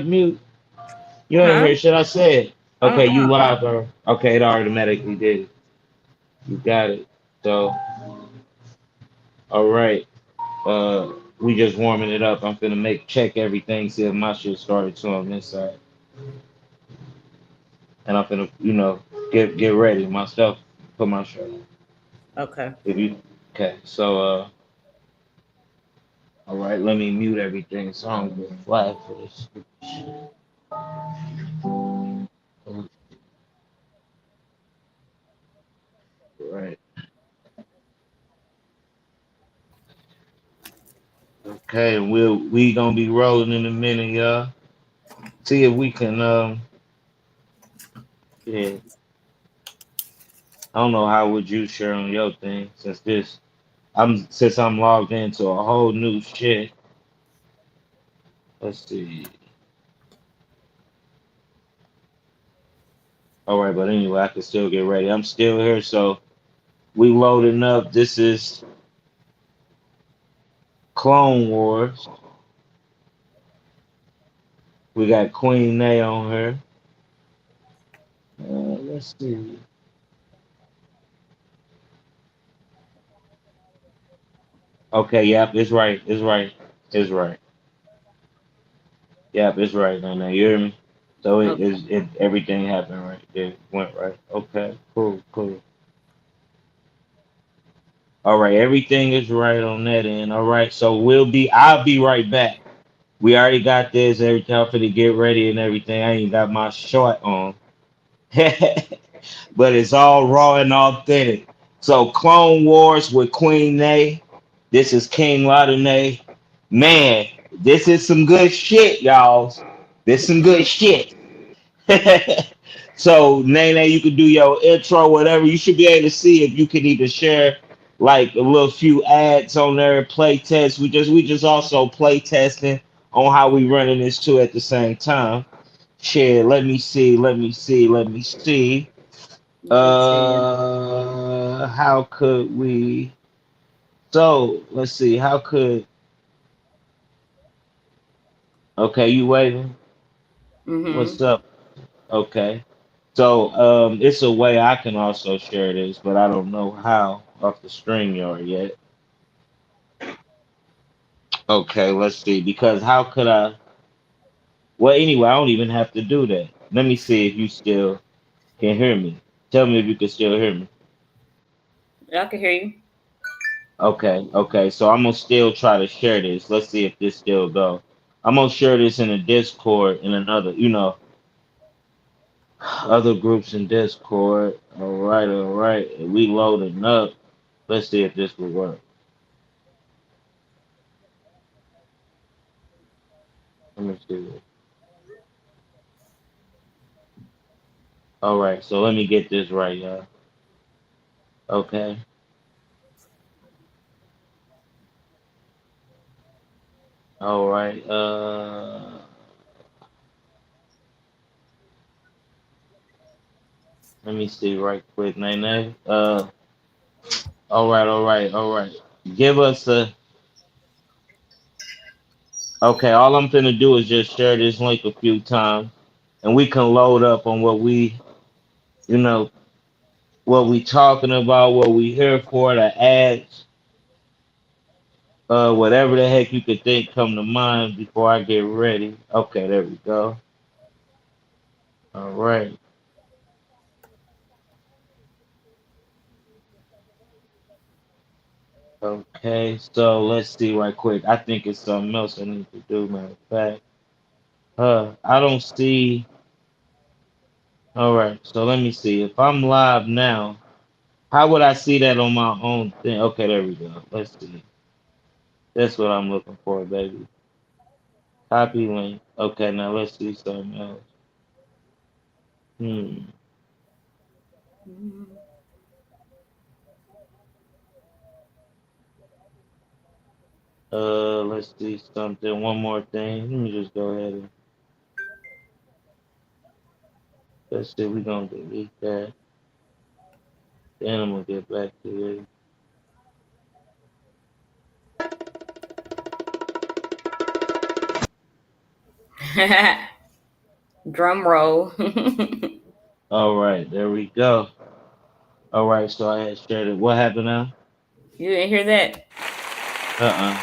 mute? You ain't Huh? hear shit I said. Okay, you Uh-uh. live, bro. Okay, it automatically did it. You got it. So, all right. We just warming it up. I'm finna check everything, see if my shit started to on this side, and I'm finna, get ready myself. Put my shirt on. Okay. If you, okay. So, all right. Let me mute everything so I don't get flagged for this. All right. Okay. We gonna be rolling in a minute, y'all. See if we can. Yeah. I don't know how would you share on your thing since I'm logged into a whole new shit. Let's see. All right, but anyway, I can still get ready. I'm still here, so we loading up. This is Clone Wars. We got Queen Nay on her. Let's see. Okay, yep, it's right. It's right. It's right. Yep, it's right. Now, you hear me? So it Okay. is it everything happened right. It went right. Okay, cool, cool. All right, everything is right on that end. All right, so I'll be right back. We already got this, everything for to get ready and everything. I ain't got my short on. But it's all raw and authentic. So Clone Wars with Queen Nay. This is King Laudanay. Man, this is some good shit, y'all. This some good shit. So Nene, you can do your intro, whatever. You should be able to see if you can either share like a little few ads on there, play test. We just also play testing on how we running this too at the same time. Share. Let me see. Let me see. Let me see. Let me see. How could we? So let's see. How could? Okay, you waiting? What's Mm-hmm. up? Okay. So it's a way I can also share this, but I don't know how off the StreamYard yet. Okay, let's see. Because how could I? Well, anyway, I don't even have to do that. Let me see if you still can hear me. Tell me if you can still hear me. I can hear you. Okay, okay. So I'm gonna still try to share this. Let's see if this still go. I'm gonna share this in a Discord in another, other groups in Discord. All right, all right. We loading up. Let's see if this will work. Let me see. All right, so let me get this right, y'all. Okay. All right. Let me see right quick, Nene. All right, all right, all right. Give us a. Okay, all I'm finna do is just share this link a few times, and we can load up on you know, what we talking about, what we here for, the ads, whatever the heck you could think come to mind before I get ready. Okay, there we go. All right. Okay, so let's see right quick. I think it's something else I need to do, matter of fact. I don't see. All right, so let me see. If I'm live now, how would I see that on my own thing? Okay, there we go. Let's see. That's what I'm looking for, baby. Copy link. Okay, now let's see something else. Hmm. Let's see something. One more thing. Let me just go ahead and let's see. We're gonna delete that. Then I'm gonna get back to it. Drum roll. All right, there we go. All right, so I had shared it. What happened now? You didn't hear that? Uh-uh.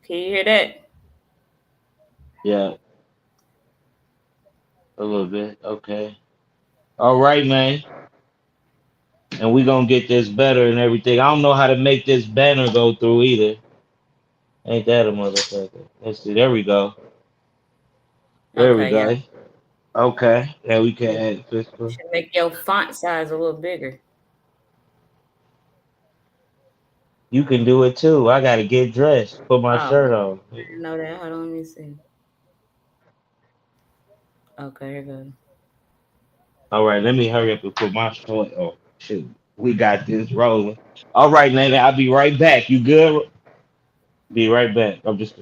Can you hear that? Yeah, a little bit. Okay. All right, man. And we gonna get this better and everything. I don't know how to make this banner go through either. Ain't that a motherfucker? Let's see. There we go. There we Okay, yeah. go. Okay. Yeah, we can You add physical. should make your font size a little bigger. You can do it too. I gotta get dressed. Put my Oh, shirt on. I didn't know that. Hold on, let me see. Okay, here goes. All right, let me hurry up and put my shirt on. Shoot. We got this rolling. All right, Nana, I'll be right back. You good? Be right back. I'm just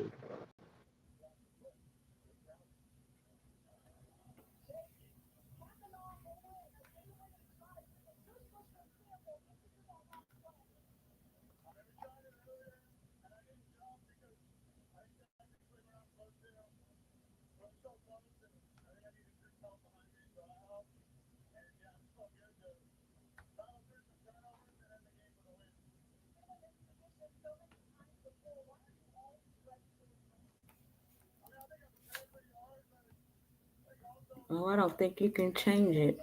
Oh, I don't think you can change it.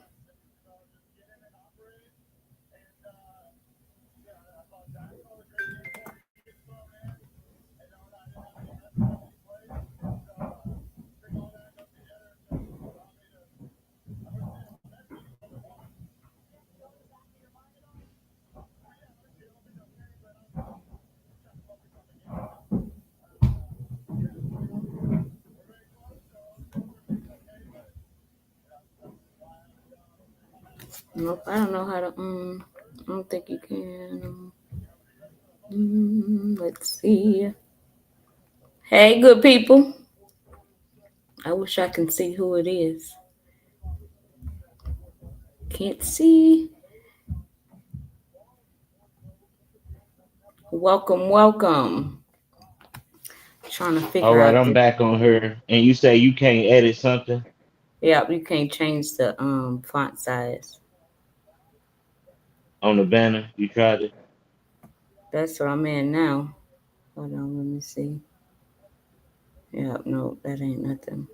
Nope, I don't know how to. I don't think you can. Let's see. Hey, good people. I wish I can see who it is. Can't see. Welcome, welcome. Trying to all figure right. out I'm this. back on her. And you say you can't edit something Yeah, you can't change the font size. on the banner. You tried it. That's what I'm in now. Hold on, let me see. Yeah, no, that ain't nothing.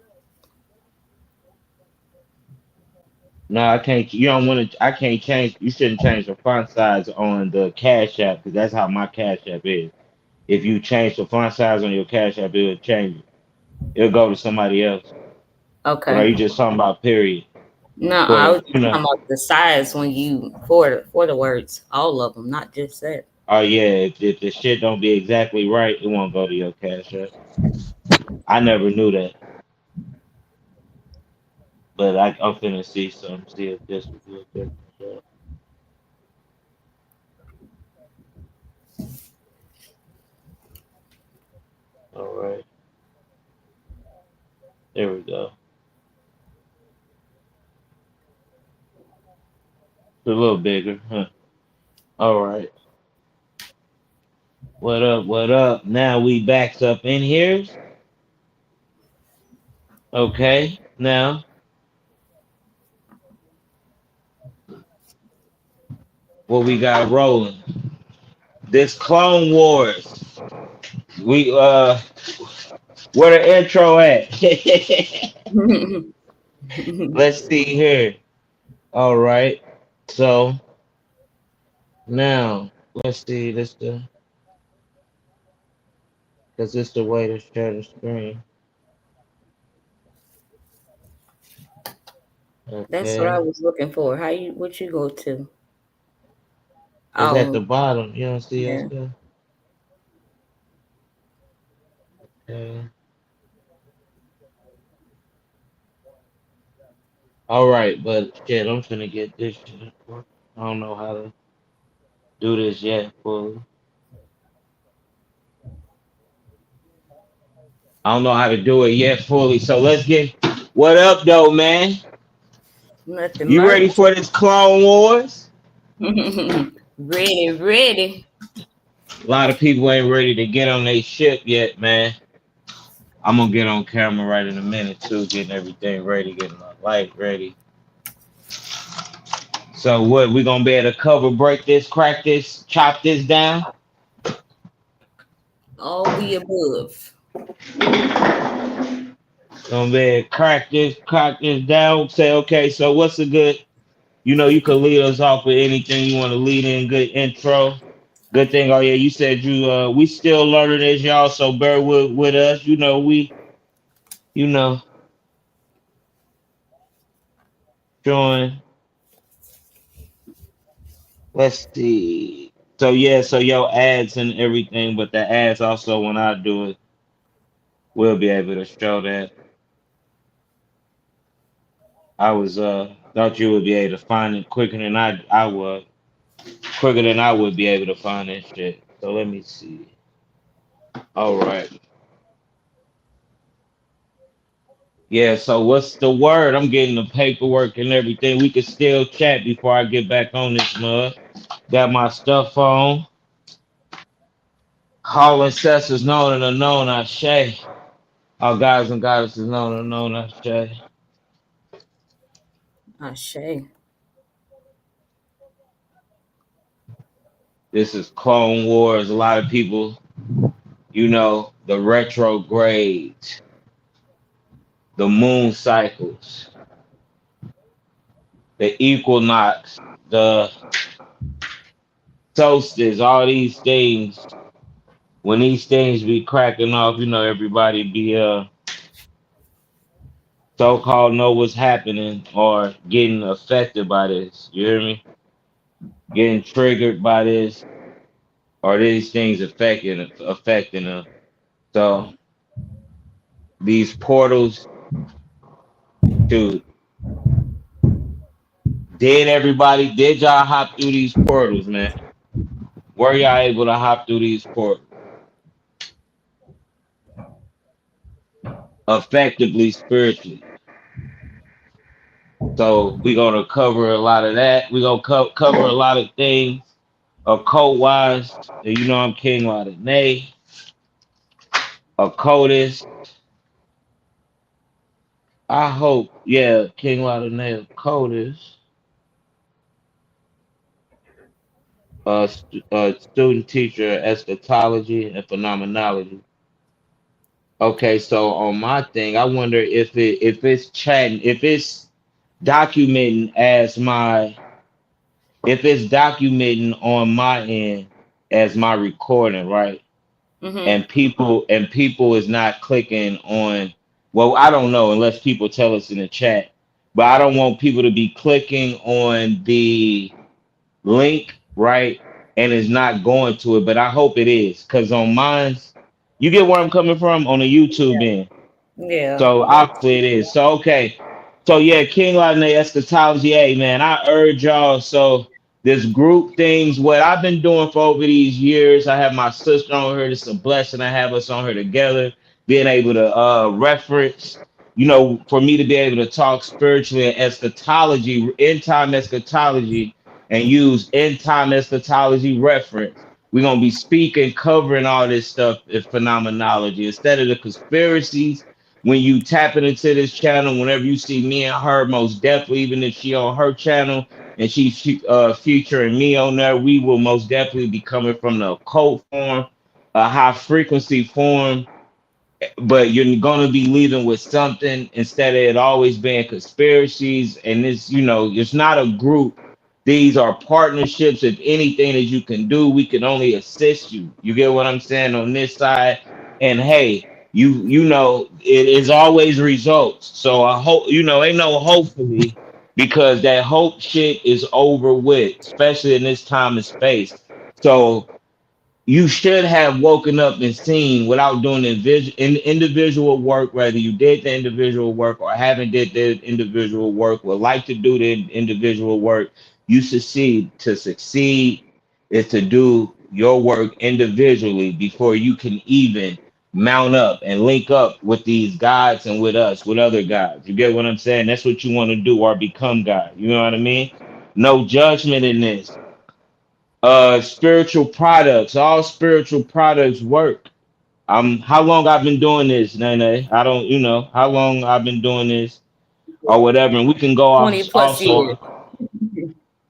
No, I can't. You don't want to. I can't change. You shouldn't change the font size on the Cash App because that's how my Cash App is. If you change the font size on your Cash App, it'll change it. It'll go to somebody else. But are Okay. you just talking about period? No, For I the, was you just know. talking about the size when you for the words, all of them, not just that. Oh yeah. If the shit don't be exactly right, it won't go to your Cash App. I never knew that, but I'm finna see some. See if this will do a different job. All right. There we go. It's a little bigger, huh? All right. What up? What up? Now we backs up in here. Okay. Now what we got rolling? This Clone Wars. We where the intro at? Let's see here. All right. So now let's see this the because this the way to share the screen. That's what I Okay. was looking for. How you what you go to? It's at Oh, the bottom. You don't see us yeah. there? Okay. All right, but shit, I'm finna get this shit. I don't know how to do this yet fully. I don't know how to do it yet fully. So let's get what up though, man? Nothing You ready much. for this Clone Wars? Ready, ready. A lot of people ain't ready to get on their ship yet, man. I'm gonna get on camera right in a minute too, getting everything ready, getting my light ready. So what we gonna be able to cover, break this, crack this, chop this down? All the above. Gonna be able to crack this down. Say okay. So what's a good? You could lead us off with anything you want to lead in. Good intro. Good thing. Oh yeah, you said we still learning this, y'all. So bear with us. You know showing. Let's see. So yeah, so your ads and everything, but the ads also when I do it, we'll be able to show that. I was thought you would be able to find it quicker than I would. Quicker than I would be able to find that shit. So let me see. All right. Yeah, so what's the word? I'm getting the paperwork and everything. We could still chat before I get back on this mud. Got my stuff on. All ancestors known and unknown, I say. All gods and goddesses known and unknown, I say. Ashe. This is Clone Wars. A lot of people, the retrogrades, the moon cycles, the equinox, the solstice, all these things. When these things be cracking off, everybody be so-called know what's happening or getting affected by this. You hear me? Getting triggered by this or these things affecting them. So these portals, dude, did y'all hop through these portals, man? Were y'all able to hop through these portals effectively spiritually? So we're gonna cover a lot of that. We're gonna cover a lot of things occult wise. I'm King Lot of Nay, occultist. I hope, yeah, King Lot of Nay, occultist. Student teacher eschatology and phenomenology. Okay, so on my thing, I wonder if it's documenting as my if it's documenting on my end as my recording, right? Mm-hmm. And people is not clicking on, well, I don't know unless people tell us in the chat, but I don't want people to be clicking on the link, right? And it's not going to it, but I hope it is because on mine's, you get where I'm coming from on the YouTube end. Yeah. So obviously it is. So okay. So yeah, King Latinate eschatology. Hey man, I urge y'all. So this group things, what I've been doing for over these years, I have my sister on here. It's a blessing to have us on here together, being able to reference, for me to be able to talk spiritually and eschatology, end time eschatology, and use end time eschatology reference. We're gonna be speaking, covering all this stuff in phenomenology instead of the conspiracies. When you tap it into this channel, whenever you see me and her, most definitely, even if she on her channel and she's featuring me on there, we will most definitely be coming from the occult form, a high frequency form, but you're gonna be leaving with something instead of it always being conspiracies. And it's not a group. These are partnerships. If anything that you can do, we can only assist you. You get what I'm saying on this side. And hey, it is always results. So I hope ain't no hopefully because that hope shit is over with, especially in this time and space. So you should have woken up and seen without doing individual work, whether you did the individual work or haven't did the individual work, would like to do the individual work. You succeed is to do your work individually before you can even mount up and link up with these gods and with us, with other gods. You get what I'm saying? That's what you want to do or become God. You know what I mean? No judgment in this. Spiritual products, all spiritual products work. How long I've been doing this, Nene? I don't, how long I've been doing this or whatever, and we can go off 20 plus years. also.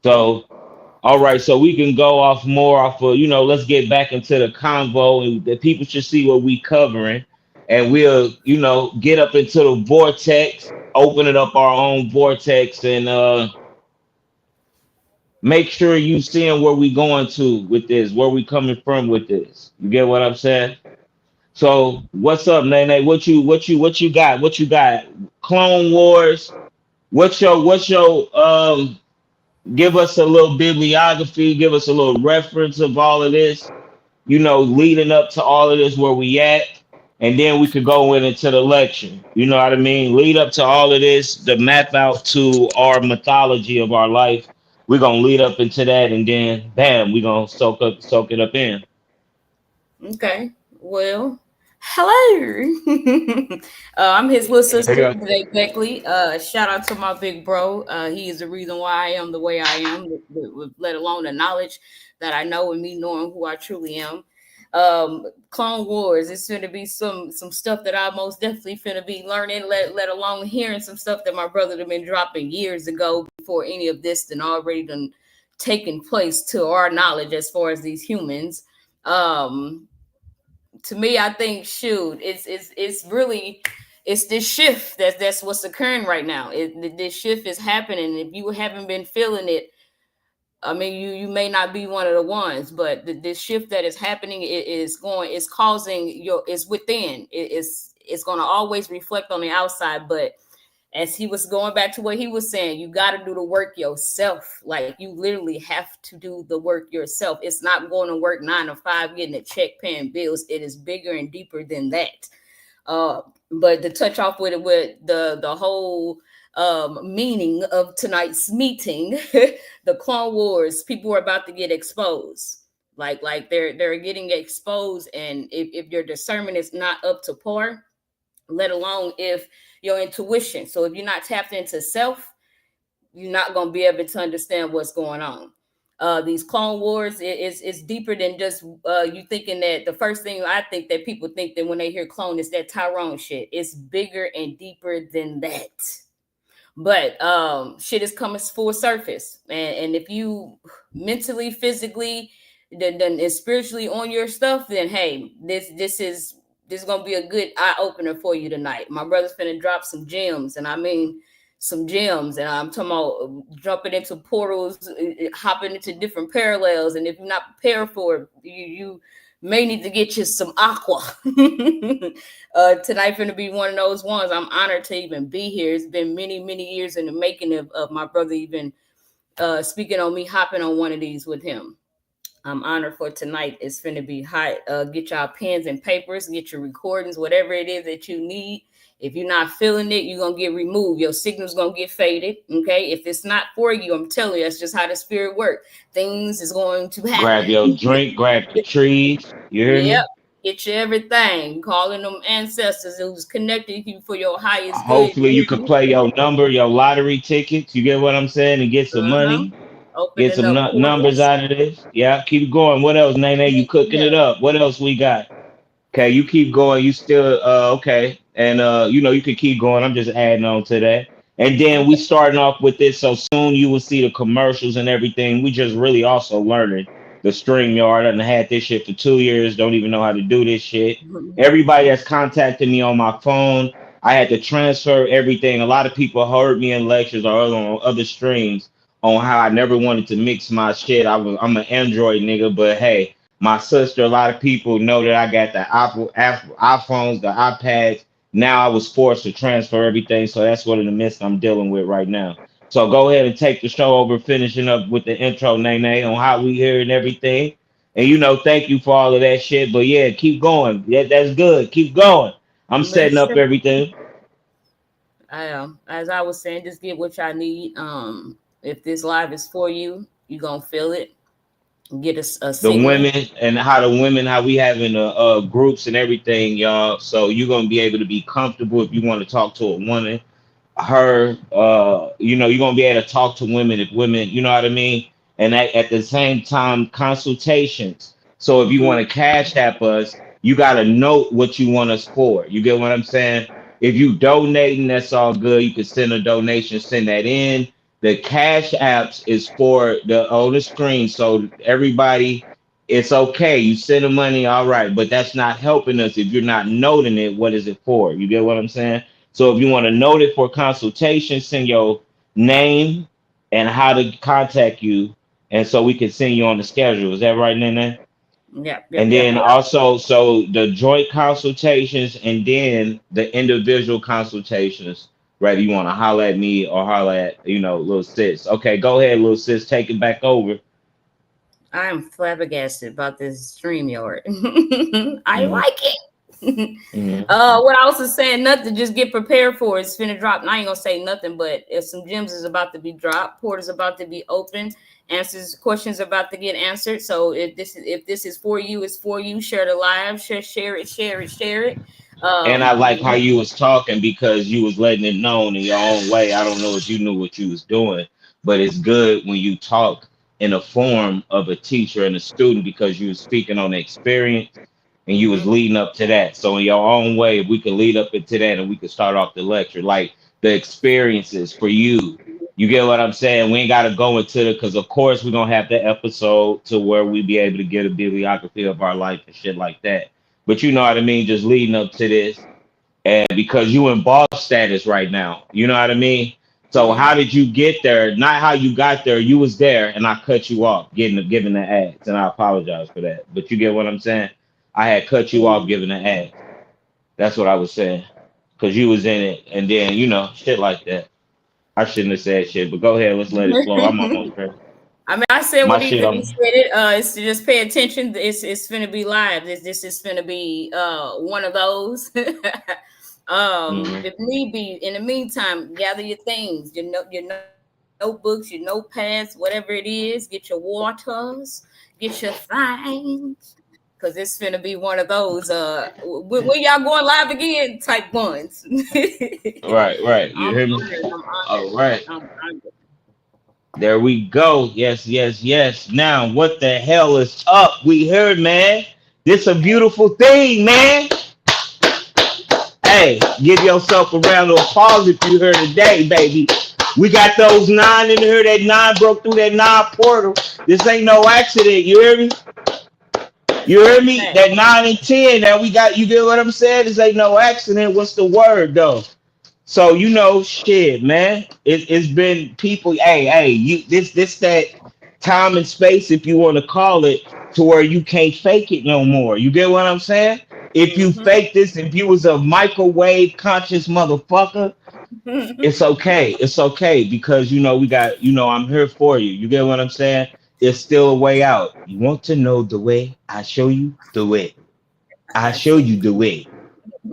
So, all right, so we can go off more off of, let's get back into the convo, and the people should see what we covering, and we'll, get up into the vortex, open it up our own vortex, and make sure you seeing where we going to with this, where we coming from with this. You get what I'm saying? So what's up, Nene? What you got? What you got? Clone Wars. What's your give us a little bibliography, give us a little reference of all of this, leading up to all of this where we at, and then we could go in into the lecture. You know what I mean? Lead up to all of this, the map out to our mythology of our life. We're gonna lead up into that, and then bam, we're gonna soak it up in. Okay. Well, hello. I'm his little sister, Yeah. Jay Beckley. Shout out to my big bro. He is the reason why I am the way I am, let alone the knowledge that I know and me knowing who I truly am. Clone Wars. It's going to be some stuff that I most definitely finna be learning. Let alone hearing some stuff that my brother have been dropping years ago before any of this done already done taken place to our knowledge as far as these humans. Um, to me, I think shoot, it's really it's this shift that's what's occurring right now. This shift is happening. If you haven't been feeling it, I mean, you may not be one of the ones, but this shift that is happening is causing it's within. It's going to always reflect on the outside, but as he was going back to what he was saying, you got to do the work yourself. Like you literally have to do the work yourself. It's not going to work 9 to 5, getting a check, paying bills. It is bigger and deeper than that. Uh, but to touch off with it, with the whole meaning of tonight's meeting, the Clone Wars, people are about to get exposed. Like they're getting exposed, and if your discernment is not up to par, let alone if your intuition. So if you're not tapped into self, you're not going to be able to understand what's going on. These Clone Wars is deeper than just you thinking that the first thing I think that people think that when they hear clone is that Tyrone shit. It's bigger and deeper than that. But shit is coming full surface, and if you mentally, physically, then is spiritually on your stuff, then hey, this is gonna be a good eye opener for you tonight. My brother's finna drop some gems, and I mean some gems, and I'm talking about jumping into portals, hopping into different parallels, and if you're not prepared for it, you may need to get you some aqua. Tonight going to be one of those ones. I'm honored to even be here. It's been many, many years in the making of my brother even speaking on me hopping on one of these with him. I'm honored for tonight. It's going to be hot. Get y'all pens and papers, get your recordings, whatever it is that you need. If you're not feeling it, you're going to get removed. Your signal's going to get faded. Okay. If it's not for you, I'm telling you, that's just how the spirit works. Things is going to Grab happen. your drink, grab your trees. You hear Yep. me? Get you everything. Calling them ancestors who's connected you for your highest good. Hopefully you could play your number, your lottery tickets. You get what I'm saying, and get some Uh-huh. money. Get Opening some up numbers portals. out of this. Yeah, keep going. What else, Nene? You cooking Yeah. it up. What else we got? Okay, you keep going. You still okay. And you can keep going. I'm just adding on to that. And then we Okay. starting off with this. So soon you will see the commercials and everything. We just really also learning the stream yard. I done had this shit for 2 years. Don't even know how to do this shit. Everybody that's contacted me on my phone, I had to transfer everything. A lot of people heard me in lectures or on other streams on how I never wanted to mix my shit. I'm an Android nigga, but hey, my sister, a lot of people know that I got the iPhones, the iPads. Now I was forced to transfer everything, so that's what in the midst I'm dealing with right now. So go ahead and take the show over, finishing up with the intro, Nene, on how we hear and everything. And thank you for all of that shit. But yeah, keep going. Yeah, that's good. Keep going. I'm setting Let's up see. everything. As I was saying, just get what y'all need. If this live is for you, you gonna feel it. Get a The signal. women and how we having groups and everything, y'all. So you're gonna be able to be comfortable if you want to talk to a woman her you're gonna be able to talk to women if women, you know what I mean, and at the same time consultations. So if you want Hmm. to cash app us, You got to note what you want us for. You get what I'm saying? If you donating, that's all good. You can send a donation, send that in. The cash apps is for the on the screen, so everybody, it's okay. You send the money, all right, but that's not helping us if you're not noting it. What is it for? You get what I'm saying? So if you want to note it for consultation, send your name and how to contact you, and so we can send you on the schedule. Is that right, Nene? Yep, yep, And yep, then yep. also, so the joint consultations and then the individual consultations, whether you want to holler at me or holler at, little sis. Okay, go ahead, little sis, take it back over. I am flabbergasted about this StreamYard. I Mm-hmm, like it. mm-hmm. What I was just saying, nothing. Just get prepared for it. It's finna drop. And I ain't gonna say nothing, but if some gems is about to be dropped, portals about to be open, answers questions about to get answered. So if this is for you, it's for you. Share the live, share it, share it, share it. And I like how We, you was talking because you was letting it known in your own way. I don't know if you knew what you was doing, but it's good when you talk in the form of a teacher and a student because you was speaking on the experience and you was mm-hmm, leading up to that. So in your own way, if we could lead up into that and we could start off the lecture, like the experiences for you. You get what I'm saying? We ain't got to go into it because, of course, we're gonna have the episode to where we be able to get a bibliography of our life and shit like that. But you know what I mean? Just leading up to this, and because you in boss status right now, you know what I mean? So how mm-hmm, did you get there? Not how you got there. You was there, and I cut you off, giving the ads, and I apologize for that. But you get what I'm saying? I had cut you off mm-hmm. giving the ads. That's what I was saying, because you was in it, and then shit like that. I shouldn't have said shit, but go ahead, let's let it flow. I'm almost there. I mean, I said My what needed shit, to be I'm said. It's to just pay attention. It's finna be live. This is finna be one of those. mhm. If need be, in the meantime, gather your things, your notebooks, your notepads, whatever it is. Get your waters, get your things, because it's finna be one of those. When y'all going live again? Type ones. Right, right. I'm You hear me? honored. I'm honored. All right. I'm honored. There we go. Yes, yes, yes. Now, what the hell is up? We heard, man. This a beautiful thing, man. Hey, give yourself a round of applause if you heard today, baby. We got those nine in here. That nine broke through that nine portal. This ain't no accident. You hear me? You hear me? Hey. That 9 and 10. Now we got. You get what I'm saying? This ain't no accident. What's the word though? So shit, man. It's been people. Hey, you this that time and space, if you want to call it, to where you can't fake it no more. You get what I'm saying? If you Mm-hmm. fake this, if you was a microwave conscious motherfucker, it's okay. It's okay because we got. I'm here for you. You get what I'm saying? It's still a way out. You want to know the way? I show you the way. I I show show you you. the way.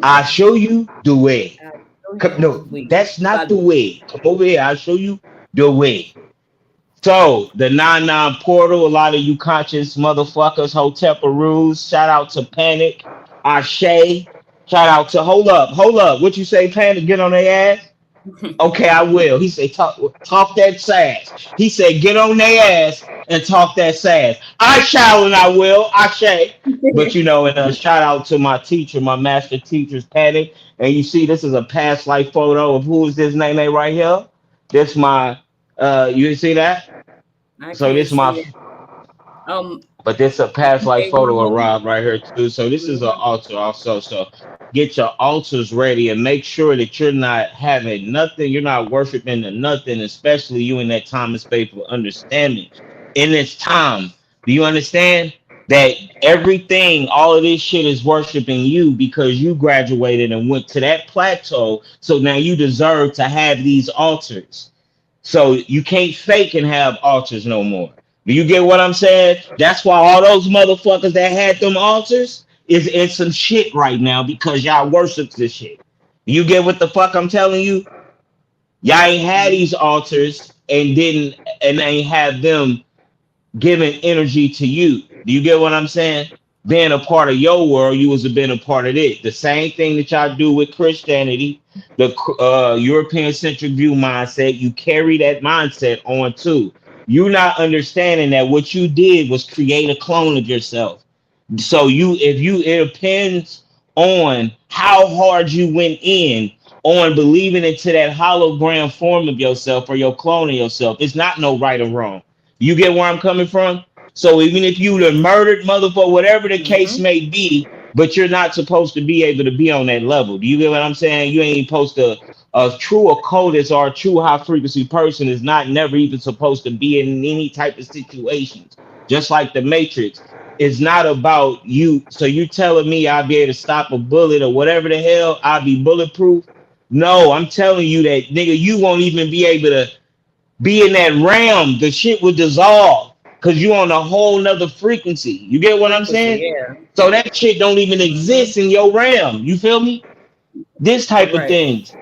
I show you the way. I show Come, you no, the way. that's not the Follow. way. Come over here. I'll show you the way. So the 99 portal, a lot of you conscious motherfuckers, Hotel Peruse, shout out to Panic, Ashe, shout out to hold up. What you say, Panic? Get on their ass? Okay, I will. He said, talk that sass. He said, get on their ass and talk that sass. I shall and I will. I say. But and shout out to my teacher, my master teacher's Panic. And you see, this is a past life photo of who is this name right here. This my you see that? I So can't this my see it. Um, but this a past life okay, one photo of moment. Rob right here too. So this is an Mhm. altar also. So get your altars ready and make sure that you're not having nothing, you're not worshiping the nothing, especially you in that time and space for understanding. In this time, do you understand that everything, all of this shit is worshiping you because you graduated and went to that plateau. So now you deserve to have these altars. So you can't fake and have altars no more. Do you get what I'm saying? That's why all those motherfuckers that had them altars is in some shit right now because y'all worship this shit. You get what the fuck I'm telling you? Y'all ain't had these altars and ain't have them giving energy to you. Do you get what I'm saying? Being a part of your world, you was been a part of it. The same thing that y'all do with Christianity, the European centric view mindset, you carry that mindset on too. You not understanding that what you did was create a clone of yourself. So you, if you, it depends on how hard you went in on believing into that hologram form of yourself or your clone of yourself. It's not no right or wrong. You get where I'm coming from? So even if you the murdered motherfucker, whatever the case Mm-hmm. may be, but you're not supposed to be able to be on that level. Do you get what I'm saying? You ain't supposed to. A true occultist or a true high frequency person is not never even supposed to be in any type of situations. Just like the Matrix, it's not about you. So you telling me I'll be able to stop a bullet or whatever the hell, I'll be bulletproof? No, I'm telling you that nigga, you won't even be able to be in that realm. The shit would dissolve because you on a whole nother frequency. You get what I'm Frequency, saying? yeah. So that shit don't even Mm-hmm. exist in your realm. You feel me? This type of Right. things.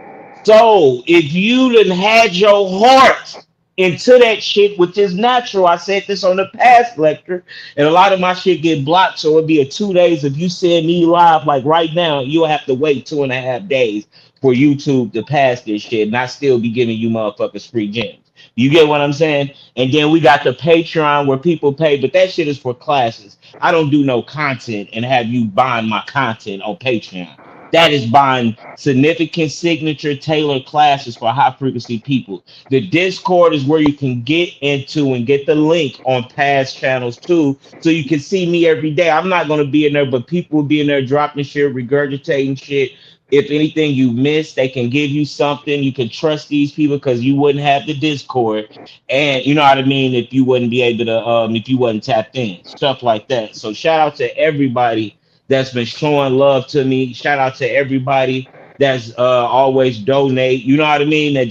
So if you done had your heart into that shit, which is natural, I said this on the past lecture, and a lot of my shit get blocked, so it'd be a 2 days. If you send me live like right now, you'll have to wait 2.5 days for YouTube to pass this shit, and I still be giving you motherfuckers free gems. You get what I'm saying? And then we got the Patreon where people pay, but that shit is for classes. I don't do no content and have you buying my content on Patreon. That is buying significant signature tailored classes for high frequency people. The Discord is where you can get into and get the link on past channels too, so you can see me every day. I'm not going to be in there, but people will be in there dropping shit, regurgitating shit. If anything you miss, they can give you something. You can trust these people because you wouldn't have the Discord, and you know what I mean. If you wouldn't be able to, if you wasn't tapped in, stuff like that. So shout out to everybody that's been showing love to me. Shout out to everybody that's always donate. You know what I mean? That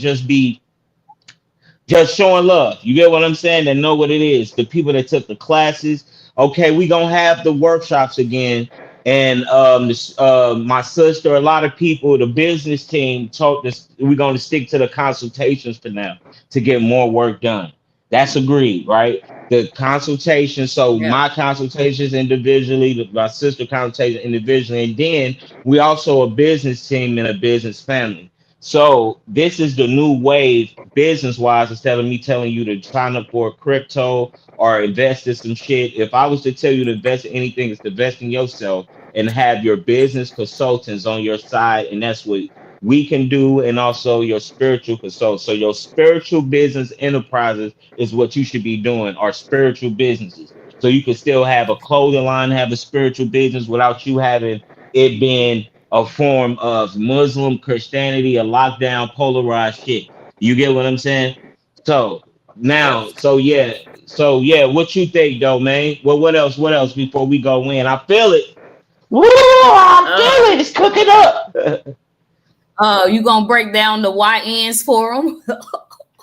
just showing love. You get what I'm saying? That know what it is. The people that took the classes. Okay, we gonna have the workshops again. And my sister, a lot of people, the business team told us we're gonna stick to the consultations for now to get more work done. That's agreed, right? The consultation. So Yeah. my consultations individually, my sister consultation individually, and then we also a business team and a business family. So this is the new wave business wise. Instead of me telling you to sign up for crypto or invest in some shit, if I was to tell you to invest in anything, it's to invest in yourself and have your business consultants on your side. And that's what we can do. And also your spiritual consult. So your spiritual business enterprises is what you should be doing, or spiritual businesses. So you can still have a clothing line, have a spiritual business without you having it being a form of Muslim Christianity, a lockdown, polarized shit. You get what I'm saying? So Yep. now, so yeah, what you think though, man? Well, what else? What else before we go in? I feel it. Woo! I Uh, feel it. It's cooking up. you gonna break down the YNs for them,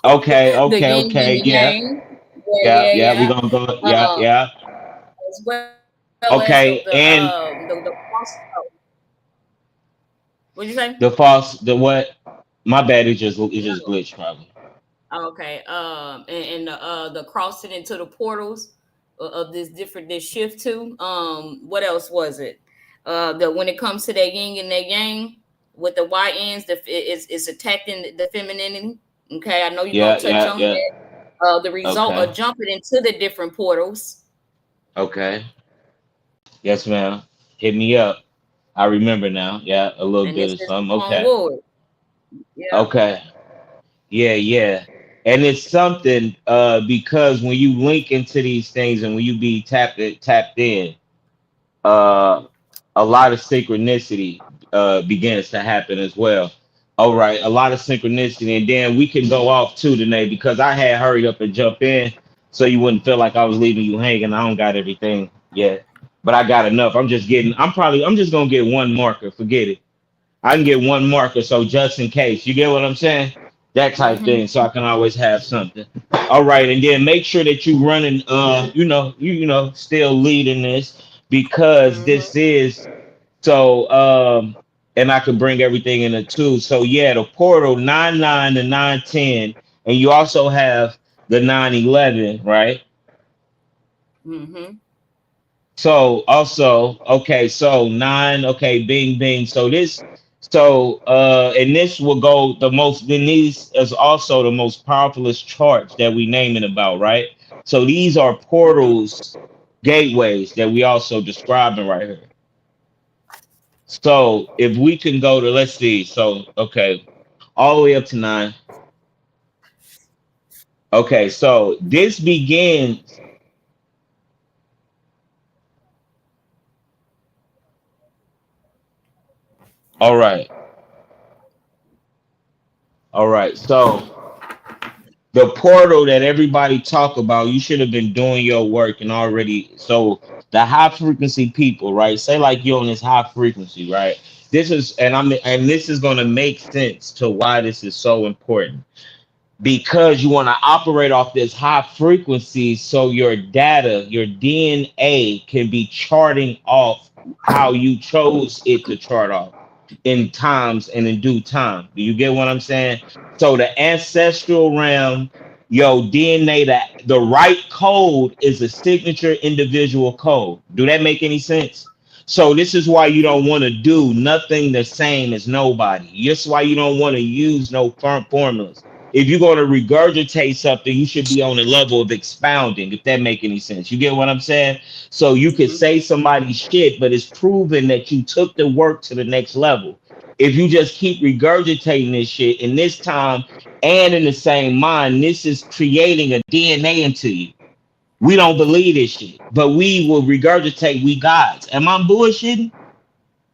Okay, the okay, yin and okay. the Yeah, yang. Yeah, yeah, yeah, yeah. We yeah. gonna go. Yeah, Uh, yeah. as well as Okay, and the what'd you say? the false, the what? My bad. It just glitched probably. Okay. And the crossing into the portals of this shift too. What else was it? The when it comes to that yin and that yang with the YNs, it's attacking the femininity. Okay, I know you're gonna Yeah, touch yeah, on yeah. that. The result Okay, of jumping into the different portals, okay. Yes, ma'am. Hit me up. I remember now. Yeah, a little and bit this of is the something. Clone Okay. Wars. Yep. Okay. Yeah, yeah. And it's something because when you link into these things and when you be tapped in, uh a lot of synchronicity begins to happen as well. All right, a lot of synchronicity, and then we can go off too today because I had hurried up and jump in so you wouldn't feel like I was leaving you hanging. I don't got everything yet, but I got enough. I'm just gonna get one marker. Forget it. I can get one marker, so just in case. You get what I'm saying? That type thing, Mm-hmm. so I can always have something. All right, and then make sure that you running, still leading this because Mm-hmm. this is so. And I can bring everything in a two. So yeah, the portal 9-9 to 9-10, and you also have the 9-11, right? Mm-hmm. So also, okay, so nine, okay, bing, bing. And this will go the most, then these is also the most powerfulest charts that we naming about, right? So these are Mm-hmm. portals gateways that we also describing right here. So if we can go to, let's see, so okay, all the way up to 9. Okay, so this begins. All right, all right. So the portal that everybody talk about, you should have been doing your work and already. So the high frequency people, right? Say like you're on this high frequency, right? This is, and this is going to make sense to why this is so important, because you want to operate off this high frequency so your data, your DNA can be charting off how you chose it to chart off in times and in due time. Do you get what I'm saying? So the ancestral realm, your DNA, that the right code is a signature individual code. Do that make any sense? So this is why you don't want to do nothing the same as nobody. That's why you don't want to use no formulas. If you're going to regurgitate something, you should be on the level of expounding, if that make any sense. You get what I'm saying? So you could Mm-hmm. say somebody's shit, but it's proven that you took the work to the next level. If you just keep regurgitating this shit in this time and in the same mind, this is creating a DNA into you. We don't believe this shit, but we will regurgitate we gods. Am I bullshitting?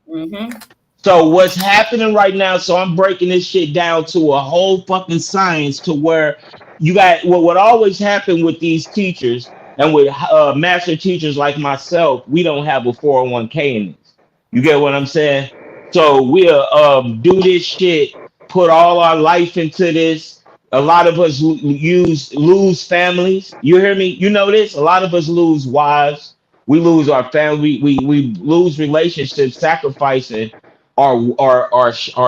Mm-hmm. So what's happening right now? So I'm breaking this shit down to a whole fucking science to where you got what always happened with these teachers and with master teachers like myself. We don't have a 401k in this. You get what I'm saying? So we'll do this shit, put all our life into this. A lot of us lose families. You hear me? You know this. A lot of us lose wives. We lose our family. We lose relationships, sacrificing our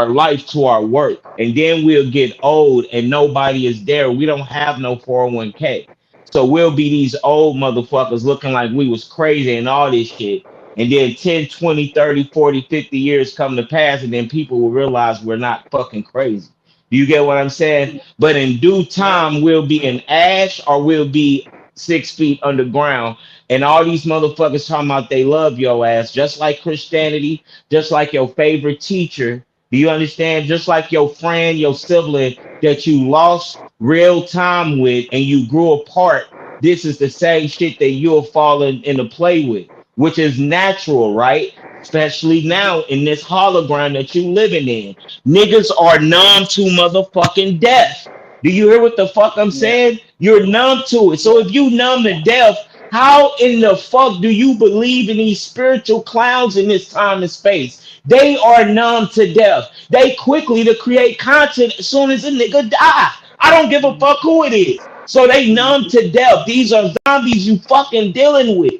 life to our work, and then we'll get old and nobody is there. We don't have no 401k, so we'll be these old motherfuckers looking like we was crazy and all this shit, and then 10, 20, 30, 40, 50 years come to pass, and then people will realize we're not fucking crazy. Do you get what I'm saying? But in due Yep. time we'll be in ash or we'll be 6 feet underground, and all these motherfuckers talking about they love your ass, just like Christianity, just like your favorite teacher. Do you understand? Just like your friend, your sibling that you lost real time with and you grew apart. This is the same shit that you'll fall into play with, which is natural, right? Especially now in this hologram that you living in. Niggas are numb to motherfucking death. Do you hear what the fuck I'm Yep. saying? You're numb to it. So if Yep. you numb to death, how in the fuck do you believe in these spiritual clowns in this time and space? They are numb to death. They quickly to create content as soon as a nigga die. I don't give a fuck who it is. So they numb Mm-hmm. to death. These are zombies you fucking dealing with.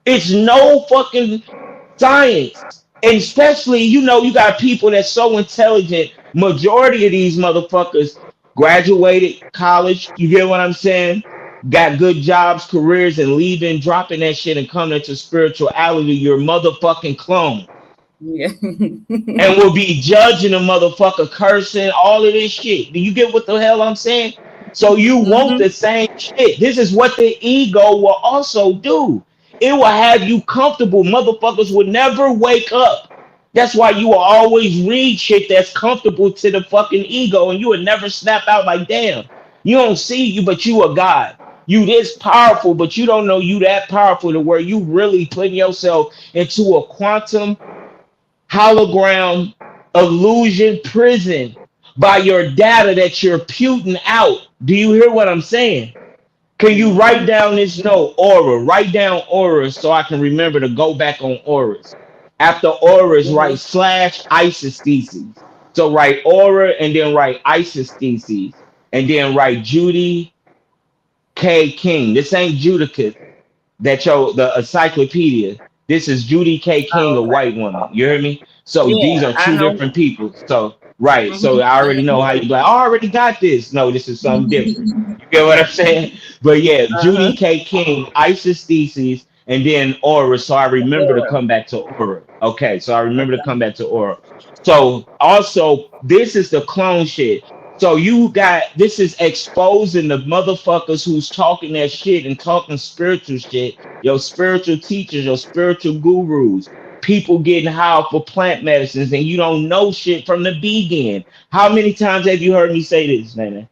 It's no fucking science. And especially, you got people that's so intelligent. Majority of these motherfuckers graduated college. You get what I'm saying? Got good jobs, careers, and leaving, dropping that shit and coming into spirituality. Your motherfucking clone, Yeah. and will be judging a motherfucker, cursing, all of this shit. Do you get what the hell I'm saying? So you want Mm-hmm. the same shit. This is what the ego will also do. It will have you comfortable. Motherfuckers will never wake up. That's why you will always read shit that's comfortable to the fucking ego, and you will never snap out like, damn, you don't see you, but you a god. You this powerful, but you don't know you that powerful to where you really putting yourself into a quantum hologram illusion prison by your data that you're puting out. Do you hear what I'm saying? Can you write Mm-hmm. down this note, aura? Write down auras so I can remember to go back on auras. After auras, write Mm-hmm. slash isostheses. So write aura and then write isostheses. And then write Judy K. King. This ain't Judicus that the encyclopedia. This is Judy K. King, Oh, a okay. white woman. You hear me? So these Yeah, are I two know. different people. So right. So Mm-hmm. I I already know how you know. be like, I already got this. No, this is something different. You get what I'm saying? But yeah, Judy Uh-huh. K. King, Isis Theses, and then Aura. So I remember to Or come back to Aura. Okay, so I remember to okay. come back to Aura. So also, this is the clone shit. So you got this is exposing the motherfuckers who's talking that shit and talking spiritual shit your spiritual teachers, your spiritual gurus, people getting high for plant medicines, and you don't know shit from the beginning. How many times have you heard me say this, man?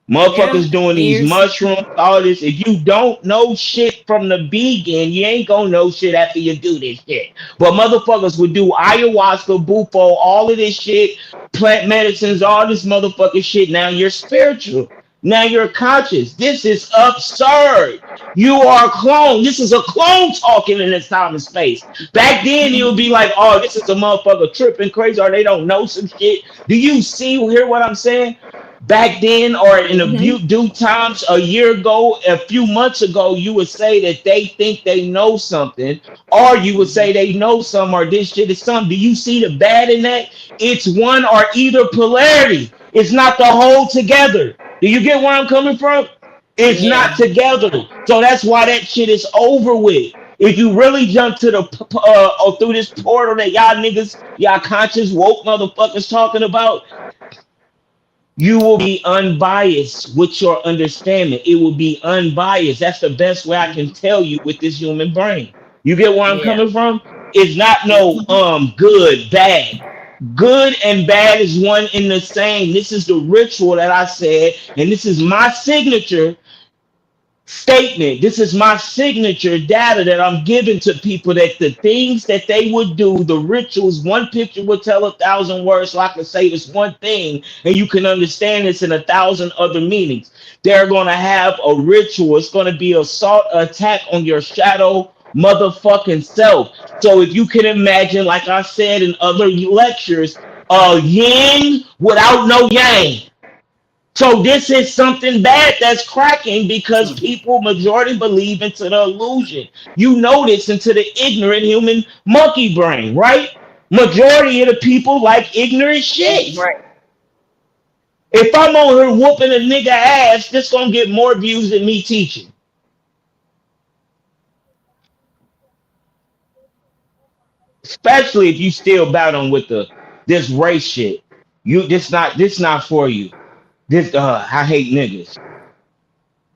Yeah, Motherfuckers doing these years. mushrooms, all this. If you don't know shit from the beginning, you ain't gonna know shit after you do this shit. But motherfuckers would do ayahuasca, bufo, all of this shit, plant medicines, all this motherfucking shit. Now you're spiritual. Now you're conscious. This is absurd. You are a clone. This is a clone talking in this time and space. Back then, it would be like, oh, this is a motherfucker tripping crazy, or they don't know some shit. Do you see, hear what I'm saying? Back then, or in a Hmm. due times, a year ago, a few months ago, you would say that they think they know something, or you would say they know some, or this shit is something. Do you see the bad in that? It's one or either polarity. It's not the whole together. Do you get where I'm coming from? It's not Yeah. together. So that's why that shit is over with. If you really jump to the or through this portal that y'all niggas, y'all conscious woke motherfuckers talking about, you will be unbiased with your understanding. It will be unbiased. That's the best way I can tell you with this human brain. You get where I'm Yeah. coming from? It's not no Hmm. good, bad. Good and bad is one in the same. This is the ritual that I said, and this is my signature statement. This is my signature data that I'm giving to people, that the things that they would do, the rituals, one picture would tell 1,000 words. So I can say this one thing and you can understand this in 1,000 other meanings. They're going to have a ritual. It's going to be assault attack on your shadow motherfucking self. So if you can imagine, like I said in other lectures, a yin without no yang. So this is something bad that's cracking because people majority believe into the illusion. You know this into the ignorant human monkey brain, right? Majority of the people like ignorant shit. Right. If I'm on here whooping a nigga ass, this gonna get more views than me teaching. Especially if you still battling with the this race shit. You this not for you. This I hate niggas.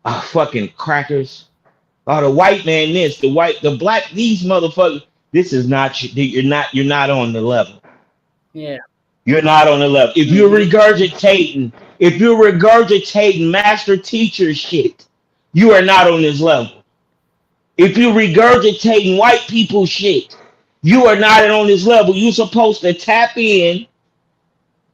Fucking crackers. Oh, the white man this, the black, these motherfuckers. This is not you're not on the level. Yeah. You're not on the level. Hmm. If you're regurgitating master teacher shit, you are not on this level. If you're regurgitating white people shit, you are not on this level. You're supposed to tap in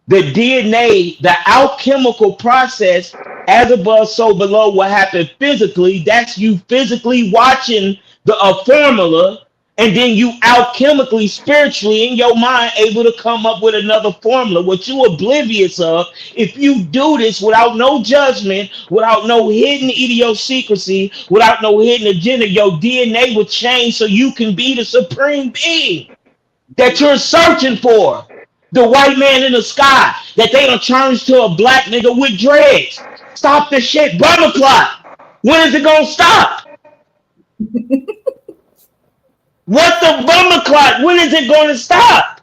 the DNA, the alchemical process, as above, so below, what happened physically. That's you physically watching the formula, and then you alchemically, spiritually, in your mind, able to come up with another formula. What you oblivious of, if you do this without no judgment, without no hidden idiosyncrasy, without no hidden agenda, your DNA will change so you can be the supreme being that you're searching for. The white man in the sky that they done changed to a black nigga with dreads. Stop the shit, brother clock. When is it gonna stop? What the bummer clock? When is it gonna stop?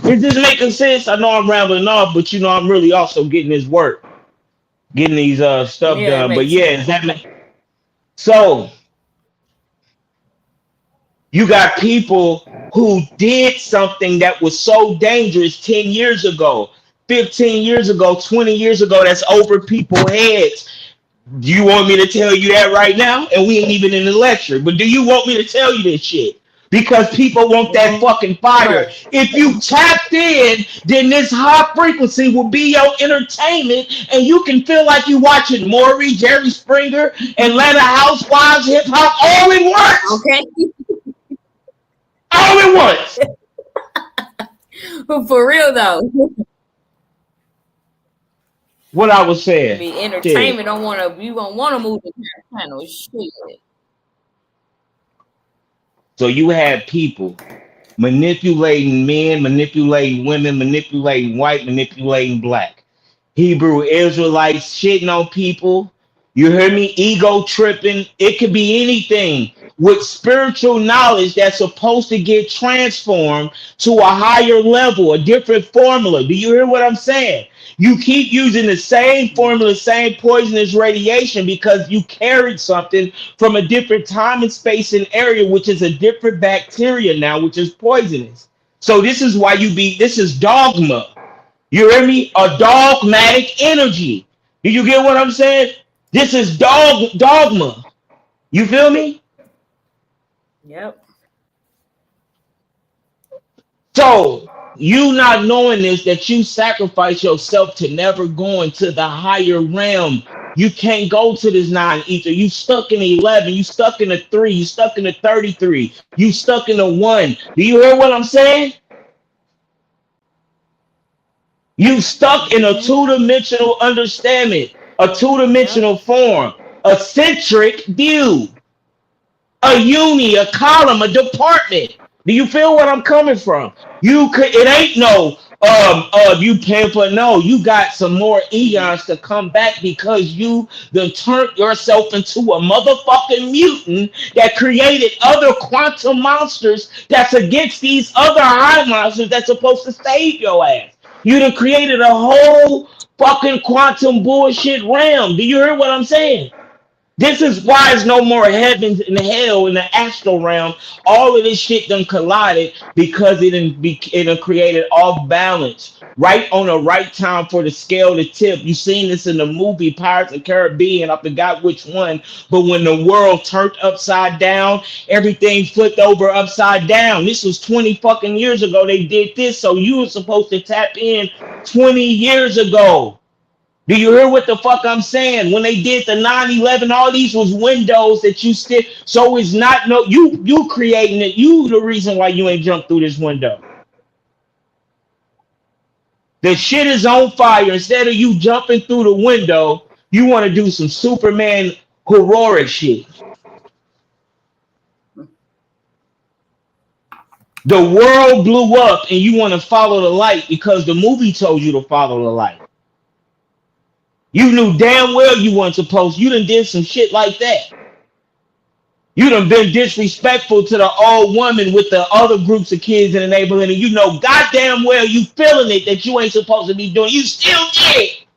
Is this making sense? I know I'm rambling off, but you know I'm really also getting this work, getting these stuff Yeah, it done. But makes yeah, sense. is that so? You got people who did something that was so dangerous 10 years ago, 15 years ago, 20 years ago, that's over people's heads. Do you want me to tell you that right now? And we ain't even in the lecture, but do you want me to tell you this shit? Because people want that fucking fire. Right. If you tapped in, then this high frequency will be your entertainment, and you can feel like you watching Maury, Jerry Springer, Atlanta Housewives, hip hop all at once. Okay. All at once. For real though. What I was saying. Be Shit. entertainment. Don't want to. You don't want to move the channel. Shit. So you had people manipulating men, manipulating women, manipulating white, manipulating black. Hebrew Israelites shitting on people. You hear me? Ego tripping. It could be anything with spiritual knowledge that's supposed to get transformed to a higher level, a different formula. Do you hear what I'm saying? You keep using the same formula, same poisonous radiation because you carried something from a different time and space and area, which is a different bacteria now, which is poisonous. So this is why this is dogma. You hear me? A dogmatic energy. Do you get what I'm saying? This is dogma. You feel me? Yep. So you not knowing this, that you sacrifice yourself to never go into the higher realm. You can't go to this nine ether. You stuck in 11. You stuck in a three. You stuck in a 33. You stuck in a one. Do you hear what I'm saying? You stuck in a Mm-hmm. two-dimensional understanding, a Yep. two-dimensional form, a centric view, a uni, a column, a department. Do you feel what I'm coming from? You could. It ain't no you paying for, no. You got some more eons to come back because you done turned yourself into a motherfucking mutant that created other quantum monsters that's against these other high monsters that's supposed to save your ass. You done created a whole fucking quantum bullshit realm. Do you hear what I'm saying? This is why there's no more heavens and hell in the astral realm. All of this shit done collided because it done created off balance. Right on the right time for the scale to tip. You seen this in the movie Pirates of the Caribbean. I forgot which one. But when the world turned upside down, everything flipped over upside down. This was 20 fucking years ago they did this. So you were supposed to tap in 20 years ago. Do you hear what the fuck I'm saying? When they did the 9/11, all these was windows that you still. So it's not no you creating it. You the reason why you ain't jumped through this window. The shit is on fire. Instead of you jumping through the window, you want to do some Superman heroic shit. The world blew up and you want to follow the light because the movie told you to follow the light. You knew damn well you weren't supposed. You done did some shit like that. You done been disrespectful to the old woman with the other groups of kids in the neighborhood, and you know goddamn well you feeling it that you ain't supposed to be doing. You still did it.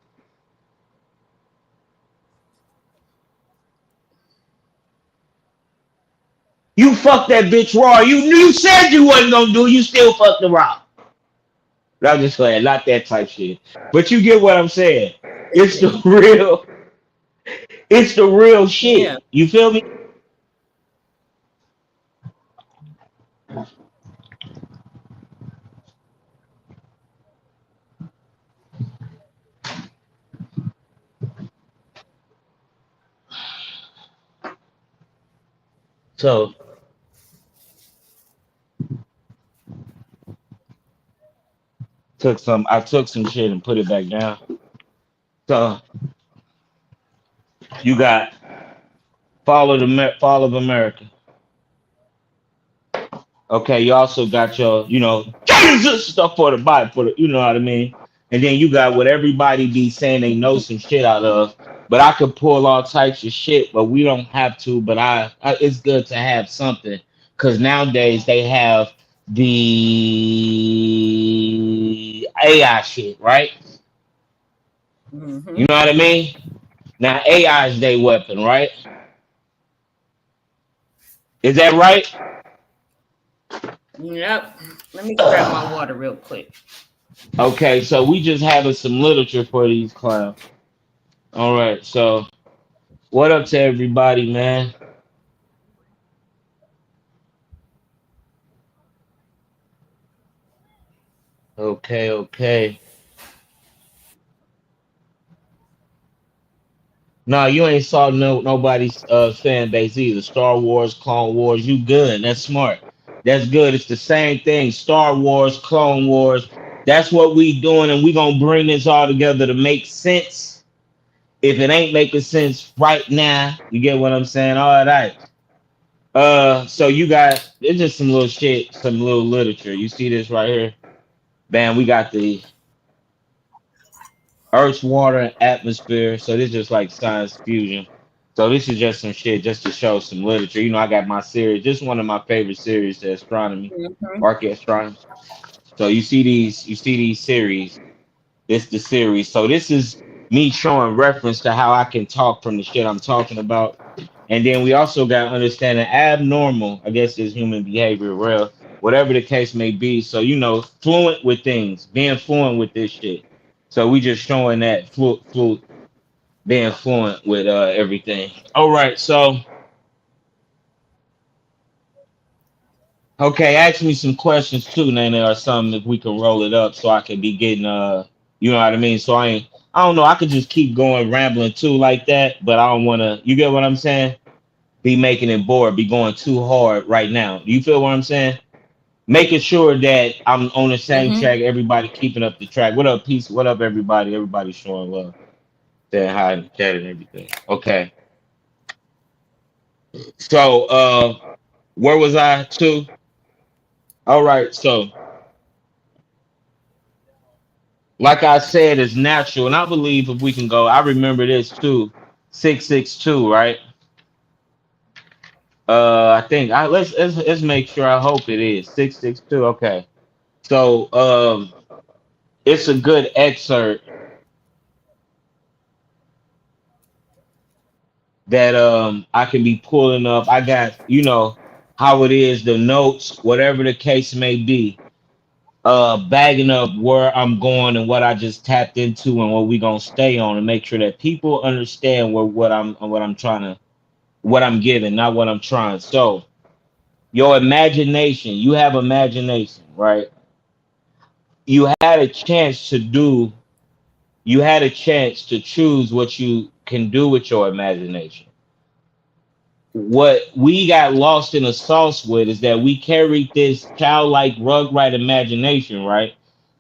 You fucked that bitch raw. You said you wasn't gonna do it. You still fucked the raw. I'm just saying, not that type shit. But you get what I'm saying. It's the real. It's the real shit. Yeah. You feel me? So I took some shit and put it back down. So you got Fall of America. Okay, you also got your, Jesus stuff for the Bible, for the, you know what I mean? And then you got what everybody be saying they know some shit out of. But I could pull all types of shit, but we don't have to. But it's good to have something because nowadays they have the AI shit, right? You Mm-hmm. know what I mean? Now AI is their weapon, right? Is that right? Yep. Let me grab my water real quick. Okay, so we just having some literature for these clowns. All right, so what up to everybody, man? Okay, okay. Nah, you ain't saw nobody's fan base either. Star Wars, Clone Wars, you good. That's smart. That's good. It's the same thing. Star Wars, Clone Wars. That's what we doing, and we gonna bring this all together to make sense. If it ain't making sense right now, you get what I'm saying? All right. So you got it's just some little shit, some little literature. You see this right here? Bam, we got the Earth's water and atmosphere. So this is just like science fusion. So this is just some shit just to show some literature. You know, I got my series. This is one of my favorite series, the astronomy, Mhm. arc astronomy. So you see these series. This the series. So this is me showing reference to how I can talk from the shit I'm talking about. And then we also got understanding abnormal, I guess is human behavior, real, whatever the case may be. So you know, fluent with things, being fluent with this shit. So we just showing that being fluent with everything. All right, so okay, ask me some questions too, Nene, or something if we can roll it up so I can be getting you know what I mean? So I don't know, I could just keep going rambling too like that, but I don't wanna you get what I'm saying? Be making it bored, be going too hard right now. You feel what I'm saying? Making sure that I'm on the same Mhm. track, everybody keeping up the track. What up, peace? What up, everybody? Everybody showing love, saying hi in the chat and everything. Okay. So where was I to? All right, so like I said, it's natural, and I believe if we can go, I remember this too. 662, right? I think let's make sure. I hope it is 662. Okay, so it's a good excerpt that I can be pulling up. I got you know how it is, the notes, whatever the case may be. Bagging up where I'm going and what I just tapped into and what we gonna stay on and make sure that people understand what I'm trying to what I'm giving, not what I'm trying. So your imagination, you have imagination, right? You had a chance to do, you had a chance to choose what you can do with your imagination. What we got lost in the sauce with is that we carried this childlike rug right imagination, right?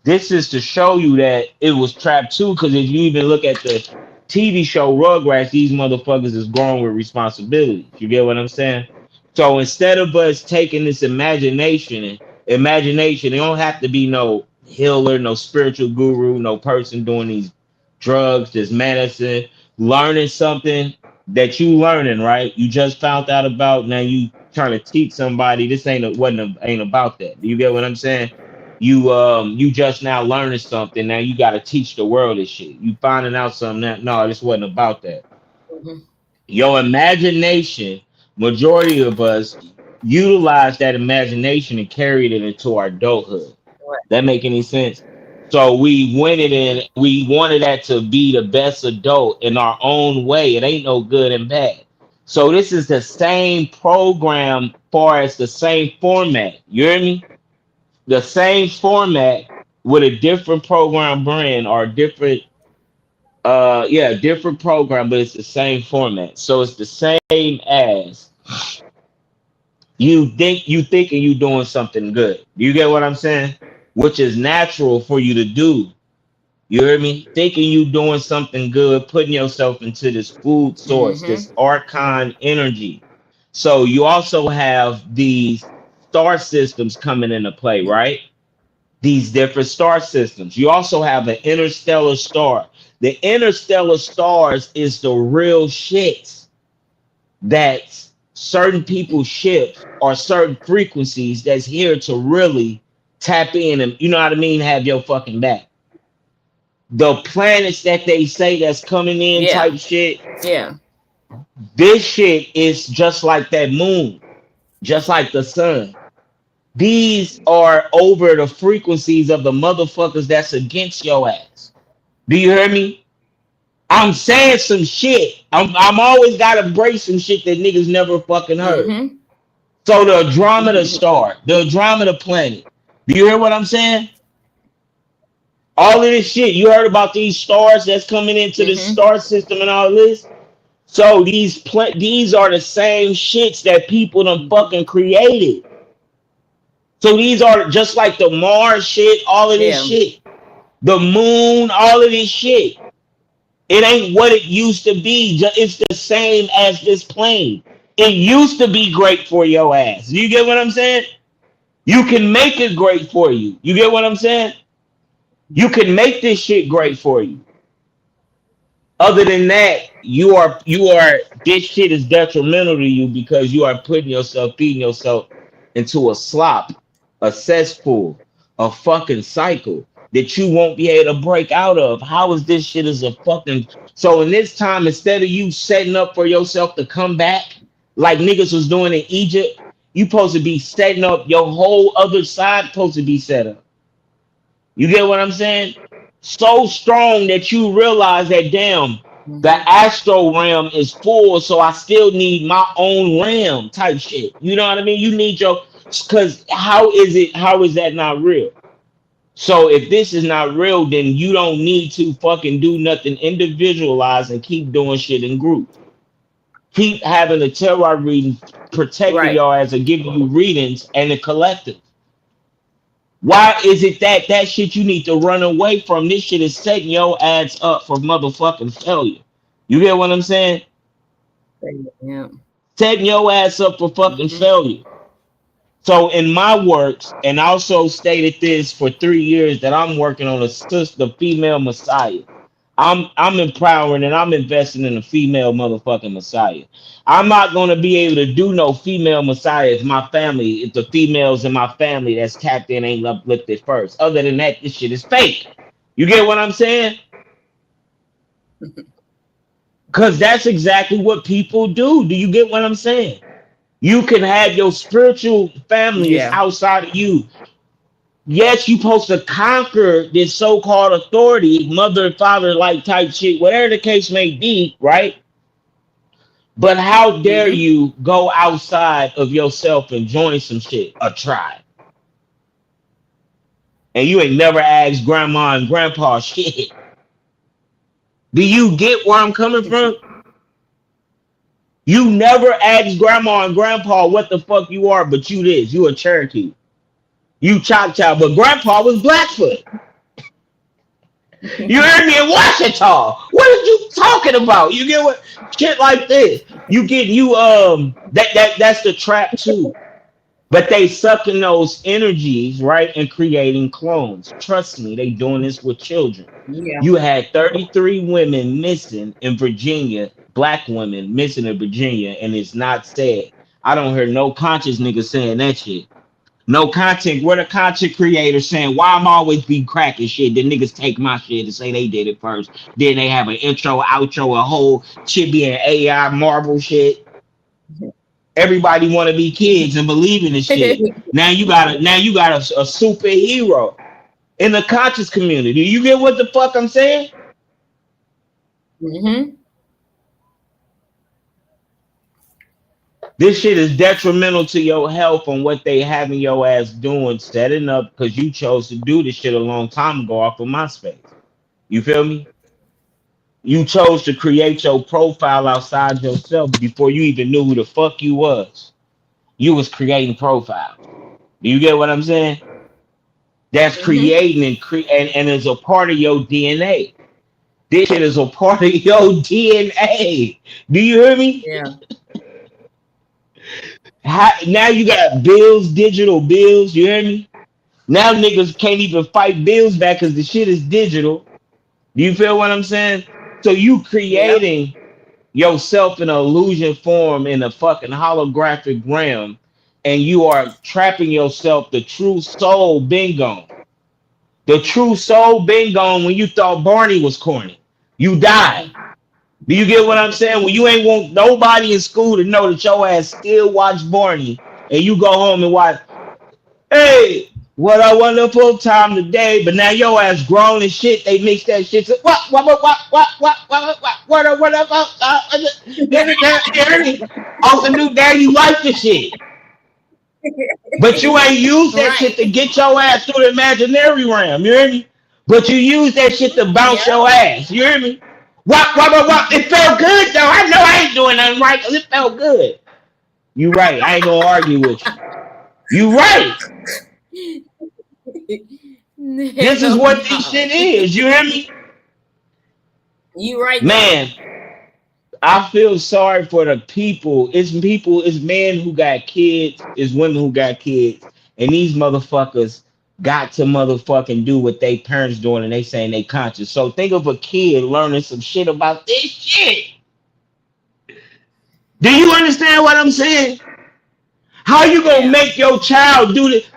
This is to show you that it was trapped too, because if you even look at the TV show Rugrats, these motherfuckers is growing with responsibilities. You get what I'm saying? So instead of us taking this imagination, it don't have to be no healer, no spiritual guru, no person doing these drugs, this medicine, learning something that you learning, right? You just found out about, now you trying to teach somebody. This ain't about that. Do you get what I'm saying? You just now learning something. Now you gotta teach the world this shit. You finding out something that no, this wasn't about that. Mhm. Your imagination, majority of us utilize that imagination and carried it into our adulthood. Right. That make any sense? So we went it in, we wanted that to be the best adult in our own way. It ain't no good and bad. So this is the same program far as the same format. You hear me? The same format with a different program brand or different yeah, different program, but it's the same format. So it's the same as you thinking you doing something good. You get what I'm saying? Which is natural for you to do. You hear me? Thinking you doing something good, putting yourself into this food source, Mhm. this archon energy. So you also have these star systems coming into play, right? These different star systems. You also have an interstellar star. The interstellar stars is the real shit that certain people's ships or certain frequencies that's here to really tap in and you know what I mean, have your fucking back. The planets that they say that's coming in Yeah. type shit, Yeah. this shit is just like that moon, just like the sun. These are over the frequencies of the motherfuckers that's against your ass. Do you hear me? I'm saying some shit. I'm always gotta break some shit that niggas never fucking heard. Mhm. So the Andromeda star, the Andromeda planet. Do you hear what I'm saying? All of this shit. You heard about these stars that's coming into the Mhm. star system and all this? So these are the same shits that people done fucking created. So these are just like the Mars shit, all of this Yeah. shit. The moon, all of this shit. It ain't what it used to be. It's the same as this plane. It used to be great for your ass. You get what I'm saying? You can make it great for you. You get what I'm saying? You can make this shit great for you. Other than that, you are this shit is detrimental to you because you are putting yourself, feeding yourself into a slop, a cesspool, a fucking cycle that you won't be able to break out of. How is this shit is a fucking so in this time, instead of you setting up for yourself to come back like niggas was doing in Egypt, you supposed to be setting up your whole other side supposed to be set up. You get what I'm saying? So strong that you realize that damn, the Hmm. astro realm is full, so I still need my own realm type shit. You know what I mean? You need your because how is that not real? So if this is not real, then you don't need to fucking do nothing individualized and keep doing shit in groups. Keep having the tarot reading protecting Right. y'all as a giving you readings and the collective. Why is it that that shit you need to run away from? This shit is setting your ass up for motherfucking failure. You get what I'm saying? Yeah. Setting your ass up for fucking Hmm. failure. So in my works, and I also stated this for 3 years that I'm working on a sister, female messiah. I'm empowering and I'm investing in a female motherfucking messiah. I'm not gonna be able to do no female messiah if my family, if the females in my family that's tapped in ain't uplifted first. Other than that, this shit is fake. You get what I'm saying? Cause that's exactly what people do. Do you get what I'm saying? You can have your spiritual family is Yeah. outside of you. Yes, you supposed to conquer this so-called authority, mother and father like type shit, whatever the case may be, right? But how dare Hmm. you go outside of yourself and join some shit, a tribe, and you ain't never asked grandma and grandpa shit. Do you get where I'm coming from? You never asked grandma and grandpa what the fuck you are, but you this, you a Cherokee, you Choctaw, but grandpa was Blackfoot. You heard me in Washington. What are you talking about? You get what shit like this? You get you that's the trap too. But they sucking those energies, right, and creating clones. Trust me, they doing this with children. Yeah. You had 33 women missing in Virginia, black women missing in Virginia, and it's not said. I don't hear no conscious nigga saying that shit. No content. What a content creator saying, why I'm always be cracking shit. Then niggas take my shit and say they did it first. Then they have an intro, outro, a whole shit being AI Marvel shit. Everybody want to be kids and believe in this shit. Now you got a superhero in the conscious community. You get what the fuck I'm saying? Hmm. This shit is detrimental to your health on what they having your ass doing, setting up because you chose to do this shit a long time ago off of MySpace. You feel me? You chose to create your profile outside yourself before you even knew who the fuck you was. You was creating profiles. Do you get what I'm saying? That's Hmm. creating and is a part of your DNA. This shit is a part of your DNA. Do you hear me? Yeah. Now you got bills, digital bills. You hear me? Now niggas can't even fight bills back because the shit is digital. Do you feel what I'm saying? So you Yeah. creating yourself in an illusion form in a fucking holographic realm, and you are trapping yourself. The true soul been gone. The true soul been gone when you thought Barney was corny. You died. Do you get what I'm saying? When you ain't want nobody in school to know that your ass still watch Barney, and you go home and watch, hey, what a wonderful time today. But now your ass grown and shit. They mix that shit. So, off the new day, you like the shit. But you ain't use that shit Right. to get your ass through the imaginary realm. You hear me? But you use that shit to bounce Yeah. your ass. You hear me? Wop. It felt good though. I know I ain't doing nothing right because it felt good. You right. I ain't gonna argue with you. You right. This is Hell what this no. shit is. You hear me? You right though. Man, I feel sorry for the people, it's men who got kids, it's women who got kids, and these motherfuckers. got to motherfucking do what they parents doing and they saying they conscious. So think of a kid learning some shit about this shit. Do you understand what I'm saying? How you gonna Yeah. make your child do this?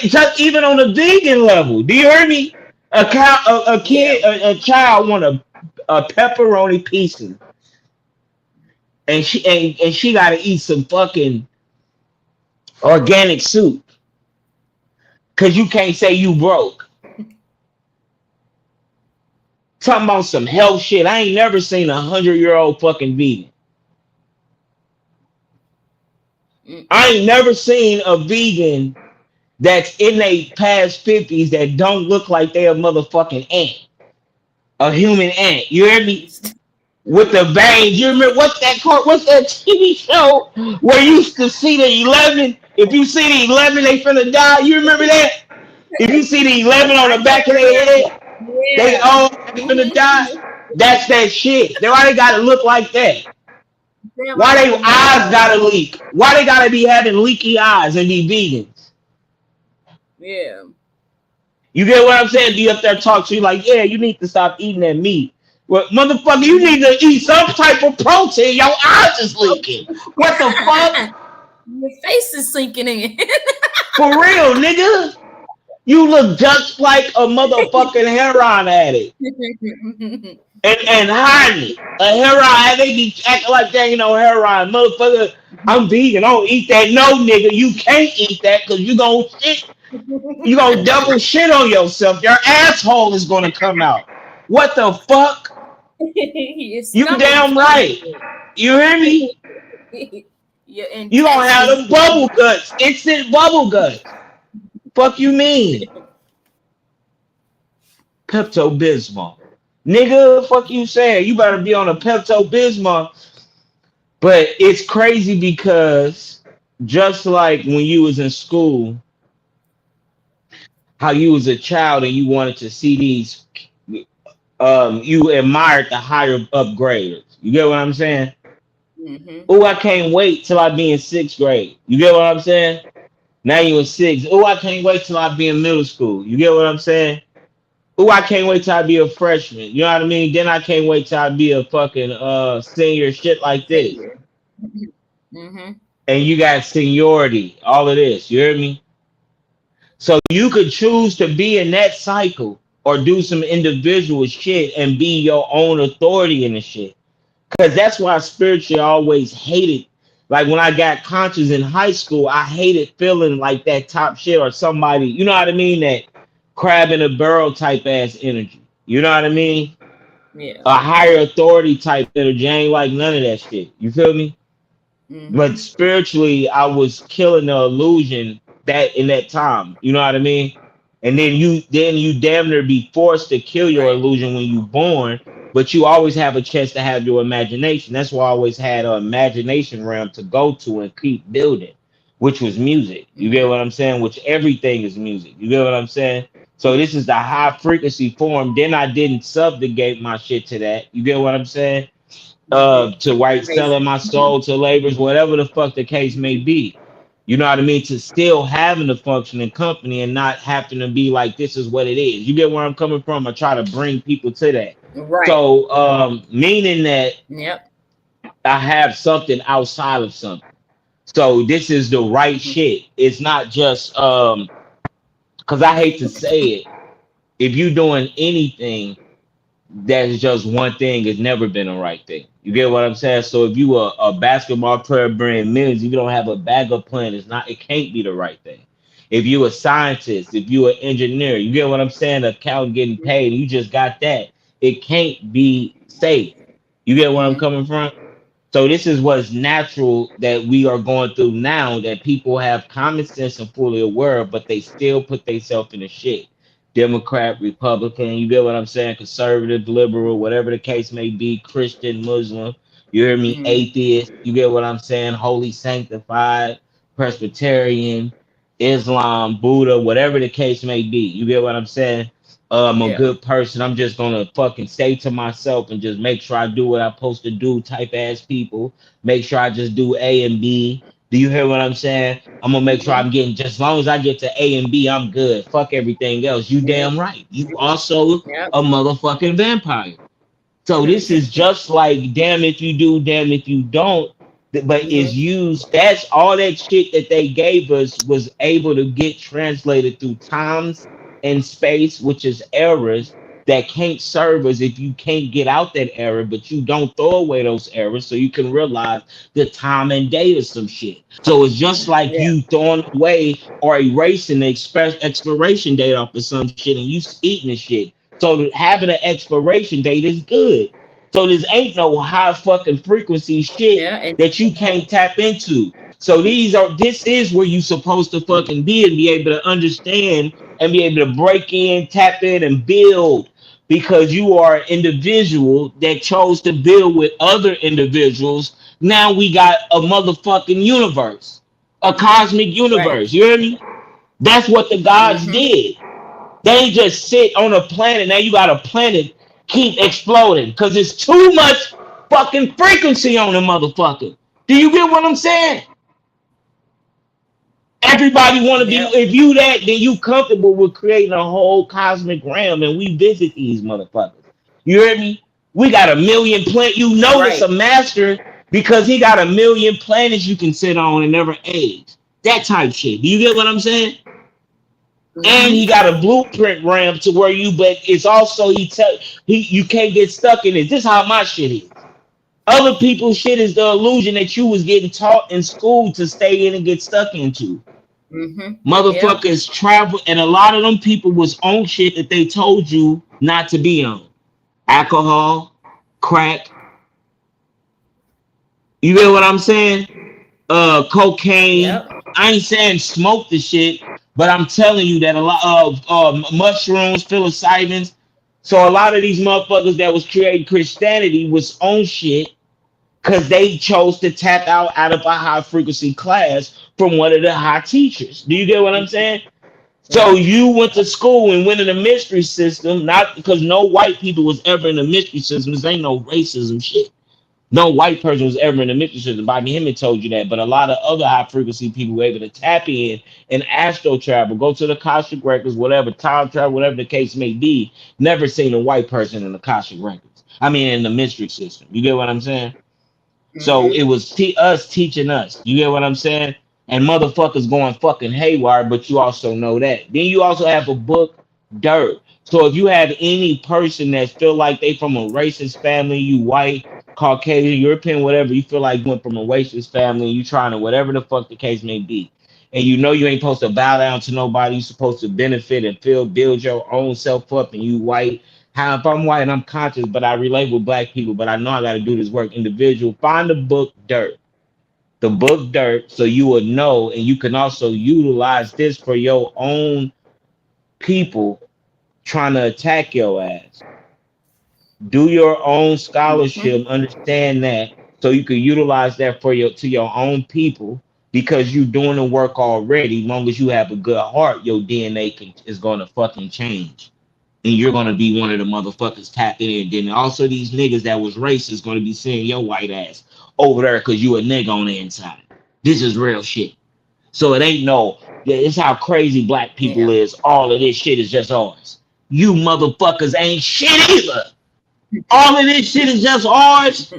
Just even on a vegan level. Do you hear me? A Yeah. kid, a child want a pepperoni pizza, and she got to eat some fucking organic soup because you can't say you broke. Talking about some health shit. I ain't never seen 100-year-old fucking vegan. I Mm-mm. ain't never seen a vegan that's in their past 50s that don't look like they a motherfucking ant, a human ant. You hear me? With the veins. You remember what's that TV show where you used to see the 11? If you see the 11, they finna die. You remember that? If you see the 11 on I the do back of their remember. head, they Yeah. all finna die. Mm-hmm. That's that shit. Then why they gotta look like that? Damn, I Why don't they remember eyes all that. gotta leak? Why they gotta be having leaky eyes and be vegans? Yeah. You get what I'm saying? Be up there talk to you like, yeah, you need to stop eating that meat. Well, motherfucker, you Mm-hmm. need to eat some type of protein. Your eyes is leaking. What the fuck? Your face is sinking in. For real, nigga. You look just like a motherfucking heroin addict. And hiding it. A heroin addict, they be acting like they ain't no heroin. Motherfucker, I'm vegan. I don't eat that. No, nigga, you can't eat that because you gonna shit. You gonna double shit on yourself. Your asshole is gonna come out. What the fuck? Your You stomach damn full. right. You hear me? Your You gonna have intestines them bubble guts, instant bubble guts. Fuck you mean? Pepto Bismol. Nigga, fuck you saying? You better be on a Pepto Bismol. But it's crazy because just like when you was in school, how you was a child and you wanted to see these, you admired the higher upgraders. You get what I'm saying? hmm Oh, I can't wait till I be in sixth grade. You get what I'm saying? Now you in sixth. Oh, I can't wait till I be in middle school. You get what I'm saying? Oh, I can't wait till I be a freshman. You know what I mean? Then I can't wait till I be a fucking senior, shit like this. Senior. hmm And you got seniority, all of this. You hear me? So you could choose to be in that cycle or do some individual shit and be your own authority in the shit. Cause that's why spiritually I always hated. Like when I got conscious in high school, I hated feeling like that top shit or somebody, you know what I mean? That crab in a barrel type ass energy. You know what I mean? Yeah. A higher authority type energy. I ain't like none of that shit. You feel me? But hmm spiritually, I was killing the illusion that in that time. You know what I mean? And then you damn near be forced to kill your Right. illusion when you born, but you always have a chance to have your imagination. That's why I always had an imagination realm to go to and keep building, which was music. You get hmm what I'm saying? Which everything is music. You get what I'm saying? So this is the high frequency form. Then I didn't subjugate my shit to that. You get what I'm saying? To white Crazy. selling my soul to laborers, whatever the fuck the case may be. You know what I mean? To still having a functioning company and not having to be like this is what it is. You get where I'm coming from? I try to bring people to that. Right. So meaning that Yep. I have something outside of something. So this is the right hmm shit. It's not just because I hate to say it. If you doing anything that's just one thing, it's never been a right thing. You get what I'm saying? So if you a basketball player bringing millions, if you don't have a backup plan, it can't be the right thing. If you a scientist, if you an engineer, you get what I'm saying, accountant getting paid, you just got that, it can't be safe. You get where I'm hmm coming from? So this is what's natural that we are going through now that people have common sense and fully aware, but they still put themselves in the shit. Democrat, Republican, you get what I'm saying? Conservative, liberal, whatever the case may be, Christian, Muslim, you hear me? hmm Atheist, you get what I'm saying? Holy, sanctified, Presbyterian, Islam, Buddha, whatever the case may be. You get what I'm saying? I'm a Yeah. good person. I'm just gonna fucking stay to myself and just make sure I do what I'm supposed to do. Type ass people. Make sure I just do A and B. Do you hear what I'm saying? I'm gonna make sure Mm-hmm. I'm getting just as long as I get to A and B, I'm good. Fuck everything else. You Yep. damn right. You also Yep. a motherfucking vampire. So this is Mm-hmm. just like damn if you do, damn if you don't. But is used. That's all that shit that they gave us was able to get translated through times and space, which is errors that can't serve us if you can't get out that error, but you don't throw away those errors so you can realize the time and date of some shit. So it's just like Yeah. you throwing away or erasing the expiration date off of some shit and you eating the shit. So having an expiration date is good. So this ain't no high fucking frequency shit Yeah. And that you can't tap into. So this is where you supposed to fucking be and be able to understand and be able to break in, tap in, and build because you are an individual that chose to build with other individuals. Now we got a motherfucking universe, a cosmic right. universe. You hear me? That's what the gods Mm-hmm. did. They ain't just sit on a planet. Now you got a planet keep exploding because it's too much fucking frequency on the motherfucker. Do you get what I'm saying? Everybody want to be. Yep. If you that, then you comfortable with creating a whole cosmic realm, and we visit these motherfuckers. You hear me? We got a million planet. You know it's Right. a master because he got a million planets you can sit on and never age. That type shit. Do you get what I'm saying? And he Mm-hmm. got a blueprint ramp to where you, but it's also he you can't get stuck in it. This is how my shit is. Other people's shit is the illusion that you was getting taught in school to stay in and get stuck into. Mm-hmm. Yep. Motherfuckers travel, and a lot of them people was on shit that they told you not to be on. Alcohol, crack. You get what I'm saying? Cocaine. Yep. I ain't saying smoke the shit, but I'm telling you that a lot of mushrooms, psilocybins. So a lot of these motherfuckers that was creating Christianity was on shit because they chose to tap out of a high frequency class from one of the high teachers. Do you get what I'm saying? So Yep. you went to school and went in the mystery system, not because no white people was ever in the mystery system. This ain't no racism shit. No white person was ever in the mystery system. Bobby Hemmett told you that, but a lot of other high frequency people were able to tap in and astro travel, go to the Akashic records, whatever time travel, whatever the case may be. Never seen a white person in the Akashic records. I mean, in the mystery system. You get what I'm saying? So it Mm-hmm. was us teaching us. You get what I'm saying? And motherfuckers going fucking haywire, but you also know that. Then you also have a book, Dirt. So if you have any person that feel like they from a racist family, you white, Caucasian, European, whatever, you feel like going from a racist family, you trying to whatever the fuck the case may be. And you know you ain't supposed to bow down to nobody, you supposed to benefit and feel build your own self up and you white. How if I'm white and I'm conscious, but I relate with black people, but I know I got to do this work individual. Find the book Dirt, the book Dirt, so you will know, and you can also utilize this for your own people trying to attack your ass. Do your own scholarship, Mm-hmm. understand that, so you can utilize that for your to your own people because you're doing the work already. As long as you have a good heart, your DNA is gonna fucking change and you're gonna be one of the motherfuckers tapping in. Then also these niggas that was racist gonna be seeing your white ass over there because you a nigga on the inside. This is real shit. So it ain't no. Yeah, it's how crazy black people Yeah. is. All of this shit is just ours. You motherfuckers ain't shit either. All of this shit is just ours.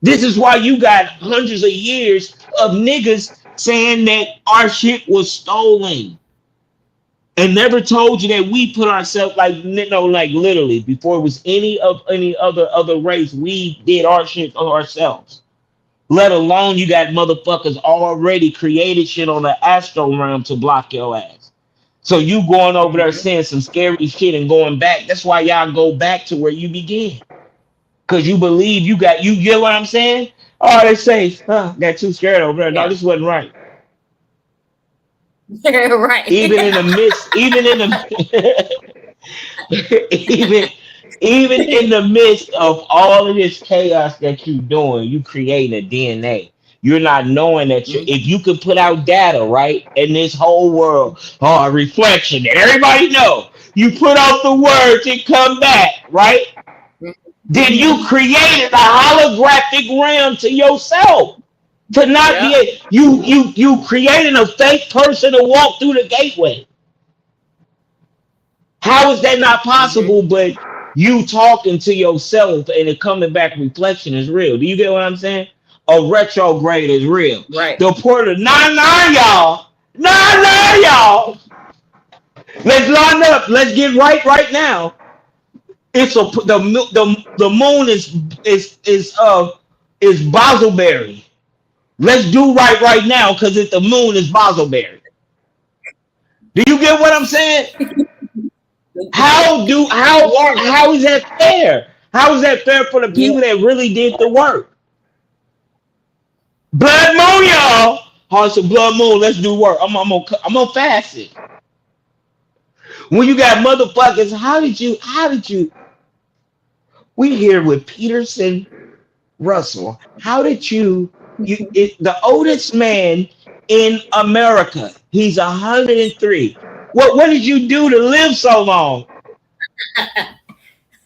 This is why you got hundreds of years of niggas saying that our shit was stolen and never told you that we put ourselves like like literally before it was any other race, we did our shit ourselves. Let alone you got motherfuckers already created shit on the astro realm to block your ass. So you going over there Mm-hmm. saying some scary shit and going back. That's why y'all go back to where you began. Cause you believe you get what I'm saying? Oh, they say, got too scared over there. No, Yeah. this wasn't right. Even in Right. the midst, even in the even even in the midst of all of this chaos that you're doing, you creating a DNA. You're not knowing that if Mm-hmm. you could put out data, right, in this whole world, a reflection that everybody know, you put out the words and come back, right? Then you Mm-hmm. created a holographic realm to yourself. To not Yep. be you creating a fake person to walk through the gateway. How is that not Hmm. possible? But you talking to yourself and it coming back reflection is real. Do you get what I'm saying? A retrograde is real. Right. The portal 9-9 y'all. 9-9 y'all. Let's line up. Let's get right now. It's a the moon is Basilberry. Let's do right now because it's the moon is Basilberry. Do you get what I'm saying? Yeah. How is that fair? How is that fair for the Yeah. people that really did the work? Blood moon, y'all. Hearts of blood moon. Let's do work. I'm gonna fast it. When you got motherfuckers, how did you? We here with Peterson Russell. How did the oldest man in America? He's 103. What did you do to live so long?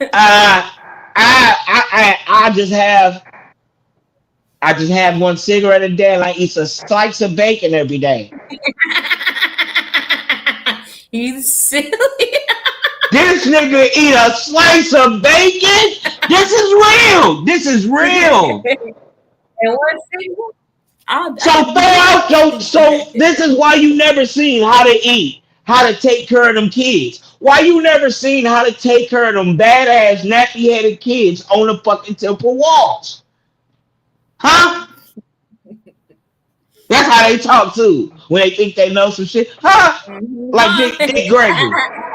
Uh, I just have one cigarette a day and I eat a slice of bacon every day. He's silly. This nigga eat a slice of bacon? This is real. This is real. And one single, So I could throw believe out so it. this is why you never seen how to eat, how to take care of them kids. Why you never seen how to take care of them badass nappy headed kids on the fucking temple walls? Huh? That's how they talk too when they think they know some shit. Huh? Like Huh? Dick Gregory.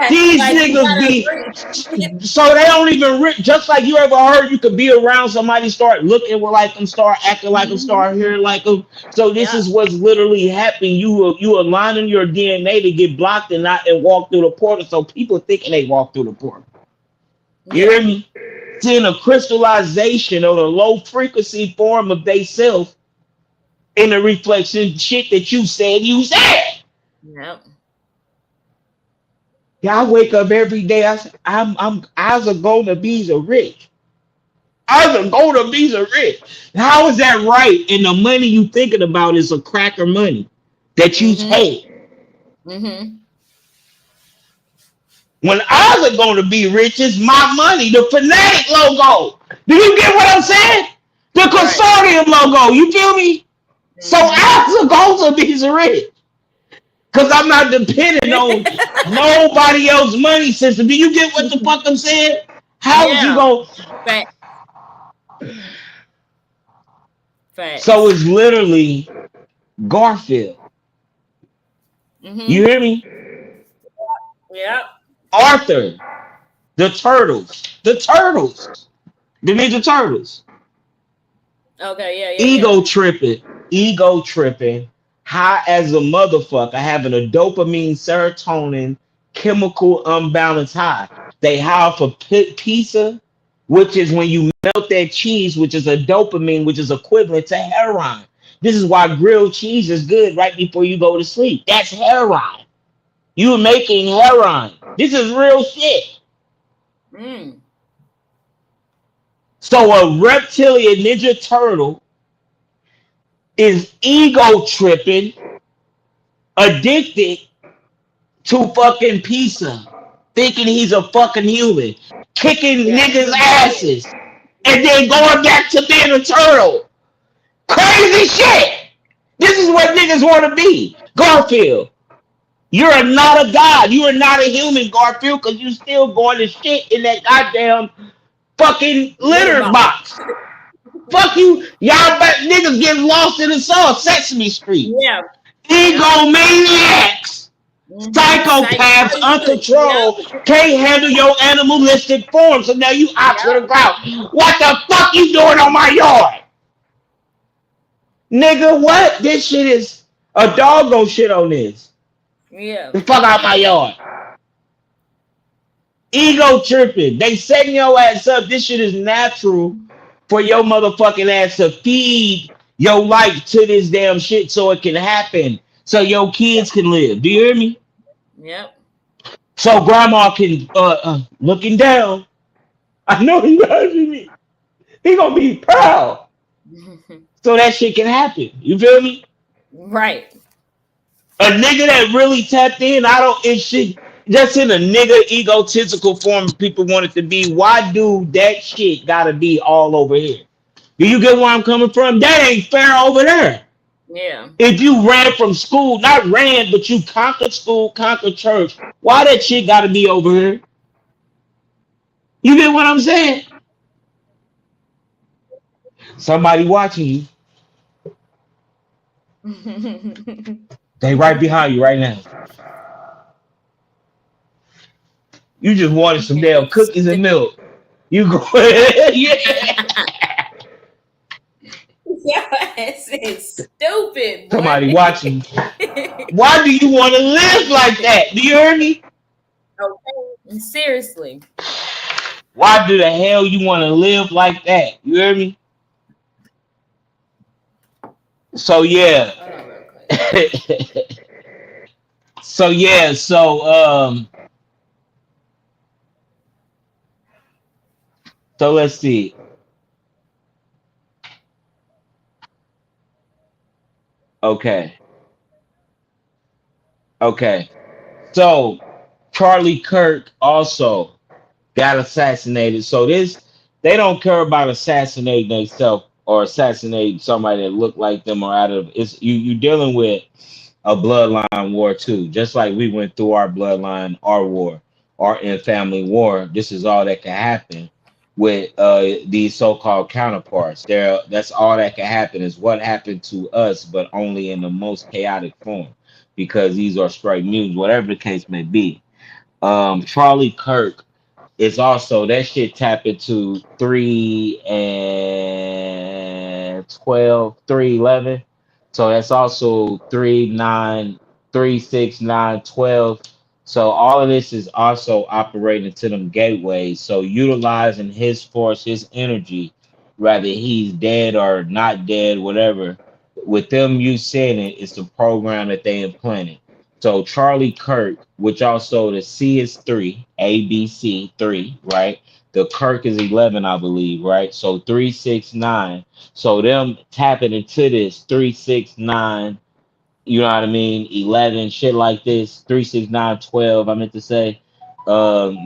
These Like you niggas gotta be agree. so they don't even just like you ever heard you could be around somebody start looking like them, start acting like them, Mhm. start hearing like them. So this Yeah. is what's literally happening. You aligning your DNA to get blocked and not and walk through the portal. So people thinking they walk through the portal. You Yeah. hear me? Seeing a crystallization or a low frequency form of they self in the reflection shit that you said you said. Yep. Yeah, I wake up every day. I'm as a golden bees are rich. As a golden bees are rich. How is that right? And the money you thinking about is a cracker money that you Mhm. hate. Mhm. When Oz are going to be rich, it's my money, the fanatic logo. Do you get what I'm saying? The Right. consortium logo. You feel me? So Mhm. Oz are going to be rich. Because I'm not dependent on nobody else's money system. Do you get what the fuck I'm saying? How is you Yeah. going? Fact. So Facts. it's literally Garfield. You Mhm. hear me? Yep. Arthur, the Ninja Turtles. Okay. Yeah. Yeah. Yeah. Ego tripping, ego tripping, high as a motherfucker, having a dopamine, serotonin, chemical unbalanced high. They high for pizza, which is when you melt that cheese, which is a dopamine, which is equivalent to heroin. This is why grilled cheese is good right before you go to sleep. That's heroin. You making heroin. This is real shit. Mm. So a reptilian ninja turtle is ego tripping, addicted to fucking pizza, thinking he's a fucking human, kicking Yeah. He's niggas' a bully. asses, and then going back to being a turtle. Crazy shit. This is what niggas want to be. Garfield, you're not a god. You are not a human, Garfield, because you still going to shit in that goddamn fucking Litter litter box. box. Fuck you. Y'all bet niggas get lost in the song, Sesame Street. Yeah. Yep. Egomaniacs. Mhm. Psych Psychopaths, crazy. uncontrolled, Yep. can't handle your animalistic form. So now you ox for Yep. the ground. What the fuck you doing on my yard? Nigga, what? This shit is a dog gonna shit on this. Yeah. The fuck out my yard. Ego tripping. They setting your ass up. This shit is natural for your motherfucking ass to feed your life to this damn shit so it can happen. So your kids can live. Do you hear me? Yep. So grandma can looking down. I know he loves me. He gonna be proud. so that shit can happen. You feel me? Right. A nigga that really tapped in, I don't, it shit, just in a nigga egotistical form people want it to be. Why do that shit gotta be all over here? Do you get where I'm coming from? That ain't fair over there. Yeah. If you ran from school, not ran, but you conquered school, conquered church, why that shit gotta be over here? You get what I'm saying? Somebody watching you. They right behind you right now. You just wanted some damn cookies and milk. You go yeah. Your ass is stupid, boy. Somebody watching you. Why do you want to live like that? Do you hear me? Okay. Seriously. Why do the hell you want to live like that? You hear me? So yeah. Hold on real quick. so yeah, so so let's see. Okay. Okay. So Charlie Kirk also got assassinated. So this they don't care about assassinating themselves or assassinating somebody that looked like them or out of it's you dealing with a bloodline war too. Just like we went through our bloodline, our war, our in family war. This is all that can happen with these so-called counterparts. There, that's all that can happen is what happened to us, but only in the most chaotic form, because these are straight mutants, whatever the case may be. Charlie Kirk it's also that shit tap into 3 and 12, 311. So that's also 3, 9, 3, 6, 9, 12. So all of this is also operating to them gateways. So utilizing his force, his energy, whether he's dead or not dead, whatever. With them, you saying it, it's the program that they implanted. So Charlie Kirk, which also the C is three, ABC three, right? The Kirk is 11, I believe, right? So 369. So them tapping into this 369, you know what I mean? 11, shit like this, 369, 12. I meant to say,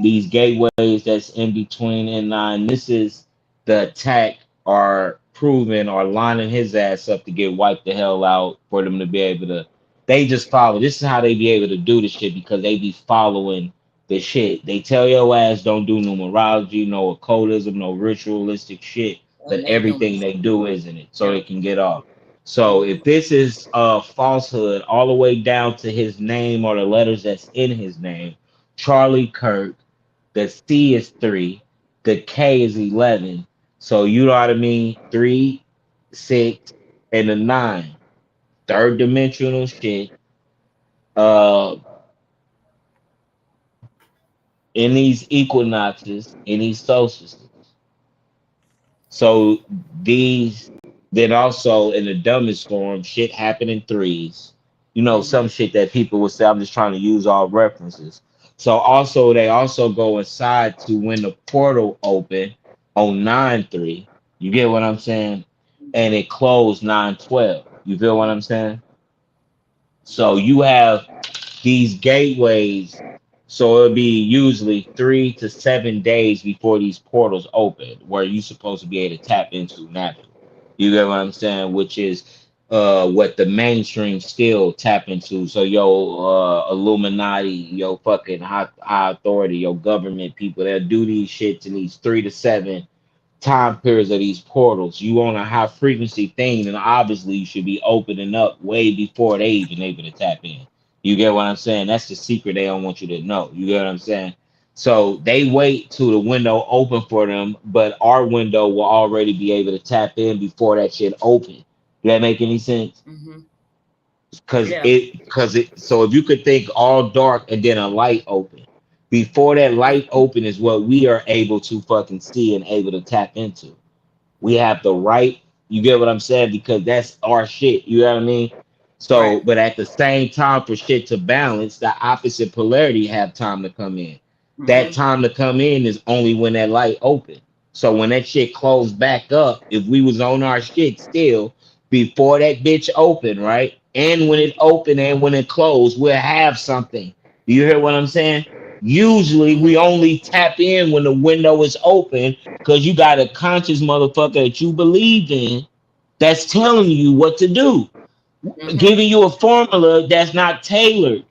these gateways that's in between and nine. This is the attack are proving or lining his ass up to get wiped the hell out for them to be able to. They just follow. This is how they be able to do the shit because they be following the shit. They tell your ass don't do numerology, no occultism, no ritualistic shit, but And they doing everything it. they do isn't it, so they Yep. can get off. So Hmm. if this is a falsehood all the way down to his name or the letters that's in his name, Charlie Kirk, the C is three, the K is 11. So you know what I mean? Three, six, and a nine. Third dimensional shit. Uh, in these equinoxes, in these solstices. So these then also in the dumbest form, shit happen in threes. You know, some Hmm. shit that people would say, I'm just trying to use all references. So also they also go inside to when the portal open on 9-3. You get what I'm saying? And it closed 9-12. You feel what I'm saying? So you have these gateways, so it'll be usually 3 to 7 days before these portals open, where you're supposed to be able to tap into naturally. You get what I'm saying? Which is what the mainstream still tap into. So yo Illuminati, yo fucking high authority, yo government people, they'll do these shits in these 3 to 7 time periods of these portals. You on a high frequency thing, and obviously you should be opening up way before they even able to tap in. You get what I'm saying? That's the secret they don't want you to know. You get what I'm saying? So they wait till the window open for them, but our window will already be able to tap in before that shit open. Does that make any sense? Hmm. Yeah. Because it so if you could think all dark and then a light open. Before that light open is what we are able to fucking see and able to tap into. We have the right, you get what I'm saying? Because that's our shit. You know what I mean? So, Right. but at the same time, for shit to balance, the opposite polarity have time to come in. That Hmm. time to come in is only when that light open. So when that shit closed back up, if we was on our shit still, before that bitch open, right? And when it open and when it closed, we'll have something. You hear what I'm saying? Usually we Mhm. only tap in when the window is open because you got a conscious motherfucker that you believe in that's telling you what to do, Mhm. giving you a formula that's not tailored.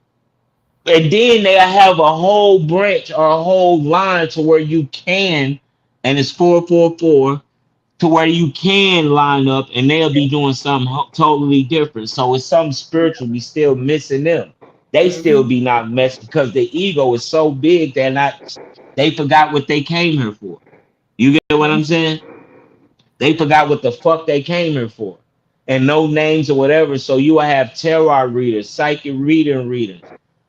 And then they have a whole branch or a whole line to where you can, and it's 444 to where you can line up and they'll be doing something totally different. So it's something spiritual we still missing them. They still Mhm. be not messed because the ego is so big they're not, they forgot what they came here for. You get what I'm Mhm. saying? They forgot what the fuck they came here for. And no names or whatever. So you will have tarot readers, psychic readers.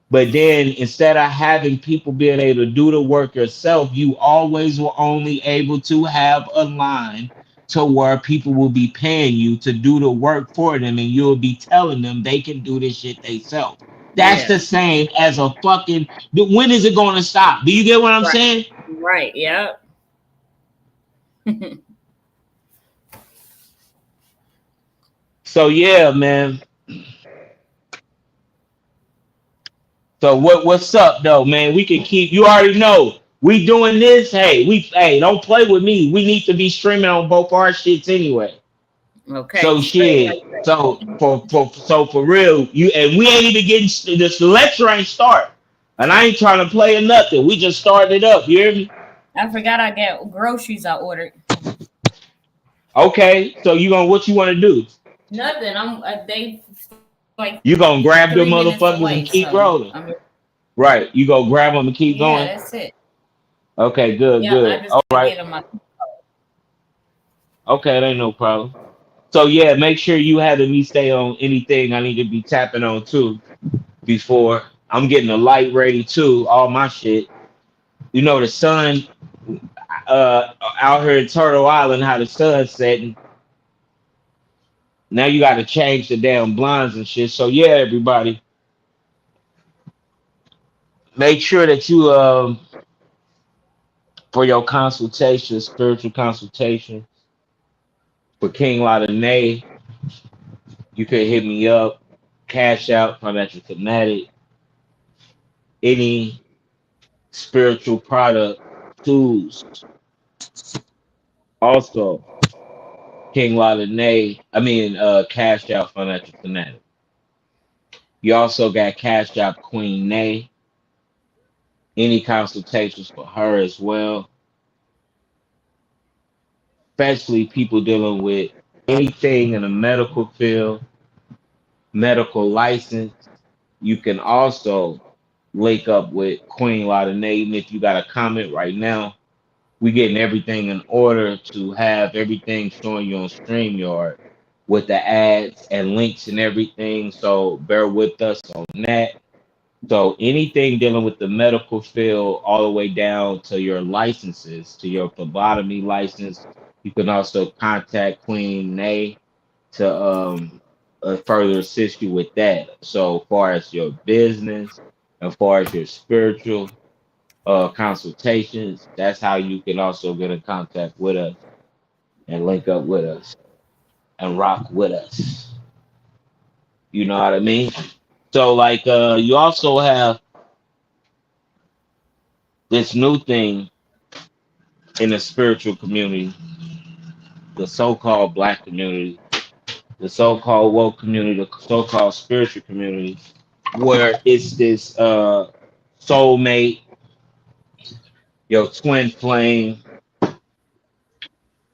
But then instead of having people being able to do the work yourself, you always were only able to have a line to where people will be paying you to do the work for them and you'll be telling them they can do this shit themselves. That's Yeah. the same as a fucking, when is it going to stop? Do you get what I'm Right. saying? Right. Yep. So yeah, man. So what's up though, man? We can keep, you already know we doing this. Hey, don't play with me. We need to be streaming on both our shits anyway. Okay. So Straight shit. like that. So for real, you and we ain't even getting the lecture ain't start. And I ain't trying to play or nothing. We just started it up. You hear me? I forgot I got groceries I ordered. Okay. So you gonna what you want to do? Nothing. They like You 3 gonna minutes grab them away, motherfuckers so and keep I'm rolling. Right. You go grab them and keep yeah, going. that's it. Okay. Yep, Good. I Good. just All gotta get right. them. Okay. That ain't no problem. So yeah, make sure you having me stay on anything I need to be tapping on too before I'm getting the light ready too. All my shit. You know the sun out here in Turtle Island, how the sun's setting. Now you got to change the damn blinds and shit. So yeah, everybody, make sure that you for your consultation, spiritual consultation for King Dene, you can hit me up, cash out, financial fanatic, any spiritual product, tools. Also, King Dene, cash out, financial fanatic. You also got cash out Queen Nay, any consultations for her as well, especially people dealing with anything in the medical field, medical license. You can also link up with Queen Lauderdale. Even if you got a comment right now, we getting everything in order to have everything showing you on StreamYard with the ads and links and everything. So bear with us on that. So anything dealing with the medical field, all the way down to your licenses, to your phlebotomy license, you can also contact Queen Nay to further assist you with that. So far as your business, as far as your spiritual consultations, that's how you can also get in contact with us and link up with us and rock with us. You know what I mean? So like you also have this new thing in the spiritual community, the so-called black community, the so-called woke community, the so-called spiritual community, where it's this soulmate, your twin flame,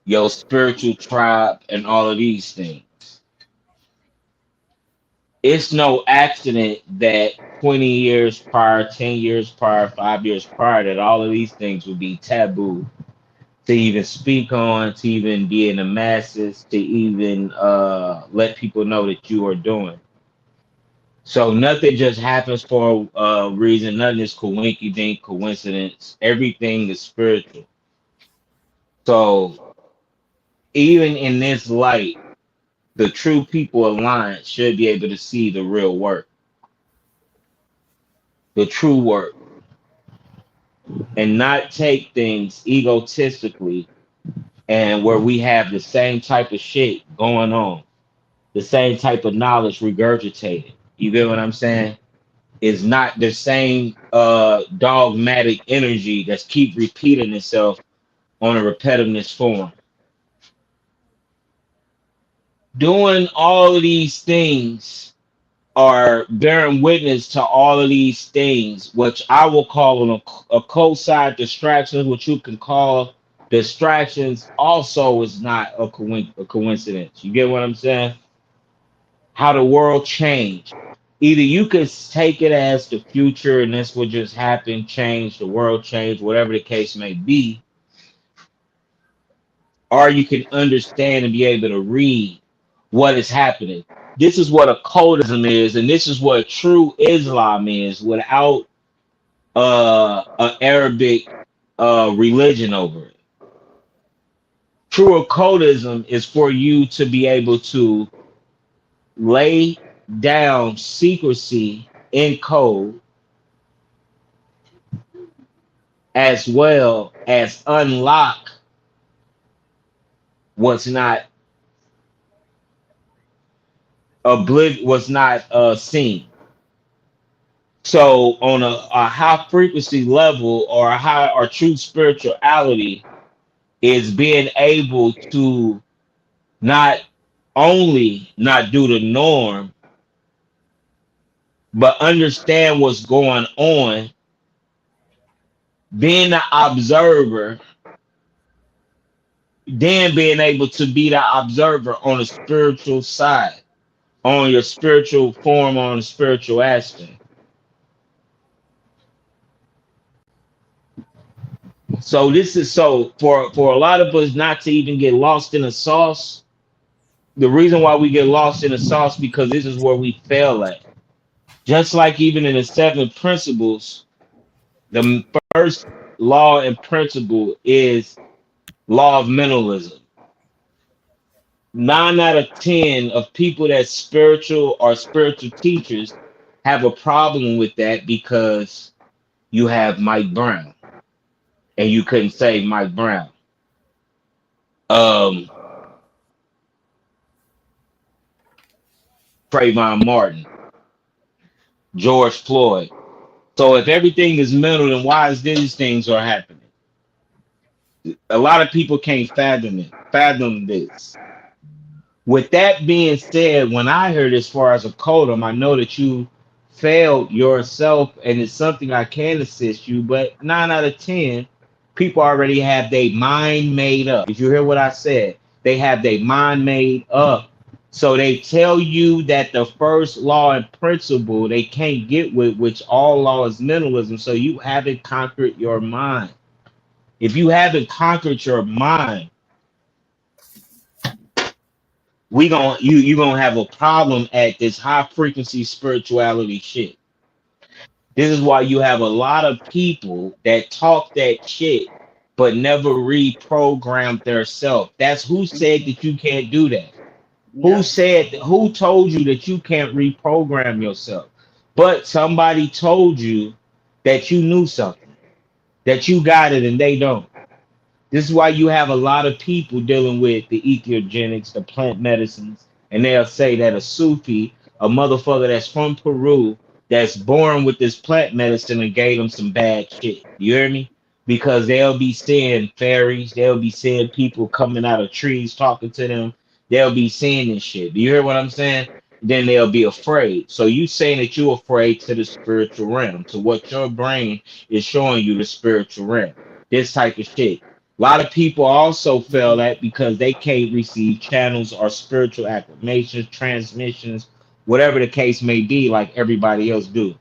your spiritual tribe, and all of these things. It's no accident that 20 years prior, 10 years prior, 5 years prior, that all of these things would be taboo to even speak on, to even be in the masses, to even let people know that you are doing. So nothing just happens for a reason. Nothing is coinky dink coincidence. Everything is spiritual. So even in this light, the true people alliance should be able to see the real work, the true work, and not take things egotistically and where we have the same type of shit going on. the same type of knowledge regurgitated. You get what I'm saying? It's not the same dogmatic energy that's keep repeating itself on a repetitiveness form. Doing all of these things are bearing witness to all of these things, which I will call a co-side distractions, which you can call distractions, also is not a coincidence. You get what I'm saying? How the world changed. Either you could take it as the future and this would just happen, change, the world change, whatever the case may be, or you can understand and be able to read what is happening. This is what occultism is, and this is what true Islam is without an Arabic religion over it. True occultism is for you to be able to lay down secrecy in code as well as unlock what's not what's not seen. So on a high frequency level or a high or true spirituality is being able to not only not do the norm, but understand what's going on, being the observer, then being able to be the observer on the spiritual side, on your spiritual form, on the spiritual aspect. So this is so for a lot of us not to even get lost in the sauce. The reason why we get lost in the sauce because this is where we fail at. Just like even in the seven principles, the first law and principle is law of mentalism. 9 out of 10 of people that's spiritual or spiritual teachers have a problem with that because you have Mike Brown and you couldn't say Mike Brown. Um, Trayvon Martin, George Floyd. So if everything is mental, then why is these things are happening? A lot of people can't fathom this. With that being said, when I heard as far as a codum, I know that you failed yourself, and it's something I can assist you. But 9 out of 10 people already have their mind made up. Did you hear what I said? They have their mind made up. So they tell you that the first law and principle they can't get with, which all law is mentalism. So you haven't conquered your mind. If you haven't conquered your mind, you gonna have a problem at this high frequency spirituality shit. This is why you have a lot of people that talk that shit but never reprogrammed their self. That's who said that you can't do that. Yep. Who told you that you can't reprogram yourself? But somebody told you that you knew something, that you got it and they don't. This is why you have a lot of people dealing with the ethiogens, the plant medicines, and they'll say that a Sufi, a motherfucker that's from Peru, that's born with this plant medicine and gave them some bad shit. You hear me? Because they'll be seeing fairies, they'll be seeing people coming out of trees talking to them, they'll be seeing this shit. Do you hear what I'm saying? Then they'll be afraid. So you saying that you're afraid to the spiritual realm, to what your brain is showing you the spiritual realm. This type of shit. A lot of people also fail at because they can't receive channels or spiritual acclamations, transmissions, whatever the case may be, like everybody else do.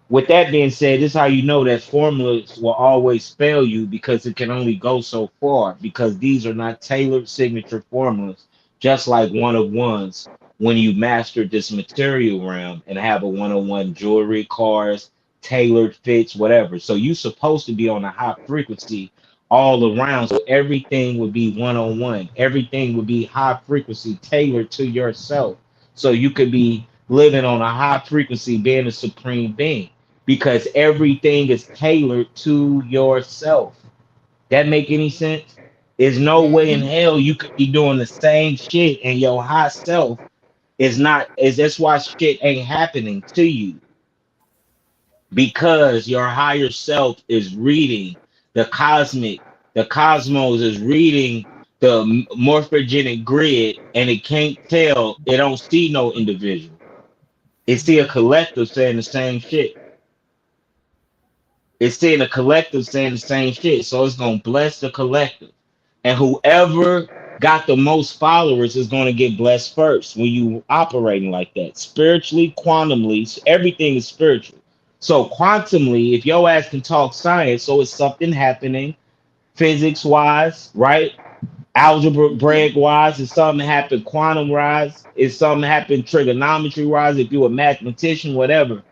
With that being said, this is how you know that formulas will always fail you because it can only go so far because these are not tailored signature formulas, just like one of ones when you master this material realm and have a one-on-one jewelry, cars, tailored fits, whatever. So you're supposed to be on a high frequency all around. So everything would be one-on-one. Everything would be high frequency tailored to yourself. So you could be living on a high frequency, being a supreme being because everything is tailored to yourself. That make any sense? There's no way in Mm-hmm. hell you could be doing the same shit and your high self is not is that's why shit ain't happening to you because your higher self is reading the cosmic, the cosmos is reading the morphogenic grid and it can't tell, it don't see no individual. It see a collective saying the same shit. It's seeing a collective saying the same shit. So it's gonna bless the collective. And whoever got the most followers is gonna get blessed first when you operating like that. Spiritually, quantumly, everything is spiritual. So quantumly, if your ass can talk science, so it's something happening physics wise, right? Algebraic wise, is something happened quantum wise, is something happened trigonometry wise, if you're a mathematician, whatever,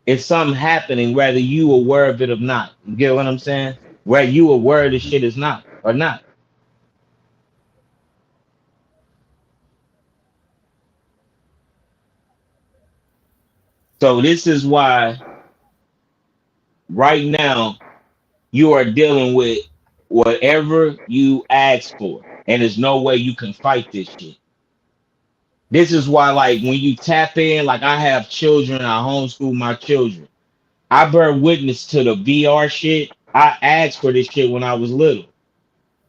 it's something happening whether you aware of it or not. You get what I'm saying? Whether you aware the shit is not or not. So this is why right now you are dealing with whatever you ask for. And there's no way you can fight this shit. This is why, like, when you tap in, like I have children, I homeschool my children. I bear witness to the VR shit. I asked for this shit when I was little.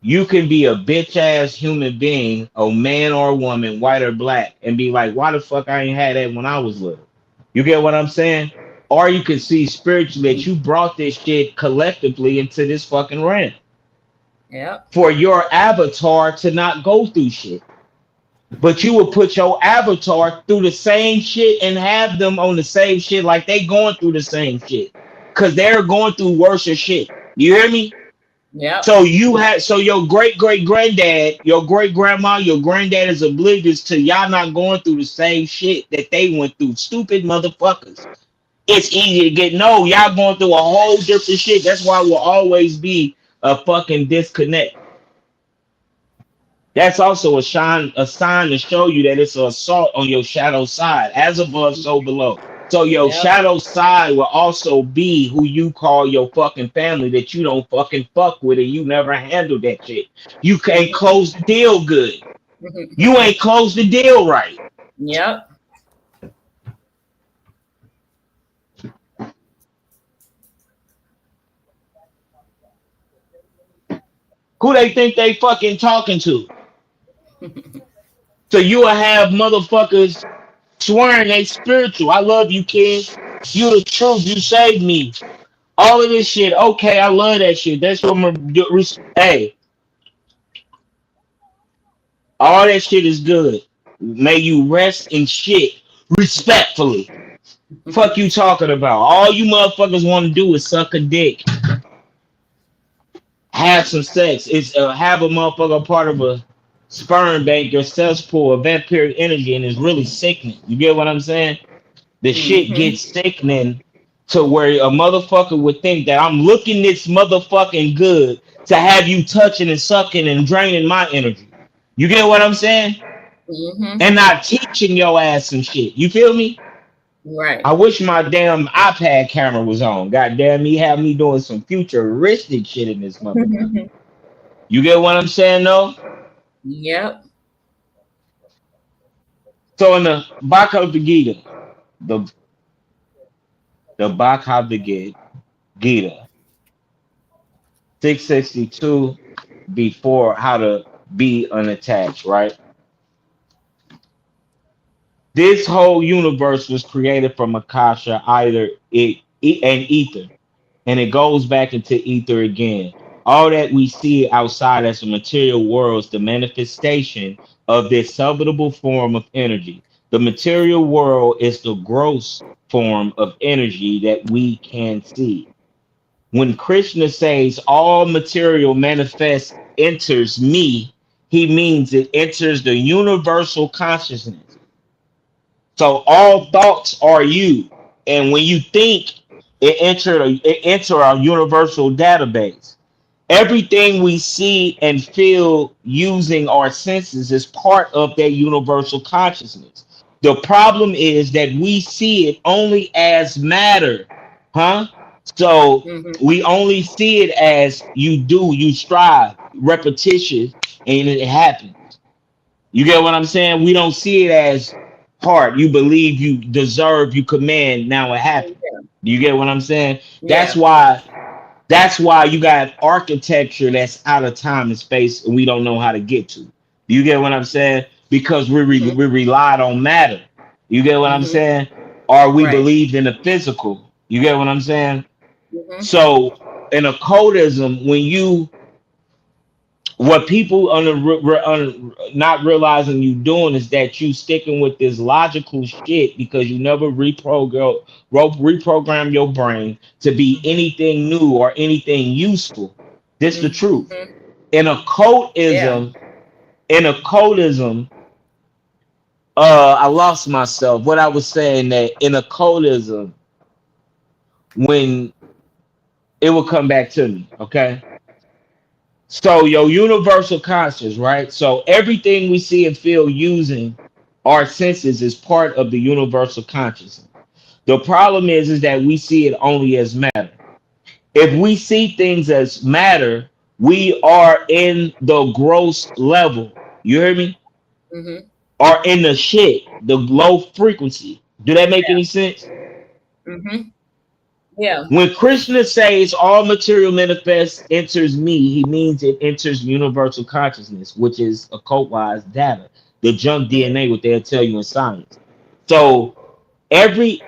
You can be a bitch ass human being, a man or a woman, white or black, and be like, why the fuck I ain't had that when I was little? You get what I'm saying? Or you can see spiritually that you brought this shit collectively into this fucking realm Yep. for your avatar to not go through shit. But you would put your avatar through the same shit and have them on the same shit like they going through the same shit. Cause they're going through worse shit. You hear me? Yep. So you had so your great great granddad, your great grandma, your granddad is oblivious to y'all not going through the same shit that they went through. Stupid motherfuckers. It's easy to get no, y'all going through a whole different shit. That's why we'll always be a fucking disconnect. That's also a sign to show you that it's an assault on your shadow side, as above, so below. So your Yep. shadow side will also be who you call your fucking family that you don't fucking fuck with and you never handle that shit. You can't close the deal good. You ain't closed the deal right. Yep. Who they think they fucking talking to? So you will have motherfuckers swearing they spiritual. I love you, kid. You the truth. You saved me. All of this shit. Okay, I love that shit. That's what I'm gonna do. Hey, all that shit is good. May you rest in shit respectfully. Fuck you talking about. All you motherfuckers want to do is suck a dick, have some sex. It's have a motherfucker part of a sperm bank or cesspool of vampiric energy, and it's really sickening. You get what I'm saying? The shit Mm-hmm. gets sickening to where a motherfucker would think that I'm looking this motherfucking good to have you touching and sucking and draining my energy. You get what I'm saying? Mm-hmm. And not teaching your ass some shit. You feel me? Right. I wish my damn iPad camera was on. God damn me, have me doing some futuristic shit in this motherfucker. You get what I'm saying though? Yep. So in the Bhagavad Gita, the the Bhagavad Gita, 662 before how to be unattached, right? This whole universe was created from Akasha, either and ether, and it goes back into ether again. All that we see outside as the material world is the manifestation of this subitable form of energy. The material world is the gross form of energy that we can see. When Krishna says all material manifests enters me, he means it enters the universal consciousness. So all thoughts are you, and when you think, it enter our universal database. Everything we see and feel using our senses is part of that universal consciousness. The problem is that we see it only as matter, huh? So Mhm. we only see it as you strive, repetition, and it happens. You get what I'm saying? We don't see it as hard. You believe, you deserve, you command, now it happens. You get what I'm saying? That's Yeah. why that's why you got architecture that's out of time and space and we don't know how to get to. You get what I'm saying? Because Mhm. we relied on matter. You get what I'm Mhm. saying? Or we Right. believed in the physical. You get what I'm saying? Mhm. So in occultism, when you what people not realizing you doing is that you sticking with this logical shit because you never reprogram your brain to be Mhm. anything new or anything useful. This the truth. Mhm. In Yeah. occultism, in occultism, I lost myself. What I was saying that in occultism, when it will come back to me, okay? So your universal conscious, right? So everything we see and feel using our senses is part of the universal consciousness. The problem is that we see it only as matter. If we see things as matter, we are in the gross level. You hear me? Mhm. Or in the shit, the low frequency. Do that make Yeah. any sense? Mhm. Yeah. When Krishna says all material manifests enters me, he means it enters universal consciousness, which is occult wise data, the junk Mhm. DNA, what they'll tell you in science. So every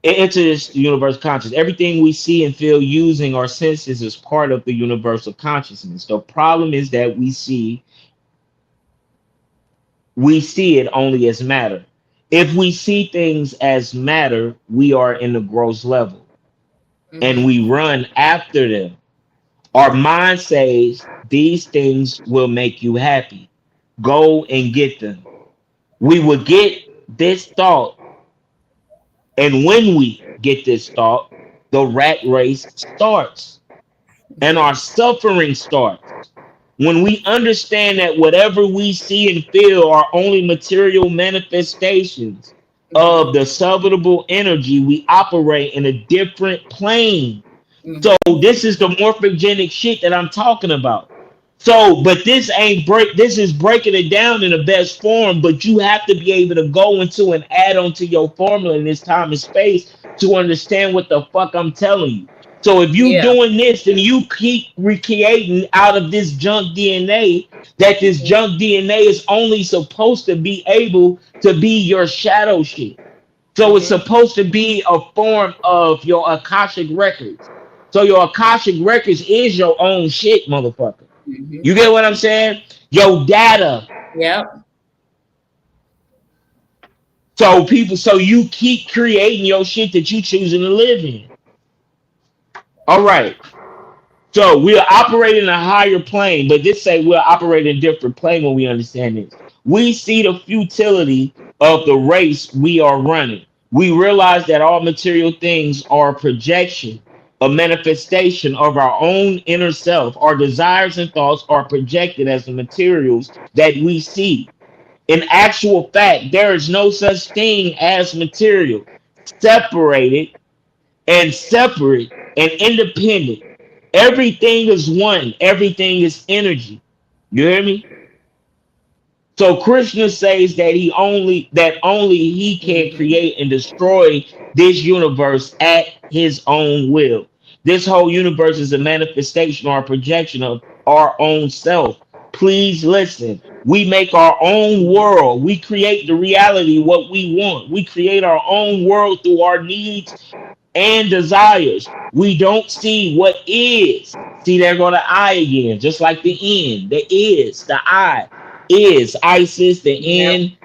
it enters the universal consciousness. Everything we see and feel using our senses is part of the universal consciousness. The problem is that we see it only as matter. If we see things as matter, we are in the gross level and Mhm. we run after them. Our mind says these things will make you happy. Go and get them. We will get this thought, and when we get this thought, the rat race starts and our Mhm. suffering starts. When we understand that whatever we see and feel are only material manifestations of Mhm. the sublimable energy, we operate in a different plane. So Mhm. this is the morphogenic shit that I'm talking about. So, but this ain't break. This is breaking it down in the best form. But you have to be able to go into and add on to your formula in this time and space to understand what the fuck I'm telling you. So if you Yeah. doing this and you keep recreating out of this junk DNA, that this Mhm. junk DNA is only supposed to be able to be your shadow shit. So it's Mhm. supposed to be a form of your Akashic records. So your Akashic records is your own shit, motherfucker. Mhm. You get what I'm saying? Your data. Yep. So you keep creating your shit that you choosing to live in. All right. So we're operating in a higher plane, but this say we're operating in a different plane when we understand this. We see the futility of the race we are running. We realize that all material things are a projection, a manifestation of our own inner self. Our desires and thoughts are projected as the materials that we see. In actual fact, there is no such thing as material. Separated and separate and independent. Everything is one. Everything is energy. You hear me? So Krishna says that only he can Mhm. create and destroy this universe at his own will. This whole universe is a manifestation or a projection of our own self. Please listen. We make our own world. We create the reality what we want. We create our own world through our needs and desires. We don't see what is. See, there go the I again, just like the N, the is, the I is, ISIS, the Yep. N,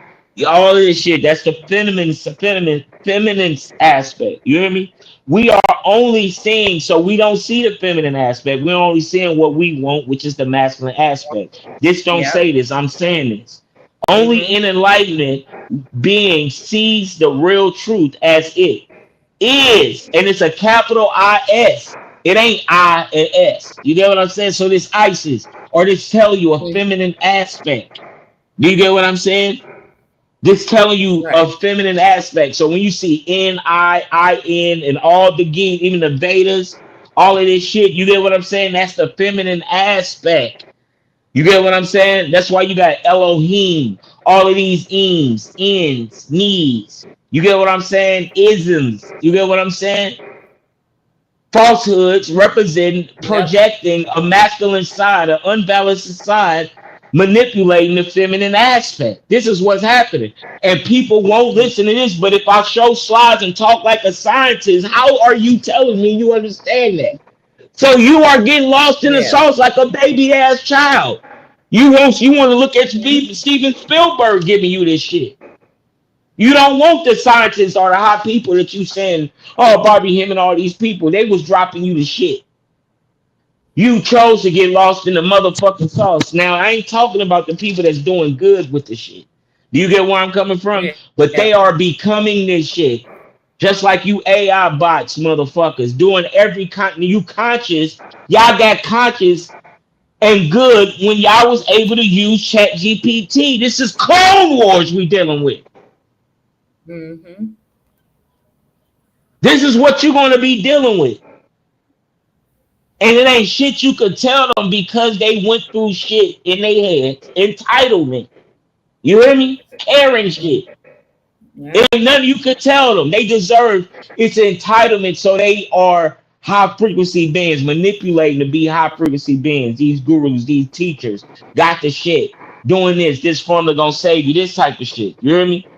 all of this shit. That's the feminine aspect. You hear me? We are only seeing, so we don't see the feminine aspect. We're only seeing what we want, which is the masculine aspect. This don't Yep. say this. I'm saying this. Only Mhm. in enlightenment being sees the real truth as it is, and it's a capital IS. It ain't I and S. You get what I'm saying? So this ISIS or this tell you a Mhm. feminine aspect. Do you get what I'm saying? This telling you a Right. feminine aspect. So when you see N, and all the genes, even the Vedas, all of this shit, you get what I'm saying? That's the feminine aspect. You get what I'm saying? That's why you got Elohim, all of these ems, ends, needs. You get what I'm saying? Isms. You get what I'm saying? Falsehoods representing Yep. projecting a masculine side, an unbalanced side, manipulating the feminine aspect. This is what's happening. And people won't listen to this, but if I show slides and talk like a scientist, how are you telling me you understand that? So you are getting lost in the Yeah. sauce like a baby ass child. You want to look at Hmm. Steven Spielberg giving you this shit. You don't want the scientists or the hot people that you send. Oh, Barbie, him, and all these people. They was dropping you the shit. You chose to get lost in the motherfucking sauce. Now I ain't talking about the people that's doing good with the shit. Do you get where I'm coming from? Yeah. But they are becoming this shit. Just like you AI bots, motherfuckers, doing every you conscious. Y'all got conscious and good when y'all was able to use Chat GPT. This is Clone Wars we dealing with. Hmm. This is what you're gonna be dealing with. And it ain't shit you could tell them because they went through shit in their heads. Entitlement. You hear me? Caring shit. It Yep. ain't nothing you could tell them. They deserve it's entitlement, so they are high frequency beings, manipulating to be high frequency beings. These gurus, these teachers, got the shit. Doing this formula gonna save you, this type of shit. You hear me?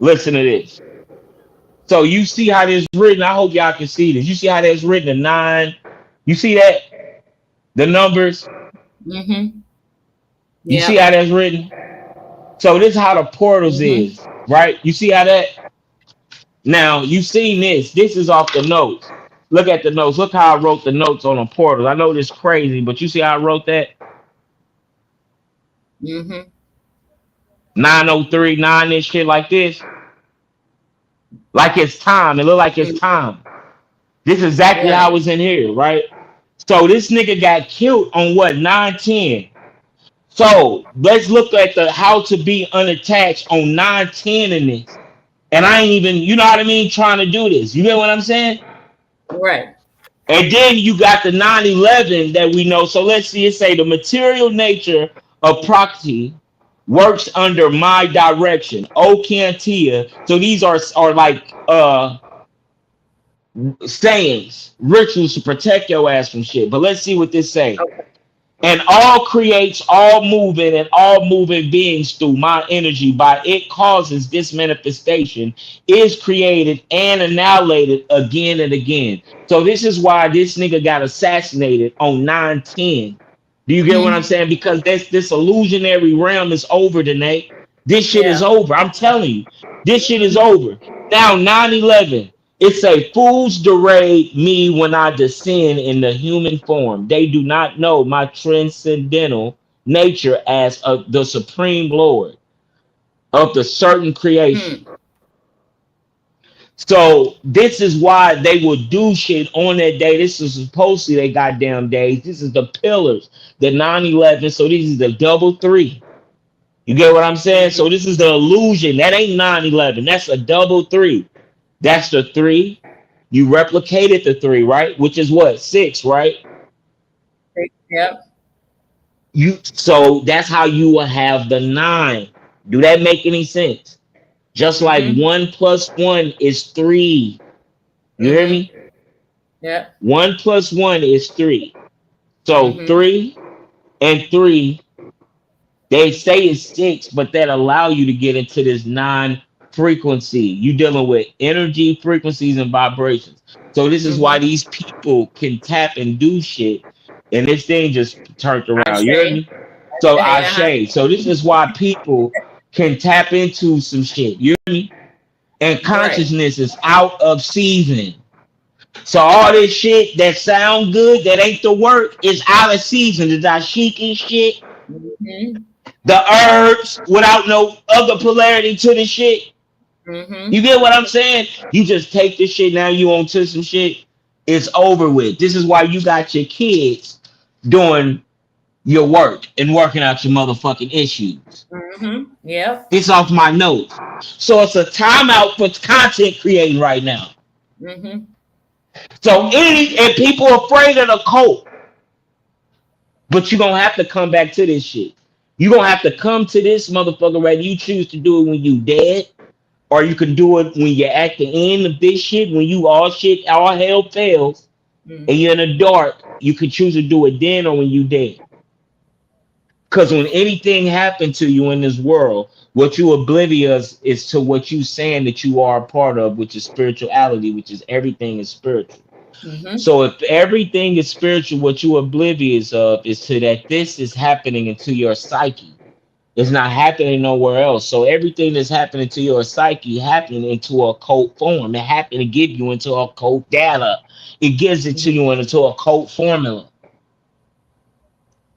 Listen to this. So you see how this written. I hope y'all can see this. You see how that's written a nine. You see that? The numbers. Hmm. You see Yep. how that's written? So this is how the portals Hmm. is, right? You see how that? Now you seen this. This is off the notes. Look at the notes. Look how I wrote the notes on the portals. I know this crazy, but you see how I wrote that? Hmm. 903, 9 and shit like this. Like it's time. It look like it's time. This is exactly how Right. it's in here, right? So this nigga got killed on what? 910. So let's look at the how to be unattached on 910 in this. And I ain't even, you know what I mean, trying to do this. You get what I'm saying? Right. And then you got the 911 that we know. So let's see it say the material nature of property works under my direction. O Cantia. So these are like sayings, rituals to protect your ass from shit. But let's see what this say. Okay. And all creates all moving and all moving beings through my energy. By it causes this manifestation is created and annihilated again and again. So this is why this nigga got assassinated on 910. Do you get what I'm Hmm. saying? Because this illusionary realm is over, Dene. This shit is Yeah. over. I'm telling you, this shit is over. Now 911. It say fools derade me when I descend in the human form. They do not know my transcendental nature as of the supreme Lord of the certain creation. Hmm. So this is why they will do shit on that day. This is supposedly they goddamn days. This is the pillars, the 911. So this is the double three. You get what I'm saying? So Hmm. this is the illusion. That ain't 911. That's a double three. That's the three. You replicated the three, right? Which is what? Six, right? Yep. You so that's how you will have the nine. Do that make any sense? Just like Hmm. one plus one is three. You hear Hmm. me? Yep. One plus one is three. So Hmm. three and three, they say it's six, but that allow you to get into this nine frequency. You dealing with energy, frequencies, and vibrations. So this is why Hmm. these people can tap and do shit, and this thing just turned I around. You hear say. me? So I I say. Uh-huh. shade. So this is why people can tap into some shit. You hear me? And Right. consciousness is out of season. So all this shit that sound good, that ain't the work, is out of season. The dashiki shit, Hmm. the herbs without no other polarity to the shit. You Hmm. get what I'm saying? You just take this shit now. You on to some shit. It's over with. This is why you got your kids doing. your work and working out your motherfucking issues. Mm-hmm. Yep. It's off my notes. So it's a timeout for content creating right now. Mm-hmm. So any and people are afraid of the cult, but you're gonna have to come back to this shit. You're gonna have to come to this motherfucker whether you choose to do it when you dead, or you can do it when you're at the end of this shit, when you all shit, all hell fails, and Mm-hmm. you're in the dark. You can choose to do it then or when you dead. Because when anything happened to you in this world, what you oblivious is to what you saying that you are a part of, which is spirituality, which is everything is spiritual. Mm-hmm. So if everything is spiritual, what you oblivious of is to that this is happening into your psyche. It's not happening nowhere else. So everything that's happening to your psyche happening into a code form. It happened to give you into a code data. It gives it to Mm-hmm. you into a code formula.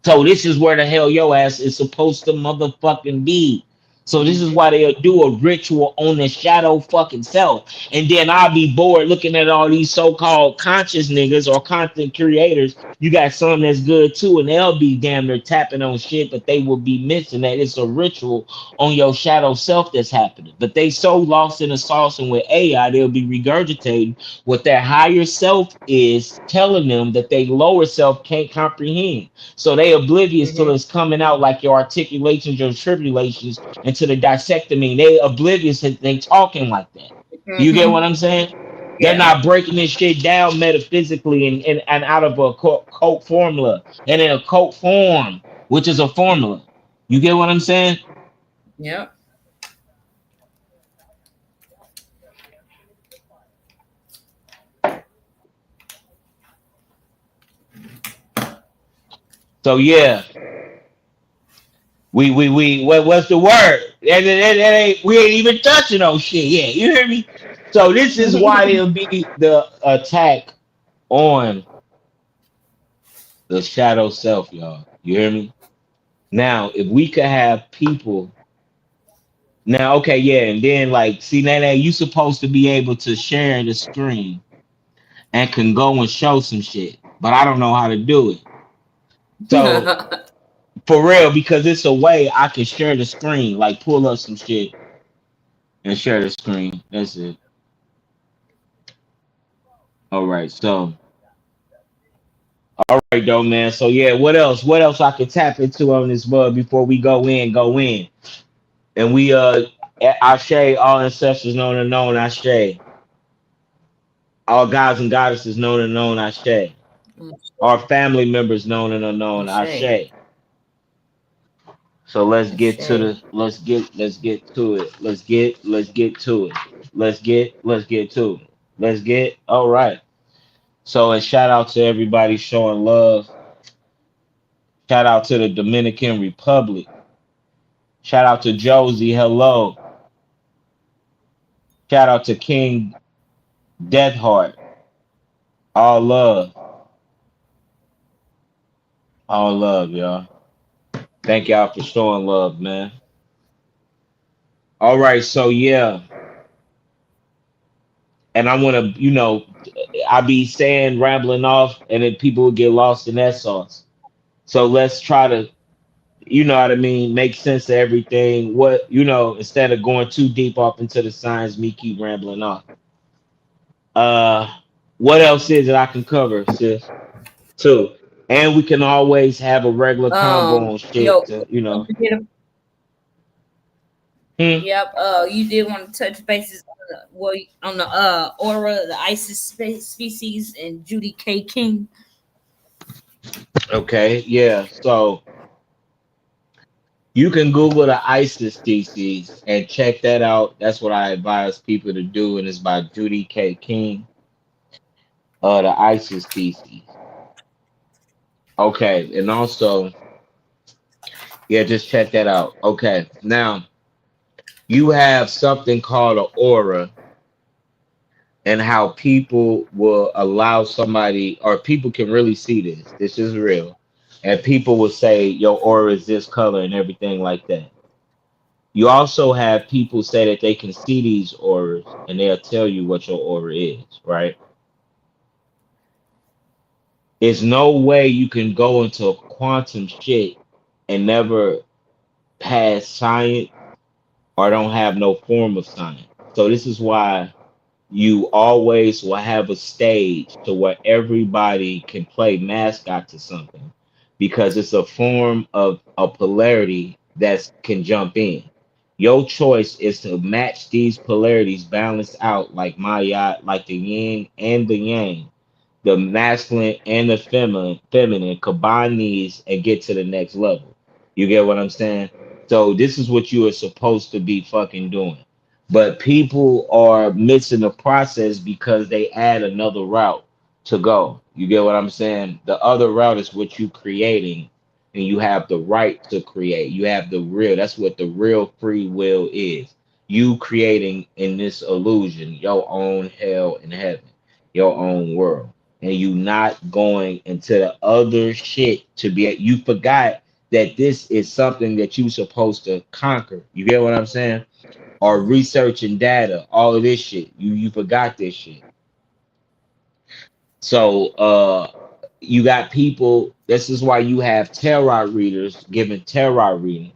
So this is where the hell your ass is supposed to motherfucking be. So this is why they'll do a ritual on the shadow fucking self. And then I'll be bored looking at all these so-called conscious niggas or content creators. You got some that's good too, and they'll be damn near tapping on shit, but they will be missing that it's a ritual on your shadow self that's happening. But they so lost in the sauce and with AI, they'll be regurgitating what their higher self is telling them that they lower self can't comprehend. So they oblivious till Mm-hmm. it's coming out like your articulations, your tribulations, into the dissectomy. They oblivious that they talking like that. You get what Mm-hmm. I'm saying? They're Yeah. not breaking this shit down metaphysically and out of a cult formula and in a cult form, which is a formula. You get what I'm saying? Yep. So yeah, what's the word? We ain't even touching on shit yet. You hear me? So this is why it'll be the attack on the shadow self, y'all. You hear me? Now, if we could have people now, okay, yeah, and then like, see, Nene, you supposed to be able to share the screen and can go and show some shit, but I don't know how to do it. So for real, because it's a way I can share the screen, like pull up some shit and share the screen. That's it. All right, so all right, though, man. So yeah, what else? What else I can tap into on this bud before we go in? Go in. And we Ashe, all ancestors known and known, Ashe. All gods and goddesses known and known, Ashe. Our family members known and unknown, Ashay. Ashe. So let's get to Ashay. the let's get to it. Let's get to it. Let's get to it. Let's get all right. So and shout out to everybody showing love. Shout out to the Dominican Republic. Shout out to Josie, hello. Shout out to King Deathheart. All love. All love, y'all. Thank y'all for showing love, man. All right, so yeah, and I want to, I be saying rambling off, and then people will get lost in that sauce. So let's try to, you know what I mean, make sense of everything. What instead of going too deep off into the science, me keep rambling off. Uh, what else is it I can cover, sis? Too, and we can always have a regular convo on shit. Yo, Hmm? yep. You did want to touch bases on the aura, the ISIS species, and Judy K. King. Okay, yeah. So you can Google the ISIS theses and check that out. That's what I advise people to do, and it's by Judy K. King. The ISIS theses. Okay, and also, yeah, just check that out. Okay, now you have something called an aura, and how people will allow somebody, or people can really see this. This is real, and people will say your aura is this color and everything like that. You also have people say that they can see these auras and they'll tell you what your aura is, right? There's no way you can go into quantum shit and never had science or don't have no form of science. So this is why you always will have a stage to where everybody can play mascot to something because it's a form of a polarity that can jump in. Your choice is to match these polarities, balance out like Maya, like the yin and the yang, the masculine and the feminine, combine these and get to the next level. You get what I'm saying? So this is what you are supposed to be fucking doing. But people are missing the process because they add another route to go. You get what I'm saying? The other route is what you creating, and you have the right to create. You have the real. That's what the real free will is. You creating in this illusion your own hell and heaven, your own world, and you not going into the other shit to be. You forgot that this is something that you supposed to conquer. You get what I'm saying? Or Mm-hmm. researching data, all of this shit. You forgot this shit. So you got people, this is why you have tarot readers giving tarot reading,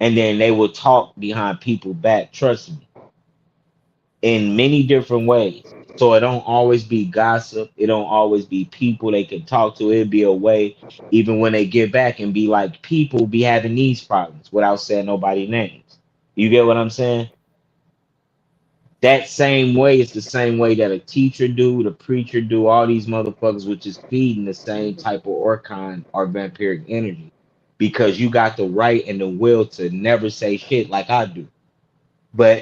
and then they will talk behind people back, trust me, in many different ways. So it don't always be gossip, it don't always be people they can talk to. It'd be a way, even when they get back and be like, people be having these problems without saying nobody names. You get what I'm saying? That same way is the same way that a teacher do, the preacher do, all these motherfuckers, which is feeding the same Mm-hmm. type of orcon or vampiric energy. Because you got the right and the will to never say shit like I do. But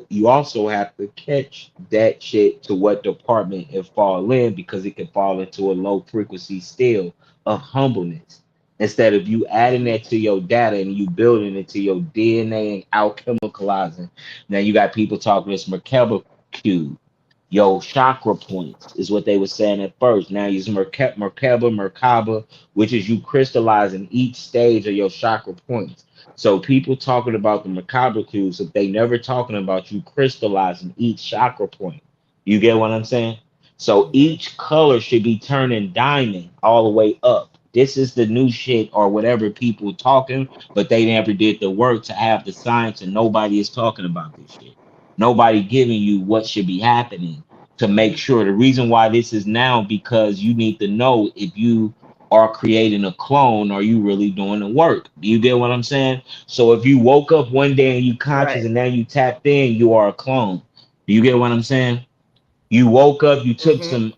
you also have to catch that shit to what department it fall in because it can fall into a low frequency still of humbleness. Instead of you adding Mm-hmm. that to your data and you building it to your DNA and alchemicalizing, now you got people talking this Merkaba cube. Yo, chakra points is what they were saying at first. Now use Merkaba, which is you crystallizing each stage of your chakra points. So people talking about the Merkaba cubes, if they never talking about you crystallizing each chakra point. You get what I'm saying? So Mm-hmm. each color should be turning diamond all the way up. This is the new shit or whatever people talking, but they never did the work to have the science, and nobody is talking about this shit. Nobody giving you what should be happening to make sure. The reason why this is now because you need to know if you are creating a clone, are you really doing the work? Do you get what I'm saying? So if you woke up one day and you conscious Right. and now you tapped in, you are a clone. Do you get what I'm saying? You woke up, you took Mm-hmm. some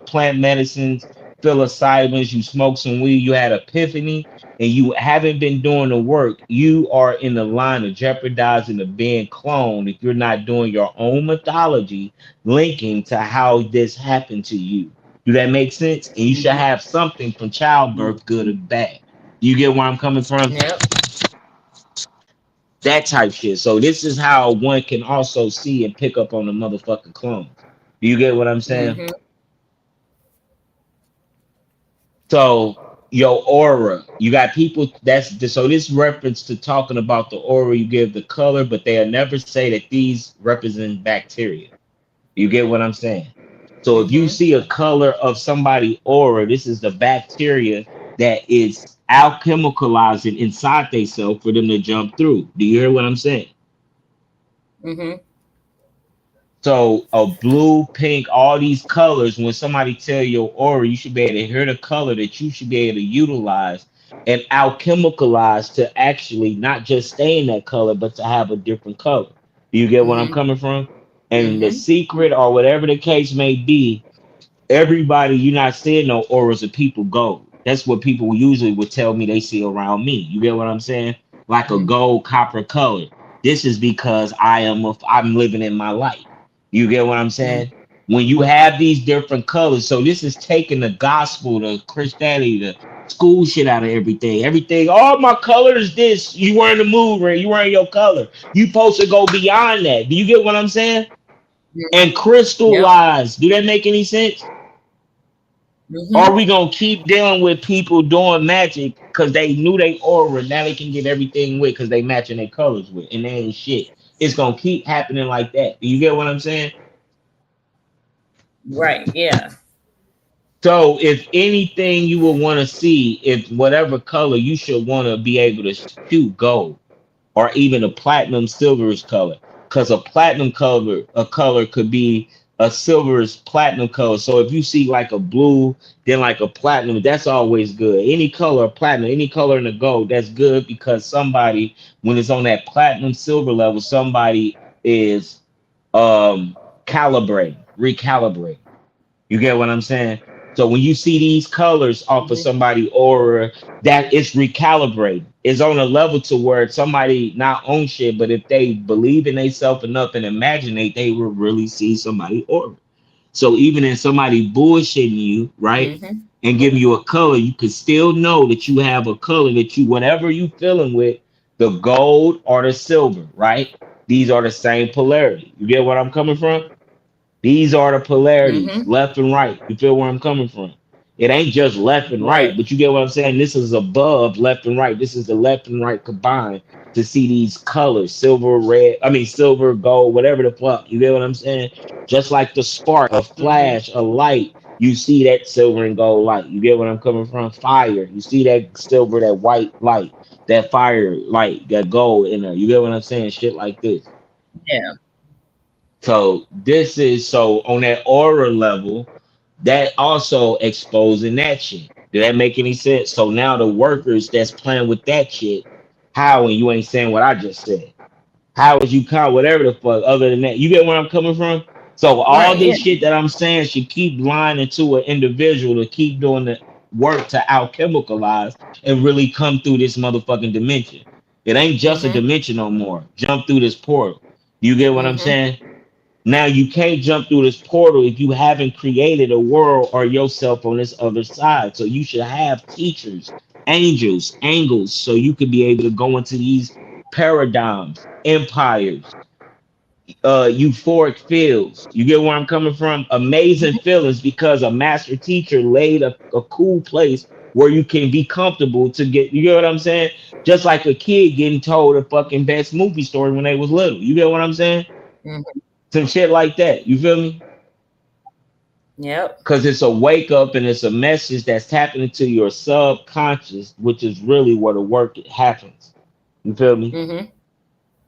plant medicines, psilocybins, you smoked some weed, you had epiphany, and you haven't been doing the work. You are in the line of jeopardizing of being cloned if you're not doing your own mythology linking to how this happened to you. Do that make sense? And you should Mm-hmm. have something from childbirth, good or bad. You get where I'm coming from? Yep. That type shit. So this is how one can also see and pick up on the motherfucking clones. Do you get what I'm saying? Mm-hmm. So your aura, you got people so this reference to talking about the aura, you give the color, but they'll never say that these represent bacteria. You get what I'm saying? So if you Mm-hmm. see a color of somebody aura, this is the bacteria that is alchemicalizing inside themselves for them to jump through. Do you hear what I'm saying? Mm-hmm. So a blue, pink, all these colors, when somebody tell your aura, you should be able to hear the color that you should be able to utilize and alchemicalize to actually not just stay in that color, but to have a different color. Do you get what I'm Mm-hmm. coming from? And the Mm-hmm. secret or whatever the case may be, everybody, you're not seeing no auras of people gold. That's what people usually would tell me they see around me. You get what I'm saying? Like a gold copper color. This is because I'm living in my light. You get what I'm saying? Mm-hmm. When you have these different colors, so this is taking the gospel, the Christianity, the school shit out of everything. Everything, oh, my color is this. You wearing the mood ring, you wearing your color. You supposed to go beyond that. Do you get what I'm saying? And Yep. crystallize. Do that make any sense? Are Mm-hmm. we gonna keep dealing with people doing magic because they knew they aura? Now they can get everything with because they matching their colors with, and they ain't shit. It's gonna keep happening like that. Do you get what I'm saying? Right. Yeah. So if anything you would want to see, if whatever color you should want to be able to shoot gold or even a platinum silverish color, because a platinum color a color could be a silverish platinum color. So if you see like a blue, then like a platinum, that's always good. Any color of platinum, any color in the gold, that's good because somebody, when it's on that platinum silver level, somebody is um calibrating, recalibrating. You get what I'm saying? So when you see these colors off of Mhm. somebody aura, that it's recalibrated. It's on a level to where somebody not own shit, but if they believe in themselves enough and imaginate, they will really see somebody aura. So even in somebody bullshitting you, right, Mhm. and giving you a color, you can still know that you have a color that you, whatever you feeling with, the gold or the silver, right? These are the same polarity. You get what I'm coming from? These are the polarities, Mhm. left and right. You feel where I'm coming from? It ain't just left and right, Right. but you get what I'm saying? This is above left and right. This is the left and right combined to see these colors, silver, red, I mean silver, gold, whatever the fuck. You get what I'm saying? Just like the spark, a Mhm. flash, a light, you see that silver and gold light. You get what I'm coming from? Fire. You see that silver, that white light, that fire light, that gold in there. You get what I'm saying? Shit like this. Yeah. So this is so on that aura level, that also exposing that shit. Did that make any sense? So now the workers that's playing with that shit, how and you ain't saying what I just said. How would you count whatever the fuck other than that? You get where I'm coming from? So all Right. this Yeah. shit that I'm saying should keep lining to an individual to keep doing the work to alchemicalize and really come through this motherfucking dimension. It ain't just a Mhm. dimension no more. Jump through this portal. You get what I'm Mhm. saying? Now you can't jump through this portal if you haven't created a world or yourself on this other side. So you should have teachers, angels, angles, so you could be able to go into these paradigms, empires, euphoric fields. You get where I'm coming from? Amazing feelings because a master teacher laid a cool place where you can be comfortable to get. You get what I'm saying? Just like a kid getting told a fucking best movie story when they was little. You get what I'm saying? Mhm. Some shit like that. You feel me? Yep. Because it's a wake up and it's a message that's tapping into your subconscious, which is really where the work happens. You feel me? Mhm.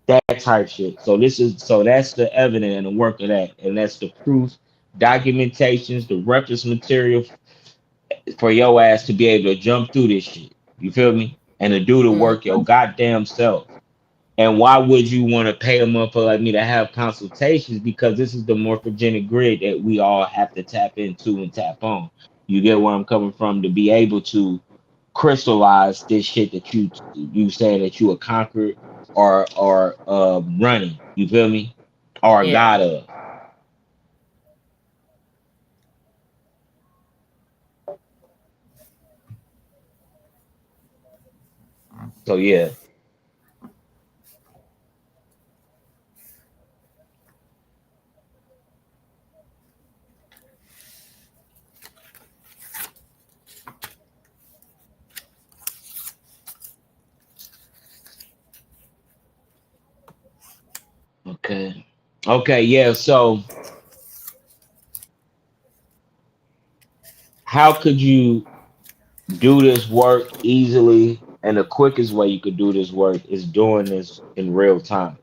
That type shit. So this is so that's the evidence and the work of that, and that's the proof, documentations, the reference material for your ass to be able to jump through this shit. You feel me? And to do the work your Mhm. goddamn self. And why would you want to pay a motherfucker like me to have consultations? Because this is the morphogenic grid that we all have to tap into and tap on. You get where I'm coming from to be able to crystallize this shit that you say that you are conquered or running. You feel me? Or a Yeah. god of. So yeah. Okay. Okay, yeah. So how could you do this work easily? And the quickest way you could do this work is doing this in real time.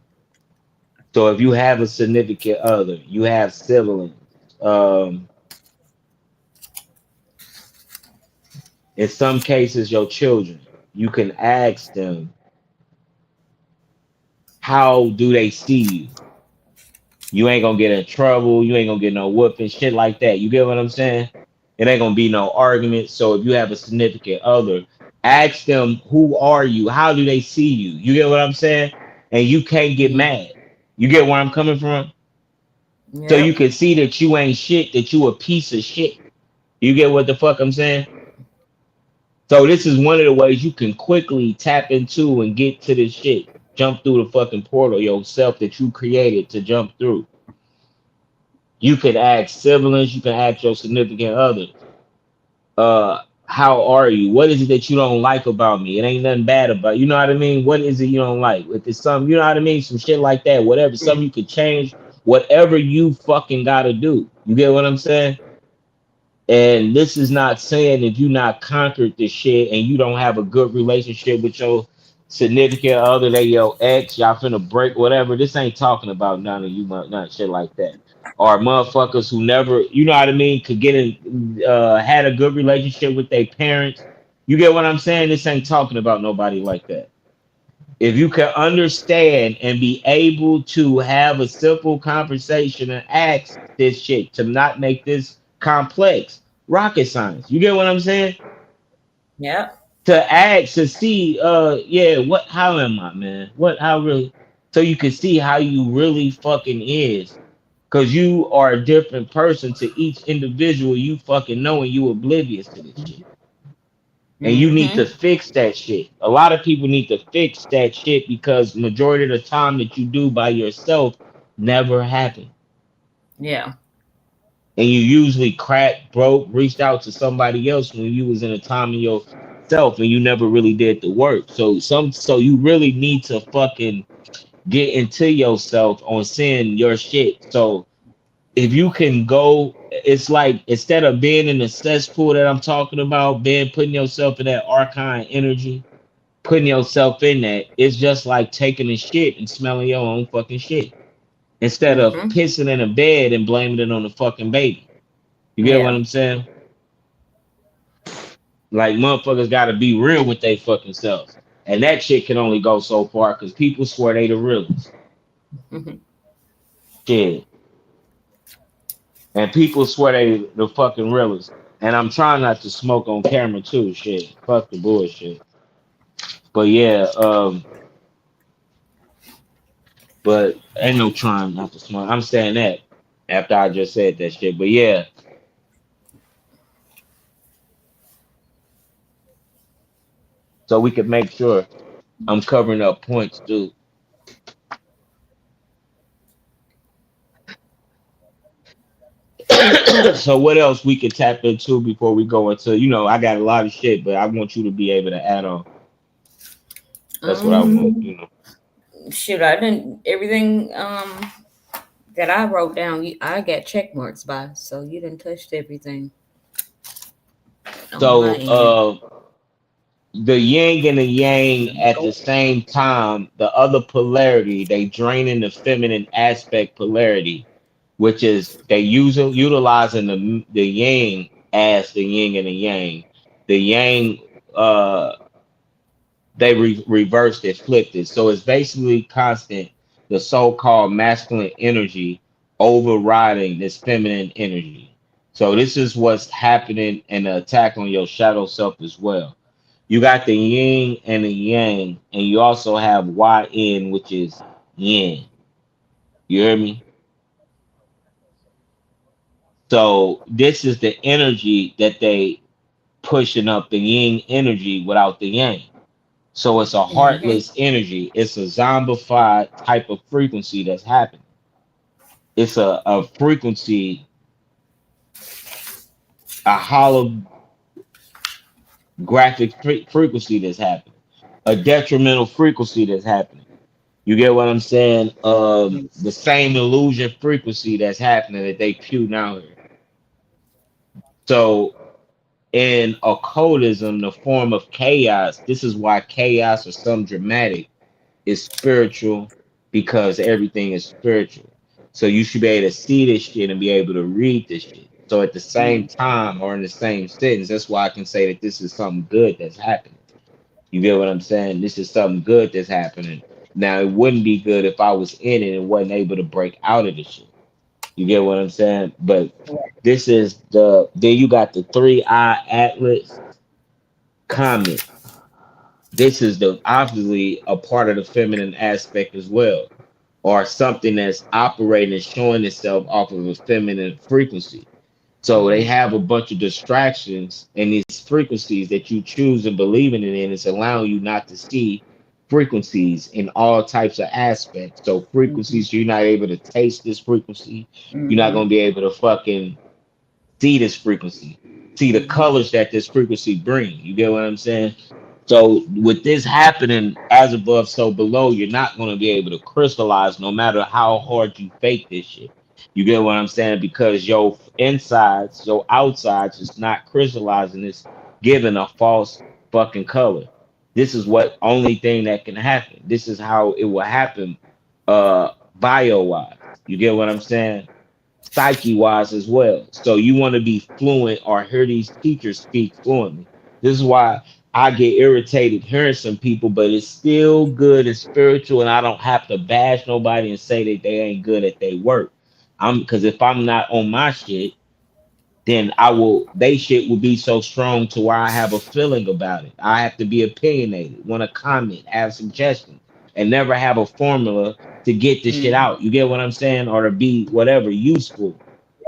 So if you have a significant other, you have siblings, um, in some cases your children, you can ask them, how do they see you? You ain't gonna get in trouble, you ain't gonna get no whooping, shit like that. You get what I'm saying? It ain't gonna be no argument. So if you have a significant other, ask them, who are you? How do they see you? You get what I'm saying? And you can't get Mhm. mad. You get where I'm coming from? So you Yep. can see that you ain't shit, that you a piece of shit. You get what the fuck I'm saying? So this is one of the ways you can quickly tap into and get to this shit. Jump through the fucking portal yourself that you created to jump through. You can ask siblings, you can ask your significant other. How are you? What is it that you don't like about me? It ain't nothing bad about, you know what I mean? What is it you don't like? If it's something, you know what I mean? Some shit like that. Whatever, something you could change, whatever you fucking gotta do. You get what I'm saying? And this is not saying if you not conquered this shit and you don't have a good relationship with your significant other, they your ex, y'all finna break whatever. This ain't talking about none of you, none shit like that. Or motherfuckers who never, you know what I mean, could get in, had a good relationship with their parents. You get what I'm saying? This ain't talking about nobody like that. If you can understand and be able to have a simple conversation and ask this shit to not make this complex, rocket science. You get what I'm saying? Yeah. To ask to see, yeah, what, how am I, man? What, how really? So you can see how you really fucking is. Cause you are a different person to each individual you fucking know, and you oblivious to this shit. And you need to Mm-hmm. fix that shit. A lot of people need to fix that shit because majority of the time that you do by yourself never happen. Yeah. And you usually cracked, broke, reached out to somebody else when you was in a time of yourself and you never really did the work. So you really need to fucking get into yourself on seeing your shit. So if you can go, it's like instead of being in the cesspool that I'm talking about, being putting yourself in that archine energy, putting yourself in that, it's just like taking a shit and smelling your own fucking shit instead of Mm-hmm. pissing in a bed and blaming it on the fucking baby. You get what Yeah. I'm saying? Like motherfuckers got to be real with their fucking selves, and that shit can only go so far because people swear they the realest Mm-hmm. shit, and people swear they the fucking realest. And I'm trying not to smoke on camera too. Shit, fuck the bullshit. But yeah, but ain't no trying not to smoke. I'm saying that after I just said that shit. But yeah, so we could make sure I'm covering up points too. So what else we could tap into before we go into, I got a lot of shit, but I want you to be able to add on. That's what I want. Shoot, I didn't everything that I wrote down. I got check marks by, so you didn't touch everything on my So end. the yin and the yang Let me at the go. same time, the other polarity, they drain in the feminine aspect polarity, which is they utilizing the yang as the yin and the yang. The yang uh they reversed it, flipped it. So it's basically constant, the so-called masculine energy overriding this feminine energy. So this is what's happening in the attack on your shadow self as well. You got the yin and the yang, and you also have YN, which is yin. You hear me? So this is the energy that they pushing up the yin energy without the yang. So it's a Mm-hmm. heartless energy. It's a zombified type of frequency that's happening. It's a frequency, a holographic frequency that's happening, a detrimental frequency that's happening. You get what I'm saying? The same illusion frequency that's happening that they pew now here. So in occultism, the form of chaos, this is why chaos or some dramatic is spiritual because everything is spiritual. So you should be able to see this shit and be able to read this shit. So at the same Mm-hmm. time or in the same sentence, that's why I can say that this is something good that's happening. You get what I'm saying? This is something good that's happening. Now it wouldn't be good if I was in it and wasn't able to break out of the shit. You get what I'm saying? But this is then you got the three eye atlas comet. This is the obviously a part of the feminine aspect as well, or something that's operating, showing itself off of a feminine frequency. So they Mm-hmm. have a bunch of distractions, and these frequencies that you choose and believing in is allowing you not to see frequencies in all types of aspects. So Mm-hmm. frequencies, you're not able to taste this frequency. You're not Mm-hmm. gonna be able to fucking see this frequency, see the Mm-hmm. colors that this frequency bring. You get what I'm saying? So with this happening as above, so below, you're not gonna be able to crystallize no matter how hard you fake this shit. You get what I'm saying? Because your insides, your outsides is not crystallizing. It's giving a false fucking color. This is what only thing that can happen. This is how it will happen, bio wise. You get what I'm saying? Psyche wise as well. So you want to be fluent or hear these teachers speak fluently. This is why I get irritated hearing some people, but it's still good and spiritual, and I don't have to bash nobody and say that they ain't good at their work. I'm because if I'm not on my shit, then I will they shit will be so strong to where I have a feeling about it. I have to be opinionated, want to comment, have suggestions, and never have a formula to get the shit Mhm. out. You get what I'm saying? Or to be whatever useful.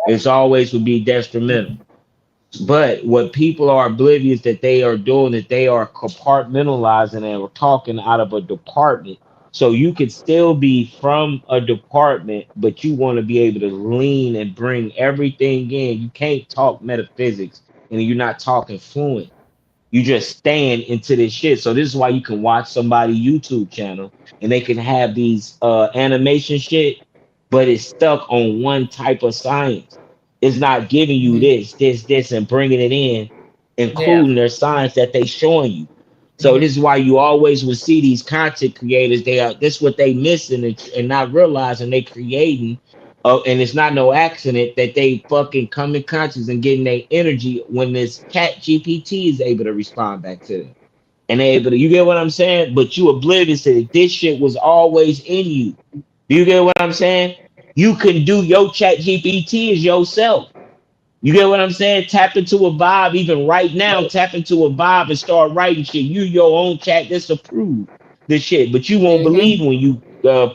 It's always would be detrimental. But what people are oblivious that they are doing, that they are compartmentalizing and are talking out of a department. So you could still be from a department, but you want to be able to lean and bring everything in. You can't talk metaphysics and you're not talking fluent. You just stand into this shit. So this is why you can watch somebody YouTube channel and they can have these animation shit, but it's stuck on one type of science. It's not giving you Mhm. this, and bringing it in, Yeah. including their science that they showing you. So this Mhm. is why you always will see these content creators. They are this what they missing and not realizing they creating. And it's not no accident that they fucking come in conscious and getting their energy when this chat GPT is able to respond back to them. And they able to, you get what I'm saying? But you oblivious that this shit was always in you. Do you get what I'm saying? You can do your chat GPT as yourself. You get what I'm saying? Tap into a vibe, even right now, tap into a vibe and start writing shit. You your own chat disapprove the shit, but you won't believe Mhm. when you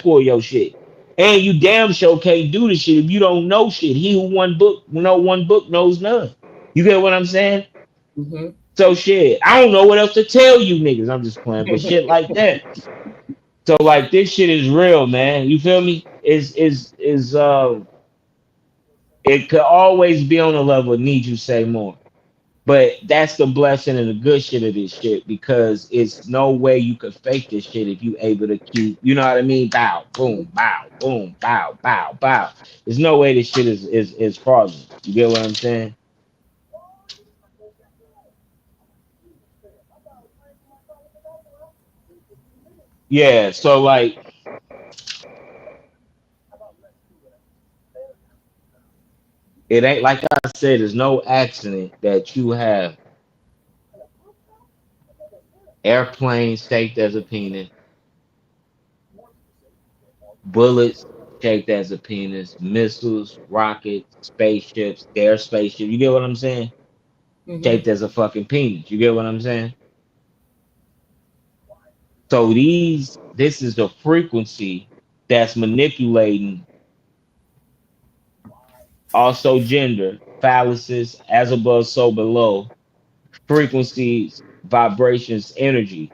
pull your shit. And you damn sure can't do the shit if you don't know shit. He who one book knows none. You get what I'm saying? Mhm. So shit, I don't know what else to tell you niggas. I'm just playing, but shit like that. So like this shit is real, man. You feel me? Is it could always be on a level. Need you say more? But that's the blessing and the good shit of this shit because it's no way you could fake this shit if you able to keep, you know what I mean? Bow, boom, bow, boom, bow, bow, bow. There's no way this shit is fraudulent. You get what I'm saying? Yeah. So like it ain't like I said. There's no accident that you have airplanes shaped as a penis, bullets shaped as a penis, missiles, rockets, spaceships, their spaceship. You get what I'm saying? Mhm. Shaped as a fucking penis. You get what I'm saying? So this is the frequency that's manipulating also gender, phalluses, as above, so below, frequencies, vibrations, energy.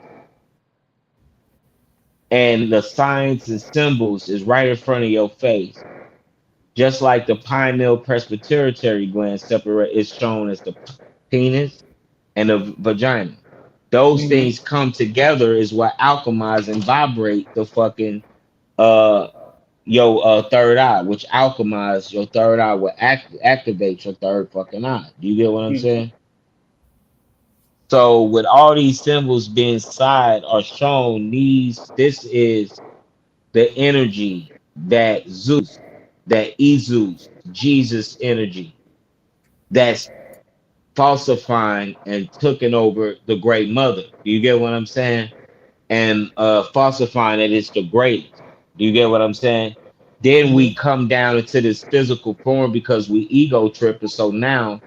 And the signs and symbols is right in front of your face. Just like the pineal presbytery gland separate is shown as the penis and the vagina. Those Mhm. things come together is what alchemize and vibrate the fucking uh your third eye, which alchemize your third eye will activate your third fucking eye. Do you get what I'm Mhm. saying? So with all these symbols being side or shown, this is the energy that Zeus, that Ezeus, Jesus energy that's falsifying and taking over the great mother. Do you get what I'm saying? And falsifying that it's the greatest. Do you get what I'm saying? Then we Mhm. come down into this physical form because we ego tripping. So now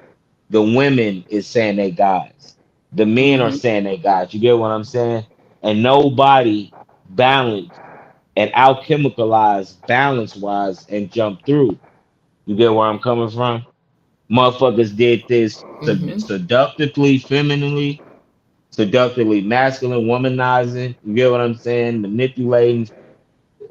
the women is saying they gods. The men are Mhm. saying they gods. You get what I'm saying? And nobody balanced and alchemicalized balance wise and jump through. You get where I'm coming from? Motherfuckers did this Mhm. seductively, femininely, seductively masculine, womanizing. You get what I'm saying? Manipulating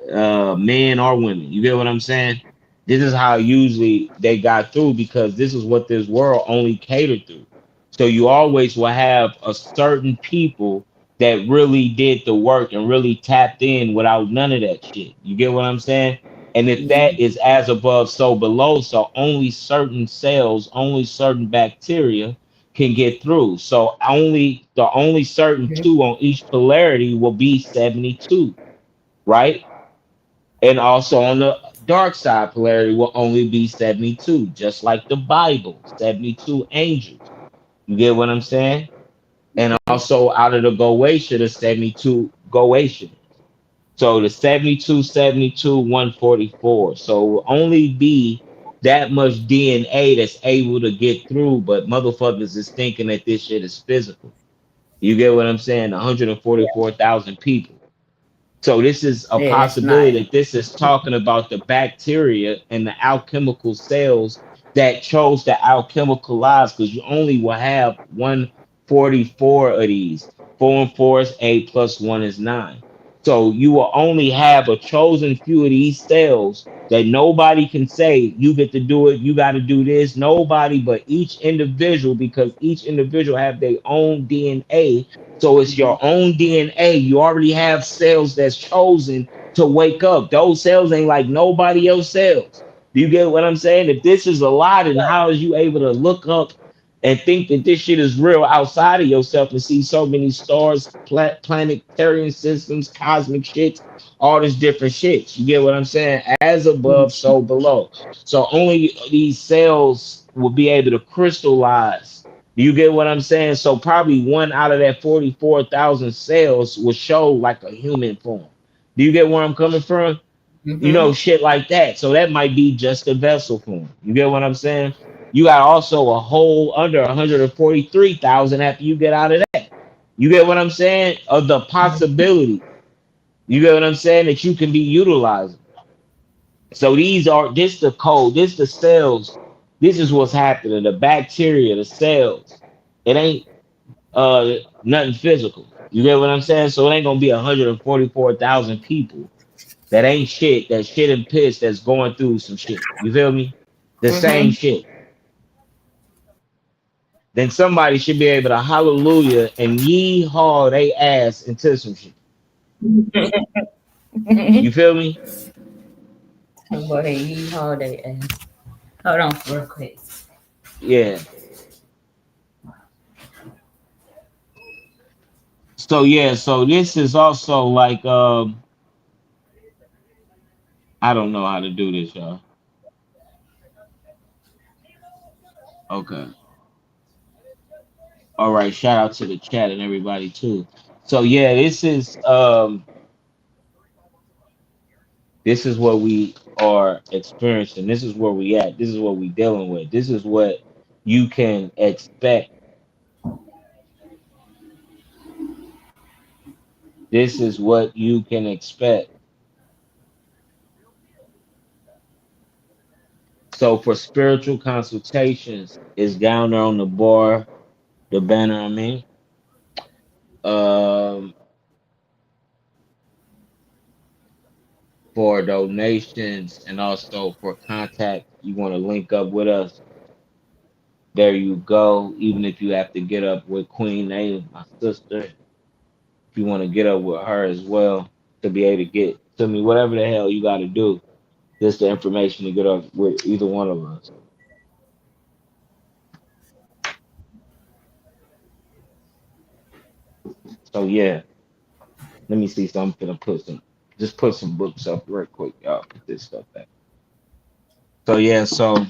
men or women. You get what I'm saying? This is how usually they got through because this is what this world only catered through. So you always will have a certain people that really did the work and really tapped in without none of that shit. You get what I'm saying? And if that is as above, so below, so only certain cells, only certain bacteria can get through. So only certain two on each polarity will be 72, right? And also on the dark side polarity will only be 72, just like the Bible, 72 angels. You get what I'm saying? And also out of the Goetia, the 72 Goetians. So the 72, 72, 144. So it will only be that much DNA that's able to get through, but motherfuckers is thinking that this shit is physical. You get what I'm saying? Yeah, 144,000 people. So this is a yeah, it's not. possibility that this is talking about the bacteria and the alchemical cells that chose to alchemicalize, because you only will have 144 of these. 4 and 4 is 8 plus 1 is 9. So you will only have a chosen few of these cells that nobody can say you get to do it, you got to do this. Nobody but each individual, because each individual have their own DNA, so it's your own DNA. You already have cells that's chosen to wake up. Those cells ain't like nobody else cells. Do you get what I'm saying? If this is a lie, then how is you able to look up and think that this shit is real outside of yourself and see so many stars, planetary systems, cosmic shits, all this different shit? You get what I'm saying? As above, so below. So only these cells will be able to crystallize. Do you get what I'm saying? So probably one out of that 44,000 cells will show like a human form. Do you get where I'm coming from? You Mm-hmm. know, shit like that. So that might be just a vessel form. You get what I'm saying? You got also a whole under 143,000 after you get out of that. You get what I'm saying? Of the possibility. You get what I'm saying? That you can be utilizing. So these are this the code, this the cells, this is what's happening. The bacteria, the cells. It ain't nothing physical. You get what I'm saying? So it ain't gonna be 144,000 people that ain't shit, that shit and piss that's going through some shit. You feel me? The same Mm-hmm. shit. Then somebody should be able to hallelujah and yee haw they ass into some shit. You feel me? I'm go ahead and eat holiday ass. Hold on real quick. Yeah. So yeah, so this is also like I don't know how to do this, y'all. Okay. All right, shout out to the chat and everybody too. So yeah, this is what we are experiencing. This is where we at. This is what we dealing with. This is what you can expect. This is what you can expect. So for spiritual consultations, is down there on the bar, the banner. I mean, um, for donations and also for contact, you want to link up with us. There you go. Even if you have to get up with Queen A, my sister, if you want to get up with her as well to be able to get to me, whatever the hell you got to do. Just the information to get up with either one of us. So yeah, let me see. So I'm gonna put some books up real quick, y'all. Put this stuff back. So yeah, so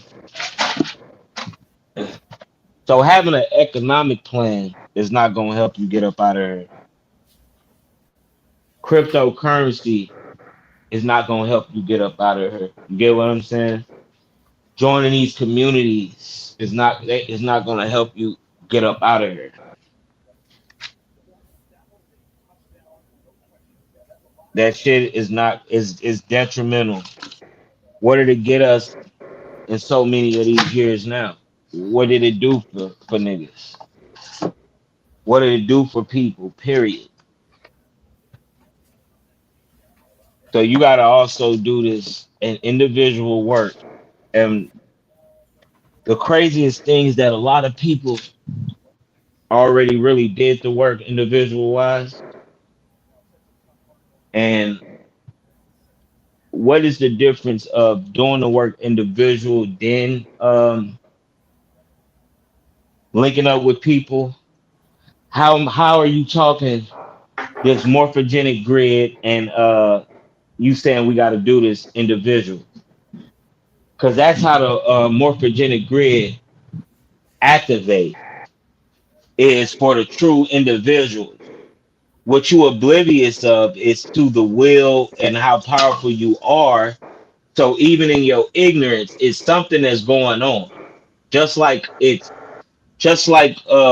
having an economic plan is not gonna help you get up out of here. Cryptocurrency is not gonna help you get up out of here. You get what I'm saying? Joining these communities is not gonna help you get up out of here. That shit is not is detrimental. What did it get us in so many of these years now? What did it do for niggas? What did it do for people? Period. So you gotta also do this in individual work. And the craziest things that a lot of people already really did the work individual wise, and what is the difference of doing the work individual, then linking up with people? How are you talking this morphogenic grid and you saying we got to do this individual? Because that's how the morphogenic grid activate is for the true individuals. What you oblivious of is to the will and how powerful you are. So even in your ignorance, it's something that's going on. Just like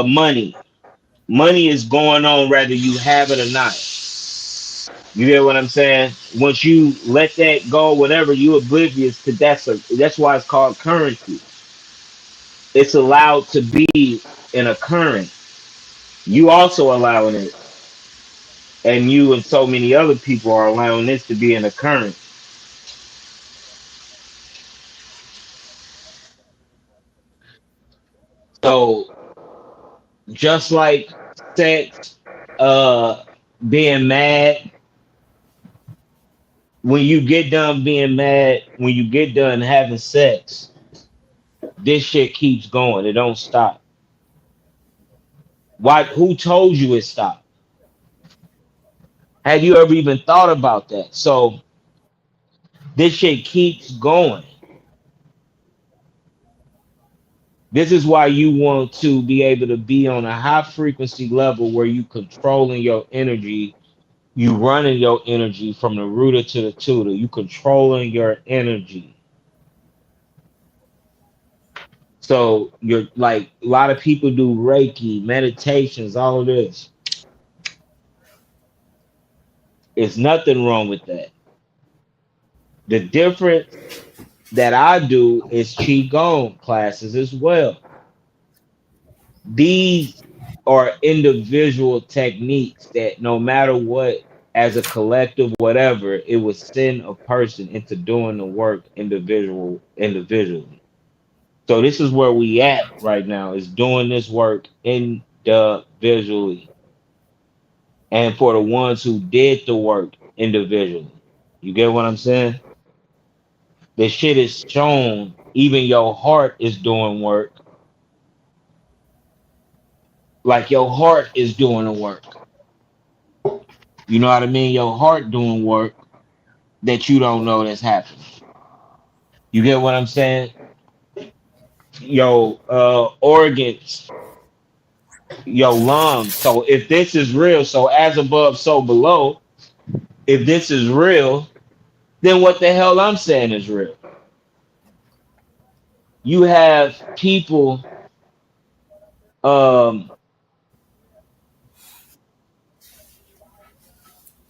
money. Money is going on whether you have it or not. You get what I'm saying? Once you let that go, whatever you oblivious to, that's why it's called currency. It's allowed to be an occurrence. You also allowing it, and you and so many other people are allowing this to be an occurrence. So just like sex, uh, being mad, when you get done being mad, when you get done having sex, this shit keeps going. It don't stop. Why? Who told you it stopped? Have you ever even thought about that? So this shit keeps going. This is why you want to be able to be on a high frequency level where you controlling your energy, you running your energy from the rooter to the tutor, you controlling your energy. So you're like a lot of people do Reiki, meditations, all of this. There's nothing wrong with that. The difference that I do is Qigong classes as well. These are individual techniques that no matter what, as a collective, whatever, it would send a person into doing the work individually. So this is where we at right now, is doing this work individually. And for the ones who did the work individually. You get what I'm saying? The shit is shown, even your heart is doing work. Like your heart is doing the work. You know what I mean? Your heart doing work that you don't know that's happening. You get what I'm saying? Your organs, your lungs. So if this is real, so as above, so below, if this is real, then what the hell I'm saying is real. You have people, um,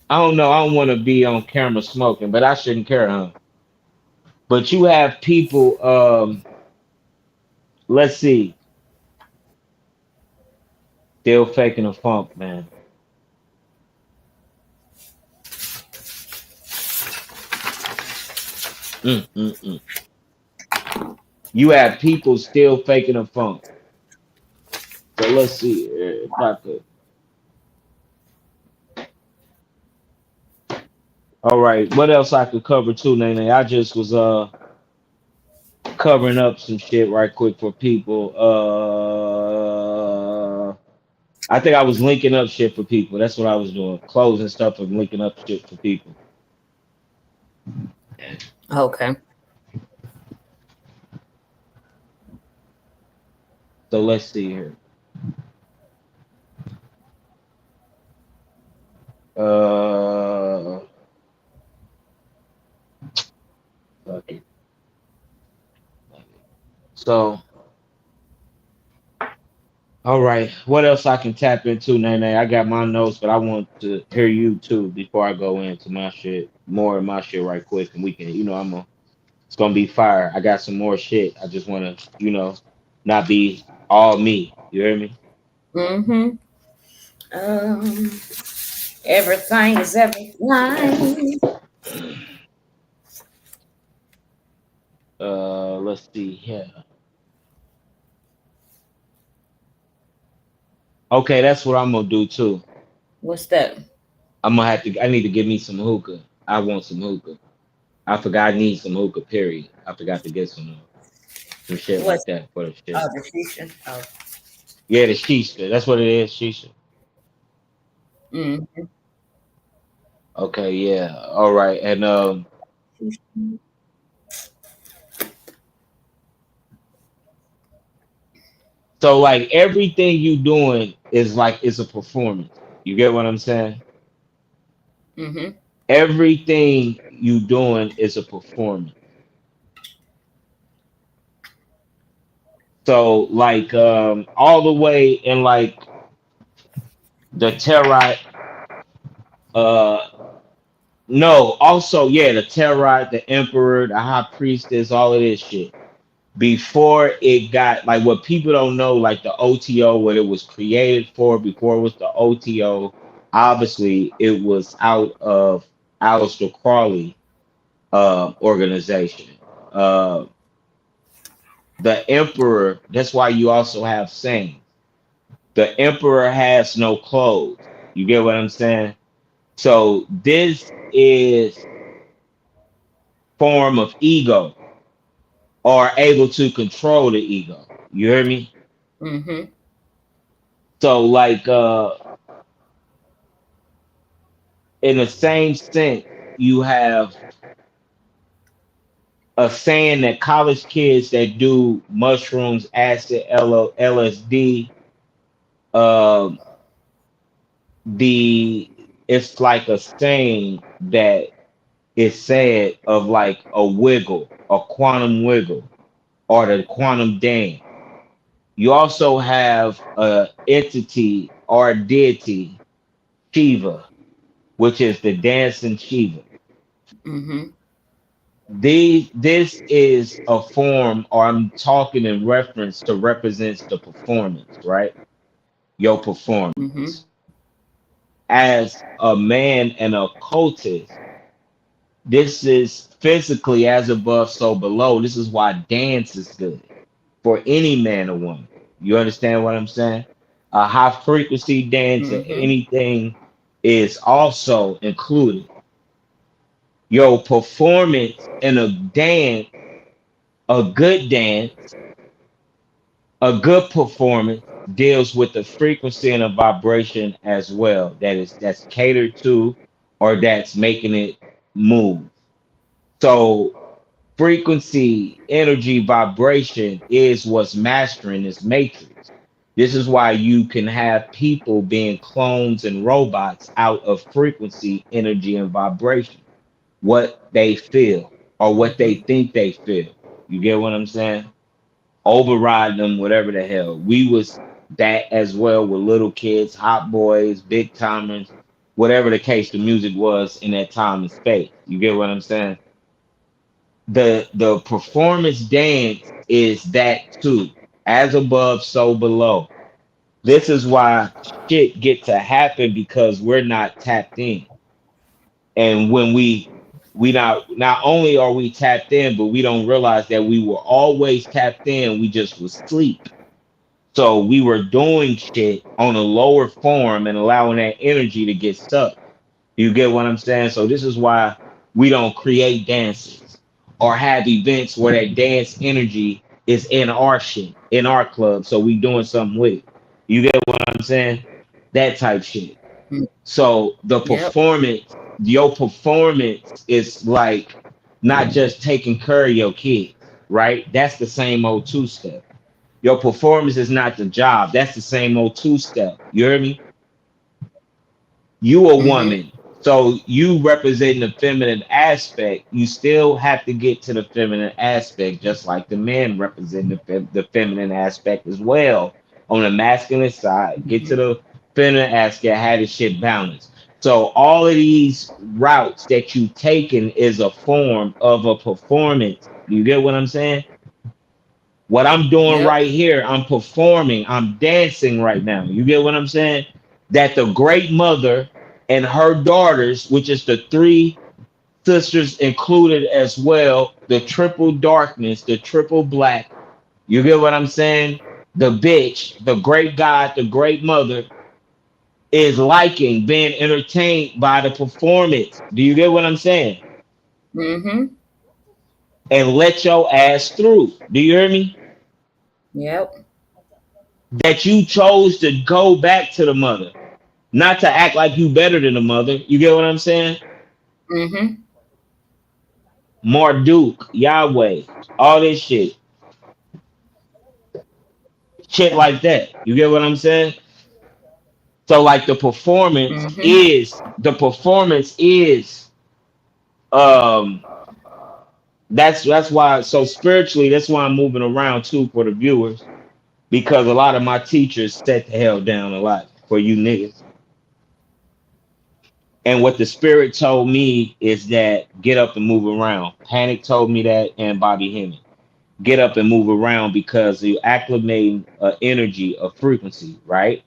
I don't know, I don't want to be on camera smoking, but I shouldn't care, huh? But you have people, let's see, still faking a funk, man. Mm. You have people still faking a funk. So let's see if I could. All right, what else I could cover too, Nene? I just was covering up some shit right quick for people. I think I was linking up shit for people. That's what I was doing, closing stuff and linking up shit for people. Okay. So let's see here. Uh, fuck it. So, all right, what else I can tap into, Nene? I got my notes, but I want to hear you too before I go into my shit, more of my shit right quick, and we can, it's gonna be fire. I got some more shit. I just wanna, not be all me. You hear me? Mm-hmm. Um, everything is everything. Let's see here. Okay, that's what I'm gonna do too. What's that? I need to give me some hookah. I want some hookah. I forgot I need some hookah. Period. I forgot to get some shit What's like that for the oh shit. the shisha? Oh. Yeah, the shisha. That's what it is. Shisha. Mm. Okay. Yeah. All right. And so like everything you doing is like it's a performance. You get what I'm saying? Mm-hmm. Everything you doing is a performance. So like all the way in like the tarot, uh no, also yeah, the tarot, the emperor, the high priestess, all of this shit. Before it got like what people don't know, like the OTO, what it was created for before it was the OTO, obviously it was out of Aleister Crowley organization. Uh the emperor, that's why you also have sayings. The emperor has no clothes. You get what I'm saying? So this is form of ego or able to control the ego. You hear me? Mm-hmm. So like in the same sense, you have a saying that college kids that do mushrooms, acid, LSD, um, the it's like a saying that is said of like a wiggle, a quantum wiggle, or the quantum dance. You also have a entity or deity, Shiva, which is the dancing Shiva. Mm-hmm. This is a form, or I'm talking in reference to represents the performance, right? Your Mm-hmm. performance. As a man and a cultist, this is physically as above, so below. This is why dance is good for any man or woman. You understand what I'm saying? A high frequency dance or Mm-hmm. anything is also included. Your performance in a dance, a good dance, a good performance deals with the frequency and a vibration as well. That's catered to or that's making it move. So frequency, energy, vibration is what's mastering this matrix. This is why you can have people being clones and robots out of frequency, energy, and vibration. What they feel or what they Mm-hmm. think they feel. You get what I'm saying? Override them, whatever the hell. We was that as well with little kids, hot boys, big timers, whatever the case the music was in that time and space. You get what I'm saying? The performance dance is that too. As above, so below. This is why shit get to happen because we're not tapped in. And when we not only are we tapped in, but we don't realize that we were always tapped in, we just was asleep. So we were doing shit on a lower form and allowing that energy to get stuck. You get what I'm saying? So this is why we don't create dances or have events where that dance energy is in our shit, in our club. So we doing something with it. You get what I'm saying? That type shit. So the Yep. performance, your performance is like not just taking care of your kids, right? That's the same old two step. Your performance is not the job. That's the same old two step. You hear me? You a Mm-hmm. woman, so you representing the feminine aspect. You still have to get to the feminine aspect, just like the men represent the feminine aspect as well. On the masculine side, get to Mm-hmm. the feminine aspect, how this shit balanced. So all of these routes that you taken is a form of a performance. You get what I'm saying? What I'm doing Yep. right here, I'm performing, I'm dancing right now. You get what I'm saying? That the great mother and her daughters, which is the three sisters included as well, the triple darkness, the triple black. You get what I'm saying? The bitch, the great God, the great mother is liking being entertained by the performance. Do you get what I'm saying? Mm-hmm. and let your ass through. Do you hear me? Yep. That you chose to go back to the mother, not to act like you better than the mother. You get what I'm saying? Mm-hmm. Marduk, Yahweh, all this shit, shit like that. You get what I'm saying? So like Mm-hmm. the performance is um that's why, so spiritually that's why I'm moving around too for the viewers, because a lot of my teachers set the hell down a lot for you niggas. And what the spirit told me is that get up and move around. Panic told me that, and Bobby Hemming. Get up and move around because you acclimate a energy, a frequency, right?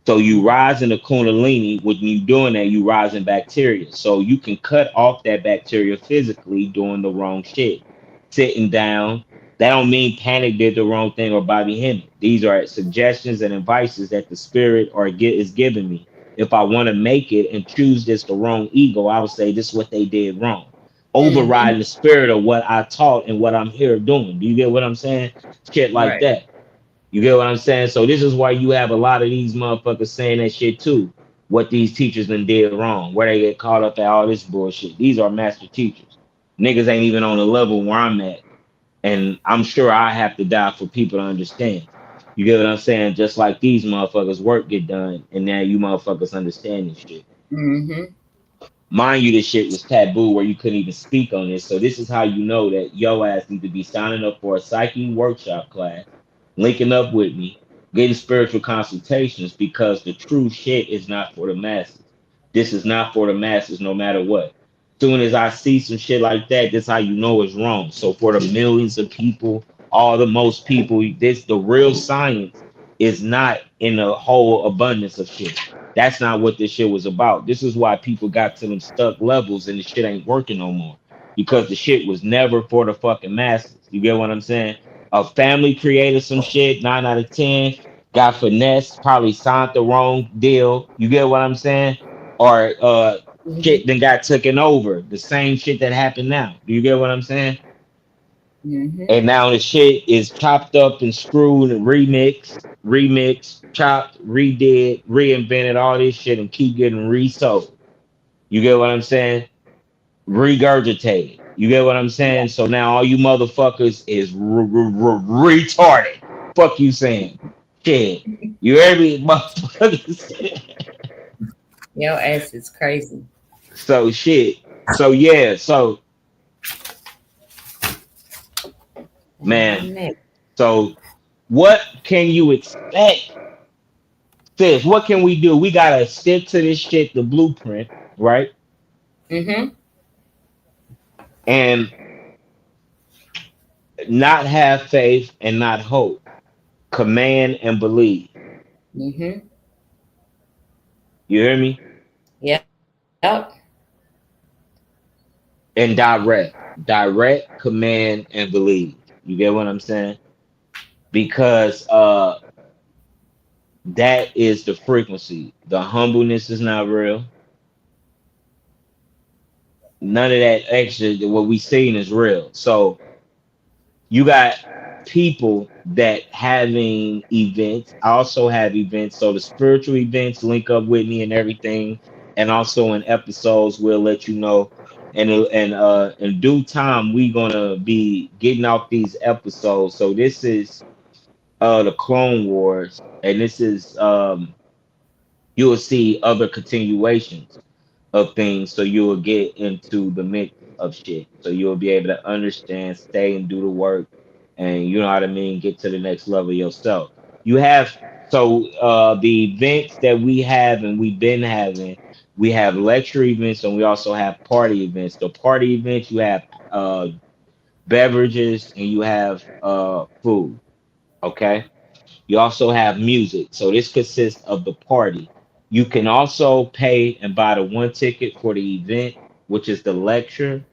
So you rise in the kundalini. When you doing that, you rise in bacteria. So you can cut off that bacteria physically doing the wrong shit. Sitting down. That don't mean Panic did the wrong thing or Bobby Hemming. These are suggestions and advices that the spirit is giving me. If I want to make it and choose this the wrong ego, I would say this is what they did wrong. Mm-hmm. Overriding the spirit of what I taught and what I'm here doing. Do you get what I'm saying? Shit like Right. that. You get what I'm saying? So this is why you have a lot of these motherfuckers saying that shit too. What these teachers done did wrong, where they get caught up at all this bullshit. These are master teachers. Niggas ain't even on the level where I'm at, and I'm sure I have to die for people to understand. You get what I'm saying? Just like these motherfuckers' work get done, and now you motherfuckers understand this shit. Mm-hmm. Mind you, this shit was taboo where you couldn't even speak on this. So this is how you know that yo ass need to be signing up for a psyche workshop class, linking up with me, getting spiritual consultations, because the true shit is not for the masses. This is not for the masses, no matter what. Soon as I see some shit like that, this how you know it's wrong. So for the millions of people, all the most people, this the real science is not in a whole abundance of shit. That's not what this shit was about. This is why people got to them stuck levels and the shit ain't working no more. Because the shit was never for the fucking masses. You get what I'm saying? A family created some shit, 9 out of 10, got finesse, probably signed the wrong deal. You get what I'm saying? Or shit Mm-hmm. then got taken over. The same shit that happened now. Do you get what I'm saying? Mm-hmm. And now the shit is chopped up and screwed and remixed, chopped, redid, reinvented, all this shit, and keep getting resold. You get what I'm saying? Regurgitated. You get what I'm saying? So now all you motherfuckers is retarded. Fuck you saying. Shit. You every motherfucker. Your ass is crazy. So shit. So yeah. So man. Damn it. So what can you expect? Sis, what can we do? We gotta stick to this shit, the blueprint, right? Mm-hmm. And not have faith and not hope. Command and believe. Mm-hmm. You hear me? Yep. And direct. Direct, command, and believe. You get what I'm saying? Because that is the frequency. The humbleness is not real. None of that extra what we seeing is real. So you got people that having events. I also have events. So the spiritual events link up with me and everything. And also in episodes, we'll let you know. And in due time, we gonna be getting off these episodes. So this is the Clone Wars, and this is you will see other continuations of things, so you will get into the mix of shit. So you'll be able to understand, stay and do the work, and you know what I mean, get to the next level yourself. You have the events that we have and we've been having, we have lecture events and we also have party events. The party events you have beverages and you have food. Okay. You also have music. So this consists of the party. You can also pay and buy the one ticket for the event, which is the lecture,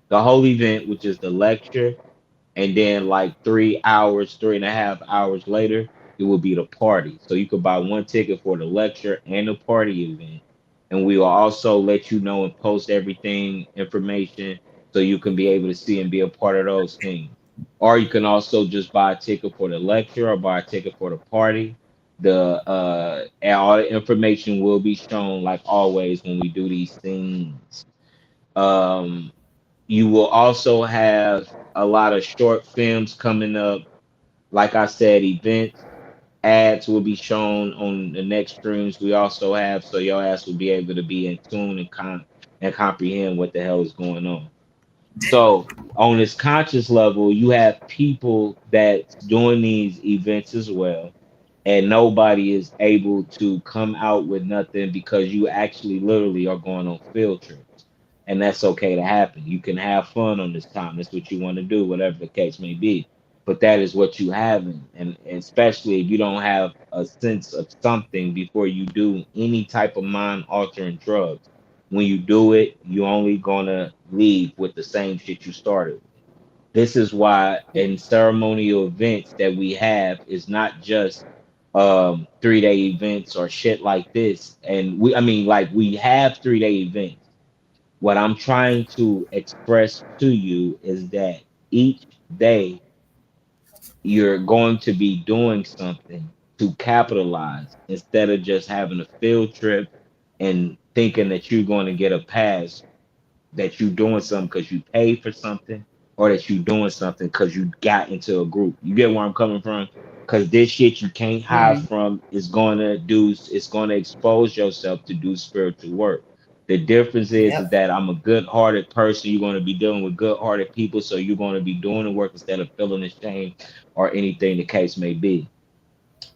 the whole event, which is the lecture. And then like 3 hours, 3.5 hours later, it will be the party. So you could buy one ticket for the lecture and the party event. And we will also let you know and post everything, information. so you can be able to see and be a part of those things. Or you can also just buy a ticket for the lecture or buy a ticket for the party. And all the information will be shown like always when we do these things. Um, you will also have a lot of short films coming up. Like I said, events, ads will be shown on the next streams we also have, so your ass will be able to be in tune and comprehend what the hell is going on. So on this conscious level, you have people that's doing these events as well, and nobody is able to come out with nothing because you actually literally are going on field trips. And that's okay to happen. You can have fun on this time. That's what you want to do, whatever the case may be. But that is what you have. And especially if you don't have a sense of something before you do any type of mind altering drugs. When you do it, you're only gonna leave with the same shit you started. This is why in ceremonial events that we have is not just 3 day events or shit like this. And I mean, like, we have 3 day events. What I'm trying to express to you is that each day you're going to be doing something to capitalize instead of just having a field trip and thinking that you're going to get a pass, that you doing something because you paid for something, or that you doing something because you got into a group. You get where I'm coming from? Because this shit you can't hide Mm-hmm. from is gonna do. It's gonna expose yourself to do spiritual work. The difference is Yep. that I'm a good-hearted person. You're gonna be dealing with good-hearted people, so you're gonna be doing the work instead of feeling ashamed or anything the case may be.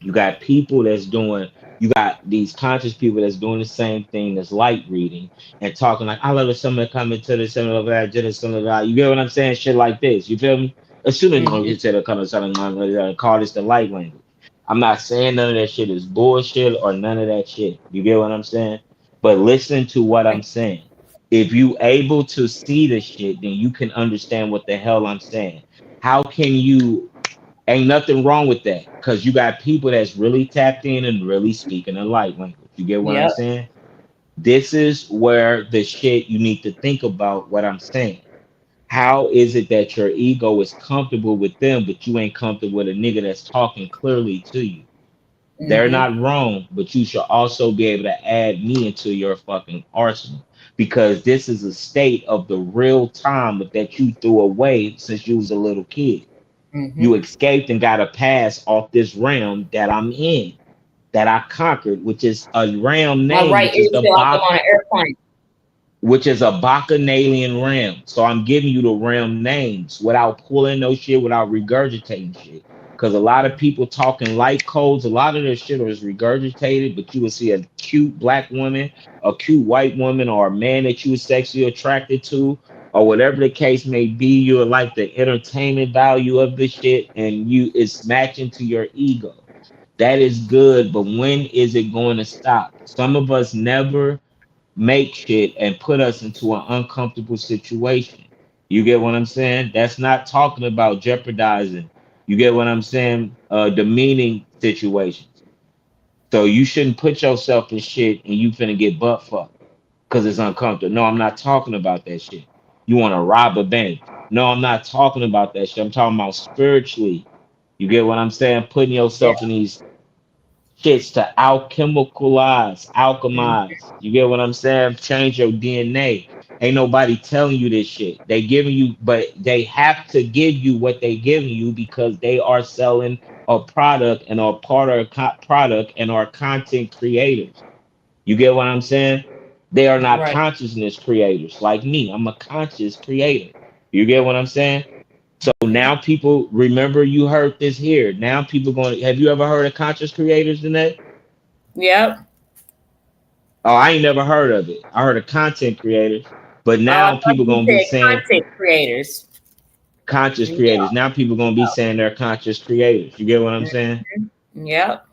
You got people that's doing, you got these conscious people that's doing the same thing as light reading and talking like, I love it, someone coming to the similar of that, just similar that. You get what I'm saying? Shit like this. You feel me? Assuming no, Mm-hmm. you said a kind of something call this the light language. I'm not saying none of that shit is bullshit or none of that shit. You get what I'm saying? But listen to what I'm saying. If you able to see the shit, then you can understand what the hell I'm saying. How can you Ain't nothing wrong with that because you got people that's really tapped in and really speaking a light language. You get what I'm Yep. saying? This is where the shit you need to think about what I'm saying. How is it that your ego is comfortable with them, but you ain't comfortable with a nigga that's talking clearly to you? They're Mm-hmm. not wrong, but you should also be able to add me into your fucking arsenal because this is a state of the real time that you threw away since you was a little kid. Mm-hmm. You escaped and got a pass off this realm that I'm in, that I conquered, which is a realm My name, right which is ear the feel like I'm on an airplane. which is a bacchanalian realm. So I'm giving you the realm names without pulling no shit, without regurgitating shit. Because a lot of people talking light codes, a lot of their shit is regurgitated, but you will see a cute black woman, a cute white woman, or a man that you were sexually attracted to, or whatever the case may be. You're like the entertainment value of the shit, and it's matching to your ego. That is good, but when is it going to stop? Some of us never make shit and put us into an uncomfortable situation. You get what I'm saying? That's not talking about jeopardizing. You get what I'm saying? Demeaning situations. So you shouldn't put yourself in shit and you finna get butt fucked because it's uncomfortable. No, I'm not talking about that shit. You want to rob a bank. No, I'm not talking about that shit. I'm talking about spiritually. You get what I'm saying? Putting Yeah. yourself in these shits to Mm-hmm. alchemize. You get what I'm saying? Change your DNA. Ain't nobody telling you this shit. They giving you, but they have to give you what they giving you because they are selling a product and are part of a product and are content creators. You get what I'm saying? They are not Right. consciousness creators like me. I'm a conscious creator. You get what I'm saying? So now people remember you heard this here. Now people going. Have you ever heard of conscious creators, Dene? Yep. Oh, I ain't never heard of it. I heard of content creators, but Oh, I now thought people you gonna be said saying content creators. conscious Yeah. creators. Now people gonna be saying they're conscious creators. You get what I'm saying? Yep.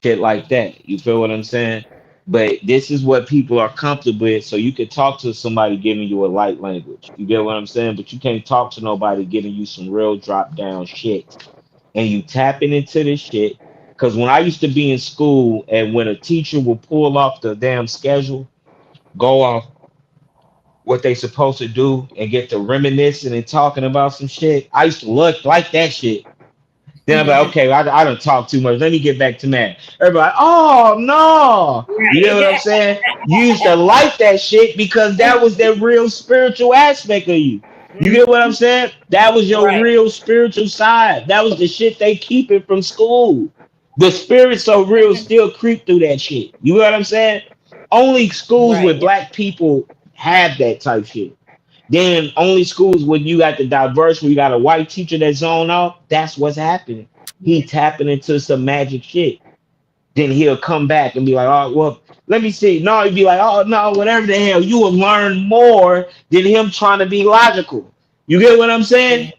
Shit like that. You feel what I'm saying? But this is what people are comfortable with. So you can talk to somebody giving you a light language. You get what I'm saying? But you can't talk to nobody giving you some real drop down shit. And you tapping into this shit. Because when I used to be in school and when a teacher would pull off the damn schedule, go off what they supposed to do and get to reminiscing and talking about some shit. I used to look like that shit. Then I'm like, okay, I don't talk too much. Let me get back to Matt. Everybody, oh no. You get what I'm Right. saying? You used to like that shit because that was that real spiritual aspect of you. You get what I'm Mhm. saying? That was your Right. real spiritual side. That was the shit they keep it from school. The spirit so real still creep through that shit. You know what I'm saying? Only schools Right. with black people have that type shit. Then only schools when you got the diverse, where you got a white teacher that zone out, that's what's happening. He Yeah. tapping into some magic shit. Then he'll come back and be like, oh, well, let me see. No, he'd be like, oh, no, whatever the hell. You will learn more than him trying to be logical. You get what I'm saying? Mhm.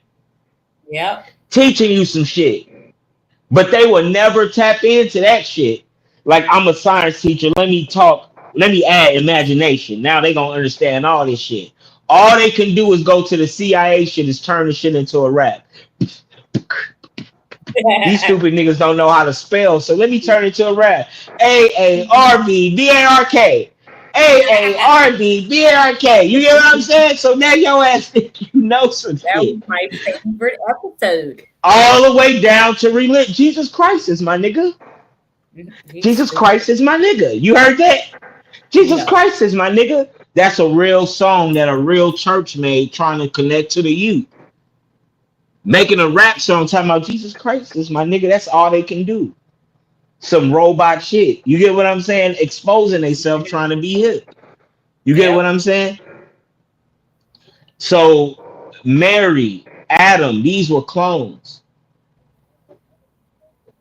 Yep. Teaching you some shit. But they will never tap into that shit. Like, I'm a science teacher. Let me talk. Let me add imagination. Now they gonna understand all this shit. All they can do is go to the CIA shit is turn the shit into a rap. These stupid niggas don't know how to spell, so let me turn it to a rap. AARB BARK. AARB BARK. You get what I'm saying? So now your ass think you know some That shit. was my favorite episode. All the way down to religion. Jesus Christ is my nigga. He's Jesus stupid. Christ is my nigga. You heard that? Jesus No. Christ is my nigga. That's a real song that a real church made trying to connect to the youth. Making a rap song talking about Jesus Christ is my nigga. That's all they can do. Some robot shit. You get what I'm saying? Exposing themselves trying to be hip. You get what Yep. I'm saying? So Mary, Adam, these were clones.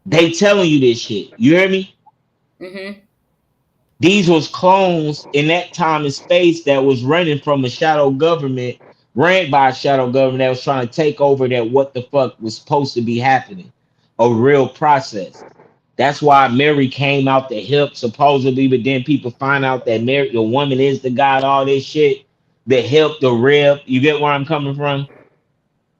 They telling you this shit. You hear me? Mhm. These was clones in that time and space that was running from a shadow government, ran by a shadow government that was trying to take over that what the fuck was supposed to be happening. A real process. That's why Mary came out the hip supposedly, but then people find out that Mary, the woman, is the god. All this shit, the hip, the rib. You get where I'm coming from?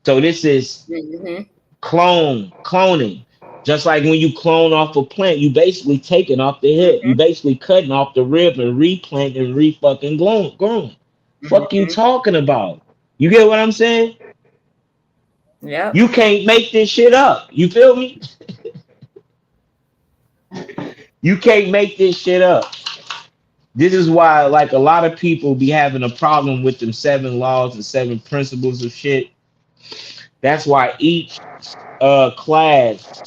So this is Mhm. cloning. Just like when you clone off a plant, you basically taking off the hip. You Mhm. basically cutting off the rib and replanting and re fucking growing. Fuck you Mhm. talking about? You get what I'm saying? Yep. You can't make this shit up. You feel me? You can't make this shit up. This is why, like, a lot of people be having a problem with them seven laws and seven principles of shit. That's why each class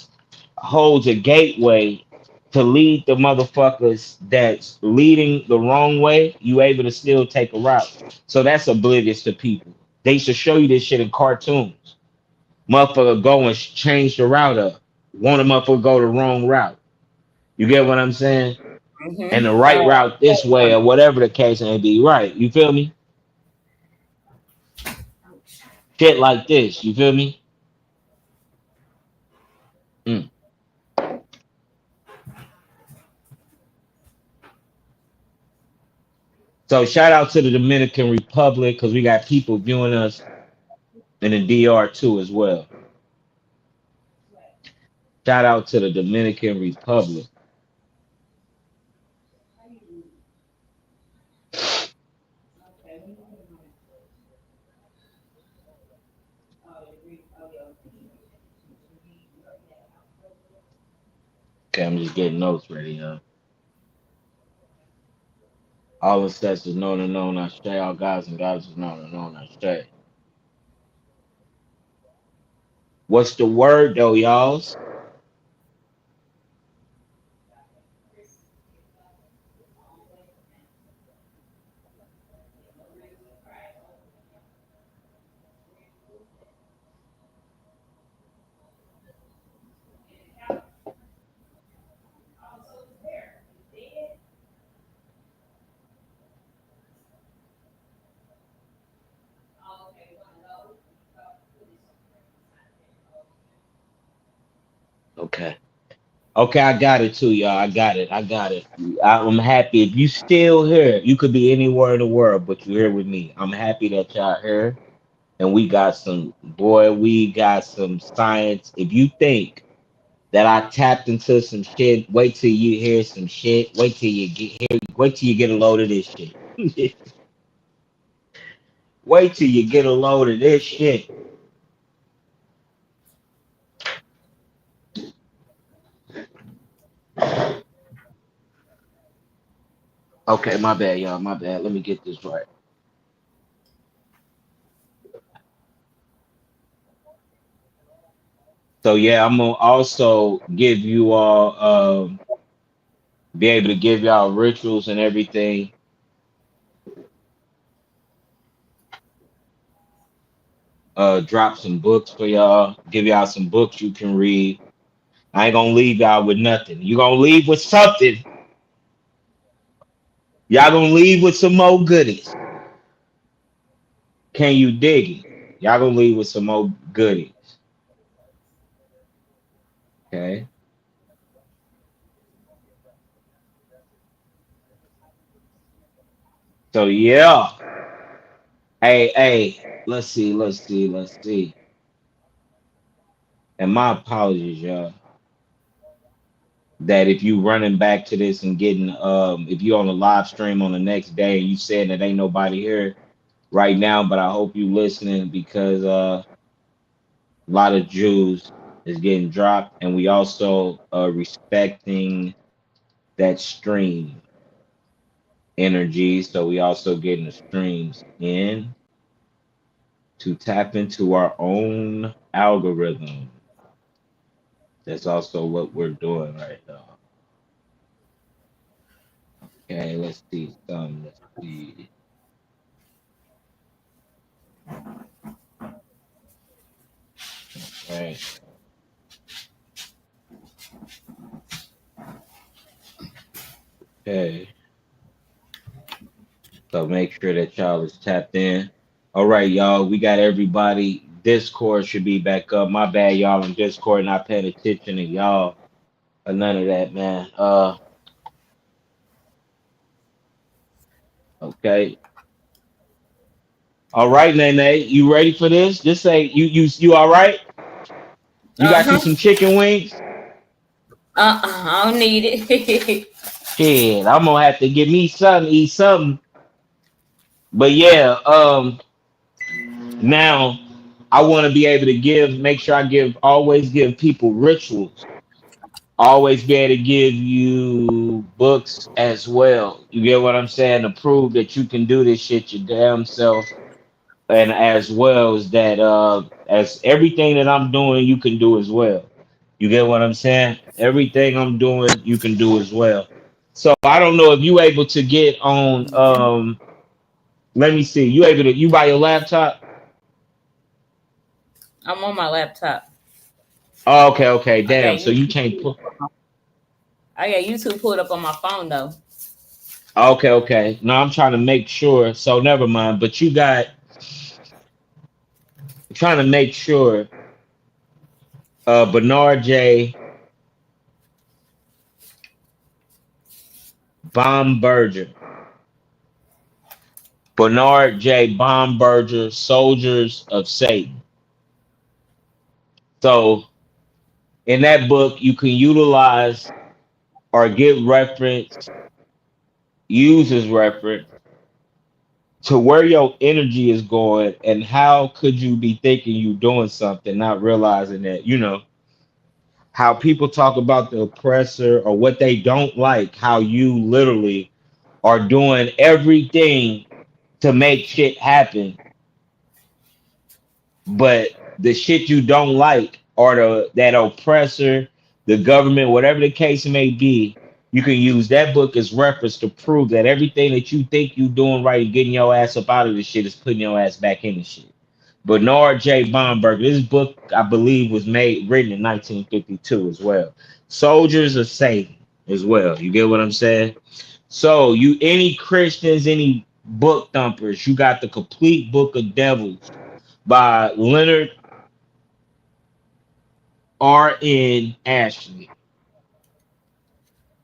holds a gateway to lead the motherfuckers that's leading the wrong way. You able to still take a route. So that's oblivious to people. They should show you this shit in cartoons. Motherfucker go and change the route up. Want a motherfucker go the wrong route. You get what I'm saying? And the Mhm. right route this way or Funny. whatever the case may be. Right. You feel me? Shit like this. You feel me? Mm. So shout out to the Dominican Republic because we got people viewing us in the DR too as well. Shout out to the Dominican Republic. Okay, I'm just getting notes ready, all ancestors known and known, I stay. All gods and goddesses known and known, I stay. What's the word though, y'all? Okay. Okay, I got it too, y'all. I got it. I got it. I'm happy. If you still here, you could be anywhere in the world, but you're here with me. I'm happy that y'all here. And we got some, boy, we got some science. If you think that I tapped into some shit, wait till you hear some shit. Wait till you get here. Wait till you get a load of this shit. Wait till you get a load of this shit. Okay, my bad, y'all. My bad. Let me get this right. So yeah, I'm gonna also give you all be able to give y'all rituals and everything. Drop some books for y'all. Give y'all some books you can read. I ain't gonna leave y'all with nothing. You gonna leave with something. Y'all gonna leave with some more goodies. Can you dig it? Y'all gonna leave with some more goodies. Okay. So yeah. Hey, hey. Let's see. Let's see. Let's see. And my apologies, y'all. That if you running back to this and getting if you on a live stream on the next day and you saying that ain't nobody here right now, but I hope you listening because a lot of Jews is getting dropped, and we also respecting that stream energy. So we also getting the streams in to tap into our own algorithm. That's also what we're doing right now. Okay, let's see some. Let's see. Right. Okay. So make sure that y'all is tapped in. All right, y'all. We got everybody. Discord should be back up. My bad, y'all. In Discord not paying attention to y'all or none of that, man. Okay. All right, Nene. You ready for this? Just say you all right? You got you Uh-huh. some chicken wings? I don't need it. Shit, I'm gonna have to get me something, eat something. But yeah, now I want to be able to make sure I always give people rituals. Always be able to give you books as well. You get what I'm saying? To prove that you can do this shit your damn self. And as well as that, as everything that I'm doing, you can do as well. You get what I'm saying? Everything I'm doing, you can do as well. So I don't know if you able to get on. Let me see. You able to? You buy your laptop? I'm on my laptop. Oh, okay, okay. I got Damn. So you YouTube. can't put. I got YouTube pulled up on my phone though. Okay, okay. No, I'm trying to make sure. So never mind. But you got trying to make sure. Bernard J. Bomberger. Bernard J. Bomberger, Soldiers of Satan. So in that book, you can utilize or get reference, use as reference to where your energy is going and how could you be thinking you doing something, not realizing that, how people talk about the oppressor or what they don't like, how you literally are doing everything to make shit happen, but the shit you don't like or that oppressor, the government, whatever the case may be, you can use that book as reference to prove that everything that you think you doing right and getting your ass up out of the shit is putting your ass back in the shit. Bernard J. Bomberg, this book I believe was written in 1952 as well. Soldiers of Satan as well. You get what I'm saying? So you any Christians, any book thumpers, you got the complete book of devils by Leonard R.N. Ashley.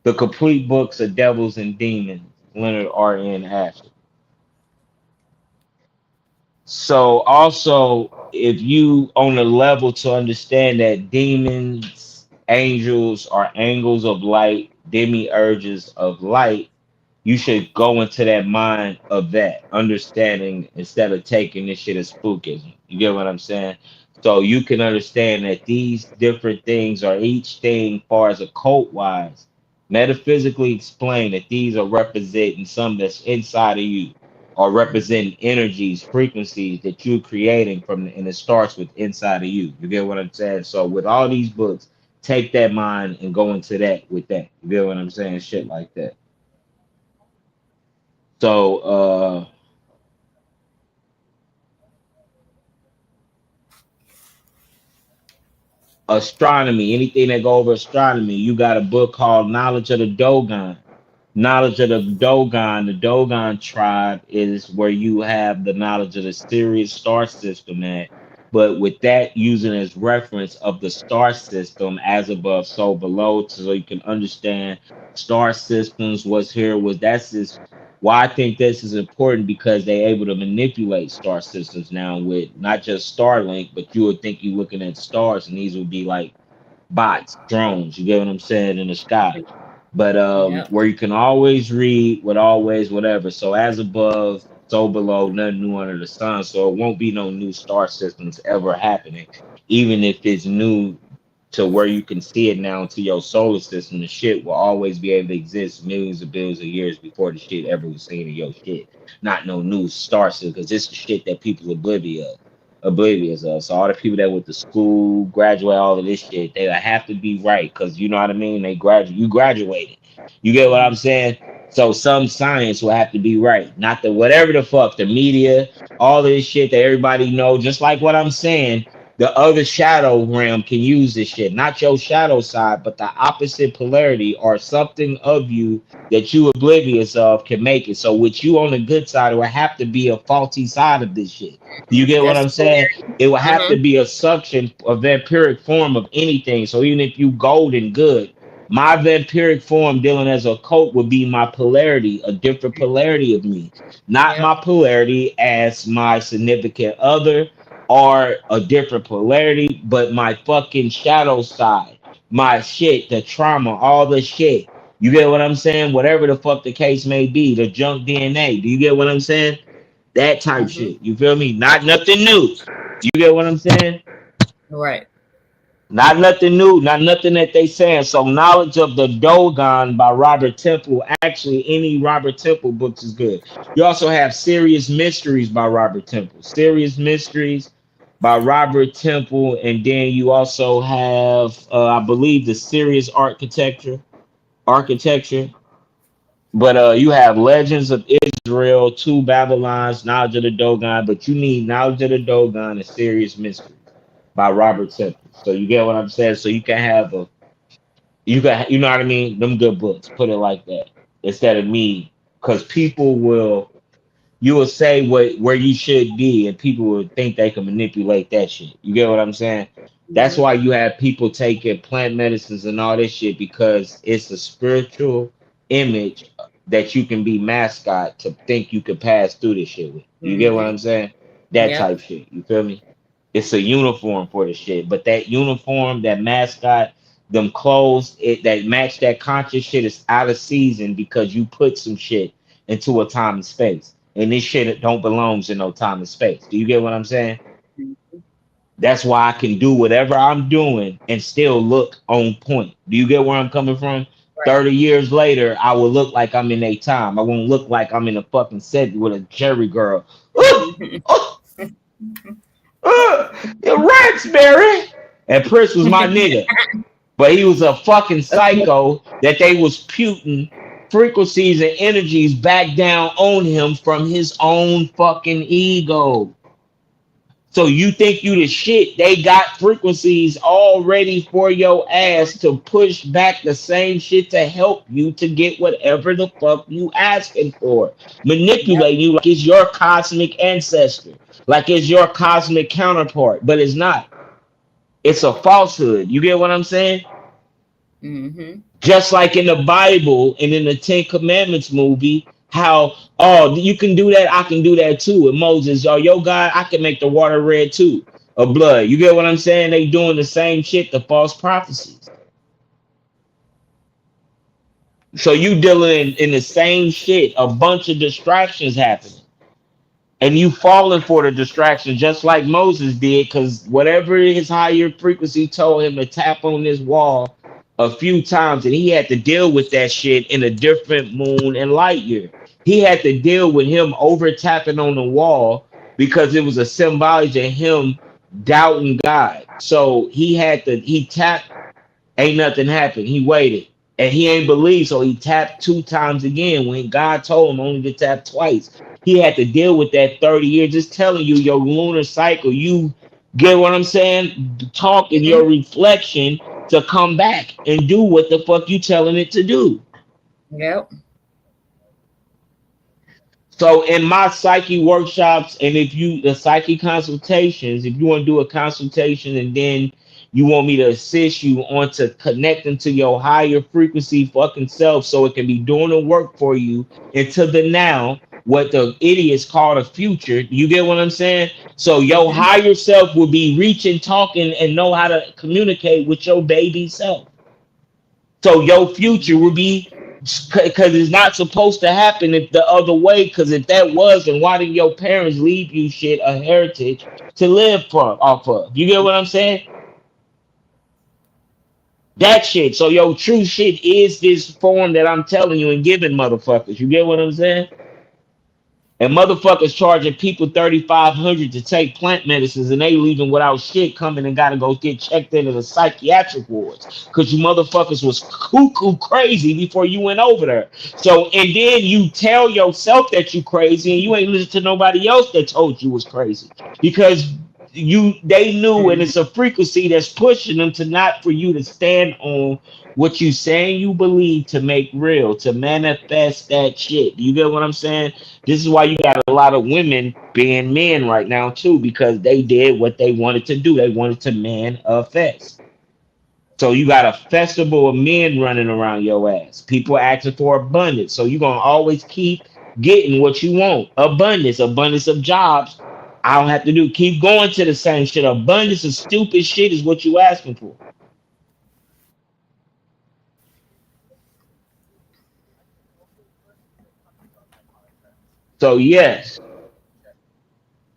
The complete books of devils and demons, Leonard R.N. Ashley. So also, if you on a level to understand that demons, angels are angels of light, demiurges of light, you should go into that mind of that understanding instead of taking this shit as spookism. You get what I'm saying? So you can understand that these different things are each thing, far as occult wise, metaphysically explained that these are representing something that's inside of you, or representing energies, frequencies that you're creating and it starts with inside of you. You get what I'm saying? So with all these books, take that mind and go into that with that. You get what I'm saying? Shit like that. So astronomy, anything that go over astronomy, you got a book called Knowledge of the Dogon. Knowledge of the Dogon tribe is where you have the knowledge of the Sirius star system at. But with that using as reference of the star system as above, so below, so you can understand star systems, what's here, was that's just why I think this is important because they're able to manipulate star systems now with not just Starlink, but you would think you're looking at stars and these would be like bots, drones, you get what I'm saying, in the sky. But Yep. where you can always read with always whatever. So as above, so below, nothing new under the sun. So it won't be no new star systems ever happening, even if it's new to where you can see it now to your solar system. The shit will always be able to exist millions of billions of years before the shit ever was seen in your shit. Not no new star system because this is shit that people oblivious of. So all the people that went to school, graduate, all of this shit, they have to be right because you know what I mean. You graduated. You get what I'm Mhm. saying? So some science will have to be right, not the whatever the fuck the media, all of this shit that everybody know. Just like what I'm saying, the other shadow realm can use this shit, not your shadow side, but the opposite polarity or something of you that you oblivious of can make it. So with you on the good side, it will have to be a faulty side of this shit. Do you get what That's I'm saying? polarity. It will have to Uh-huh. be a suction, a vampiric form of anything. So even if you golden good, my vampiric form dealing as a cult would be my polarity, a different polarity of me, not my Yep. polarity as my significant other or a different polarity, but my fucking shadow side, my shit, the trauma, all the shit. You get what I'm saying? Whatever the fuck the case may be, the junk DNA. Do you get what I'm saying? That type Hmm. shit. You feel me? Not nothing new. You get what I'm saying? Right. Not nothing new, not nothing that they saying. So knowledge of the Dogon by Robert Temple. Actually, any Robert Temple books is good. You also have Serious Mysteries by Robert Temple. Serious Mysteries by Robert Temple, and then you also have, I believe, the Serious Architecture. But you have Legends of Israel, Two Babylons, Knowledge of the Dogon. But you need Knowledge of the Dogon and Serious Mysteries by Robert Temple. So you get what I'm saying. So you can have a you know what I mean. Them good books. Put it like that instead of me, because people will you will say what where you should be, and people will think they can manipulate that shit. You get what I'm saying? That's Hmm. why you have people taking plant medicines and all this shit because it's a spiritual image that you can be mascot to think you could pass through this shit with. You get what Hmm. I'm saying? That Yep. type shit. You feel me? It's a uniform for the shit, but that uniform, that mascot, them clothes that match that conscious shit is out of season because you put some shit into a time and space, and this shit don't belongs in no time and space. Do you get what I'm saying? That's why I can do whatever I'm doing and still look on point. Do you get where I'm coming from? Right. 30 years later, I will look like I'm in a time. I won't look like I'm in a fucking set with a Jerry girl. Oh, you're Raspberry. And Prince was my nigga. But he was a fucking psycho that they was puting frequencies and energies back down on him from his own fucking ego. So you think you the shit? They got frequencies all ready for your ass to push back the same shit to help you to get whatever the fuck you asking for. Yep. Manipulate you like it's your cosmic ancestor, like it's your cosmic counterpart, but it's not. It's a falsehood. You get what I'm saying? Hmm. Just like in the Bible and in the Ten Commandments movie, how you can do that, I can do that too. And Moses, yo God, I can make the water red too, of blood. You get what I'm saying? They doing the same shit, the false prophecies. So you dealing in the same shit, a bunch of distractions happening. And you falling for the distraction just like Moses did, because whatever his higher frequency told him to tap on this wall a few times, and he had to deal with that shit in a different moon and light year. He had to deal with him over tapping on the wall because it was a symbology of him doubting God. So he tapped. Ain't nothing happened. He waited. And he ain't believe, so he tapped two times again when God told him only to tap twice. He had to deal with that 30 years. Just telling you your lunar cycle. You get what I'm saying? Talk in your Mm-hmm. reflection to come back and do what the fuck you telling it to do. Yep. So in my psyche workshops, and if you the psyche consultations, if you want to do a consultation and then you want me to assist you on to connecting to your higher frequency fucking self so it can be doing the work for you into the now, what the idiots call the future. You get what I'm saying? So your Mm-hmm. higher self will be reaching, talking, and know how to communicate with your baby self. So your future will Mm-hmm. be, because it's not supposed to happen if the other way. Because if that was, then why did your parents leave you shit a heritage to live from off of? You get what I'm saying? That shit. So your true shit is this form that I'm telling you and giving motherfuckers. You get what I'm saying? And motherfuckers charging people 3,500 to take plant medicines, and they leaving without shit, coming and gotta go get checked into the psychiatric wards because you motherfuckers was cuckoo crazy before you went over there. So and then you tell yourself that you crazy, and you ain't listen to nobody else that told you was crazy because they knew, and Mm-hmm. it's a frequency that's pushing them to not for you to stand on what you saying you believe to make real, to manifest that shit. You get what I'm saying? This is why you got a lot of women being men right now too, because they did what they wanted to do. They wanted to manifest. So you got a festival of men running around your ass. People asking for abundance. So you're gonna always keep getting what you want. Abundance, abundance of jobs. I don't have to do keep going to the same shit. Abundance of stupid shit is what you asking for. So yes,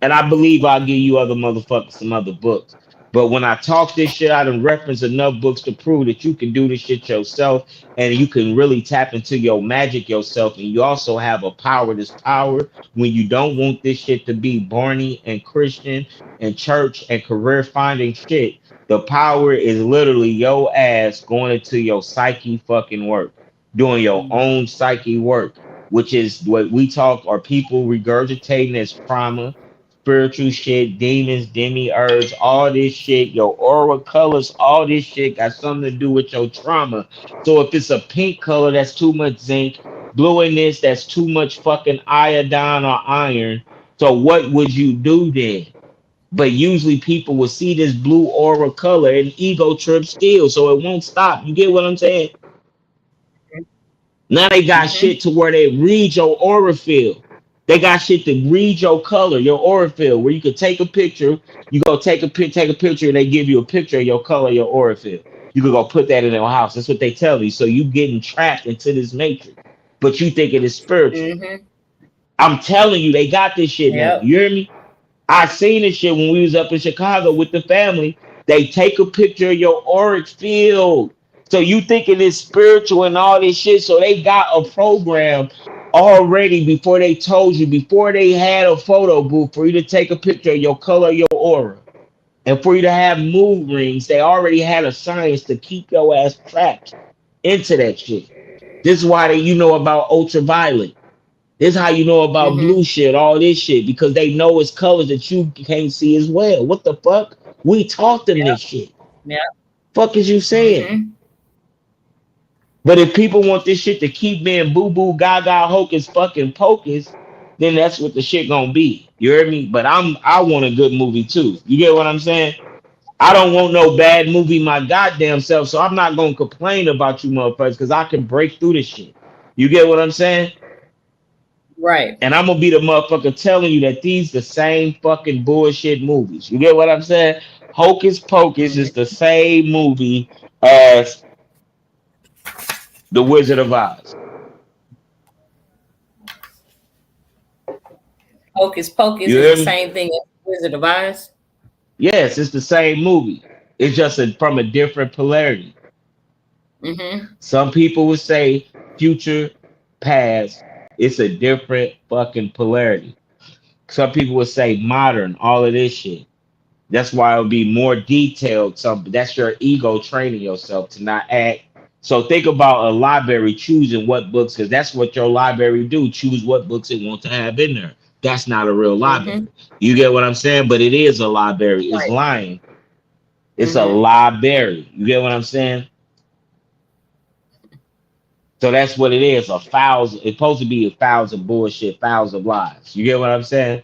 and I believe I'll give you other motherfuckers some other books. But when I talk this shit, I done reference enough books to prove that you can do this shit yourself and you can really tap into your magic yourself. And you also have a power. This power when you don't want this shit to be Barney and Christian and church and career finding shit. The power is literally your ass going into your psyche fucking work, doing your own psyche work, which is what we talk or people regurgitating as trauma, spiritual shit, demons, demiurge, all this shit, your aura colors, all this shit got something to do with your trauma. So if it's a pink color, that's too much zinc. Blue in this, that's too much fucking iodine or iron. So what would you do then? But usually people will see this blue aura color and ego trip still, so it won't stop. You get what I'm saying? Now they got Mm-hmm. shit to where they read your aura field. They got shit to read your color, your aura field, where you could take a picture. You go take a picture, and they give you a picture of your color, your aura field. You could go put that in your house. That's what they tell you. So you getting trapped into this matrix, but you think it is spiritual. Mm-hmm. I'm telling you, they got this shit now. Yep. You hear me? I seen this shit when we was up in Chicago with the family. They take a picture of your auric field. So you thinking it's spiritual and all this shit. So they got a program already before they told you, before they had a photo booth for you to take a picture of your color, your aura. And for you to have mood rings, they already had a science to keep your ass trapped into that shit. This is why you know about ultraviolet. This is how you know about Mm-hmm. blue shit, all this shit, because they know it's colors that you can't see as well. What the fuck? We taught them this Yep. shit. Yep. Fuck is you saying? Mm-hmm. But if people want this shit to keep being boo boo gaga hocus fucking pocus, then that's what the shit gonna be. You hear me? But I want a good movie too. You get what I'm saying? I don't want no bad movie my goddamn self, so I'm not gonna complain about you motherfuckers because I can break through this shit. You get what I'm saying? Right. And I'm gonna be the motherfucker telling you that these the same fucking bullshit movies. You get what I'm saying? Hocus Pocus is Mm-hmm. the same movie as The Wizard of Oz. Hocus Pocus You is hear the me? same thing as Wizard of Oz. Yes, it's the same movie. It's just from a different polarity. Mm-hmm. Some people would say future, past. It's a different fucking polarity. Some people would say modern, all of this shit. That's why it'll be more detailed. Some that's your ego training yourself to not act. So think about a library choosing what books, because that's what your library do. Choose what books it wants to have in there. That's not a real library. Mm-hmm. You get what I'm saying? But it is a library. It's Right. lying. It's a Mm-hmm. library. You get what I'm saying? So that's what it is. A thousand. It's supposed to be a thousand bullshit, thousand lies. You get what I'm saying?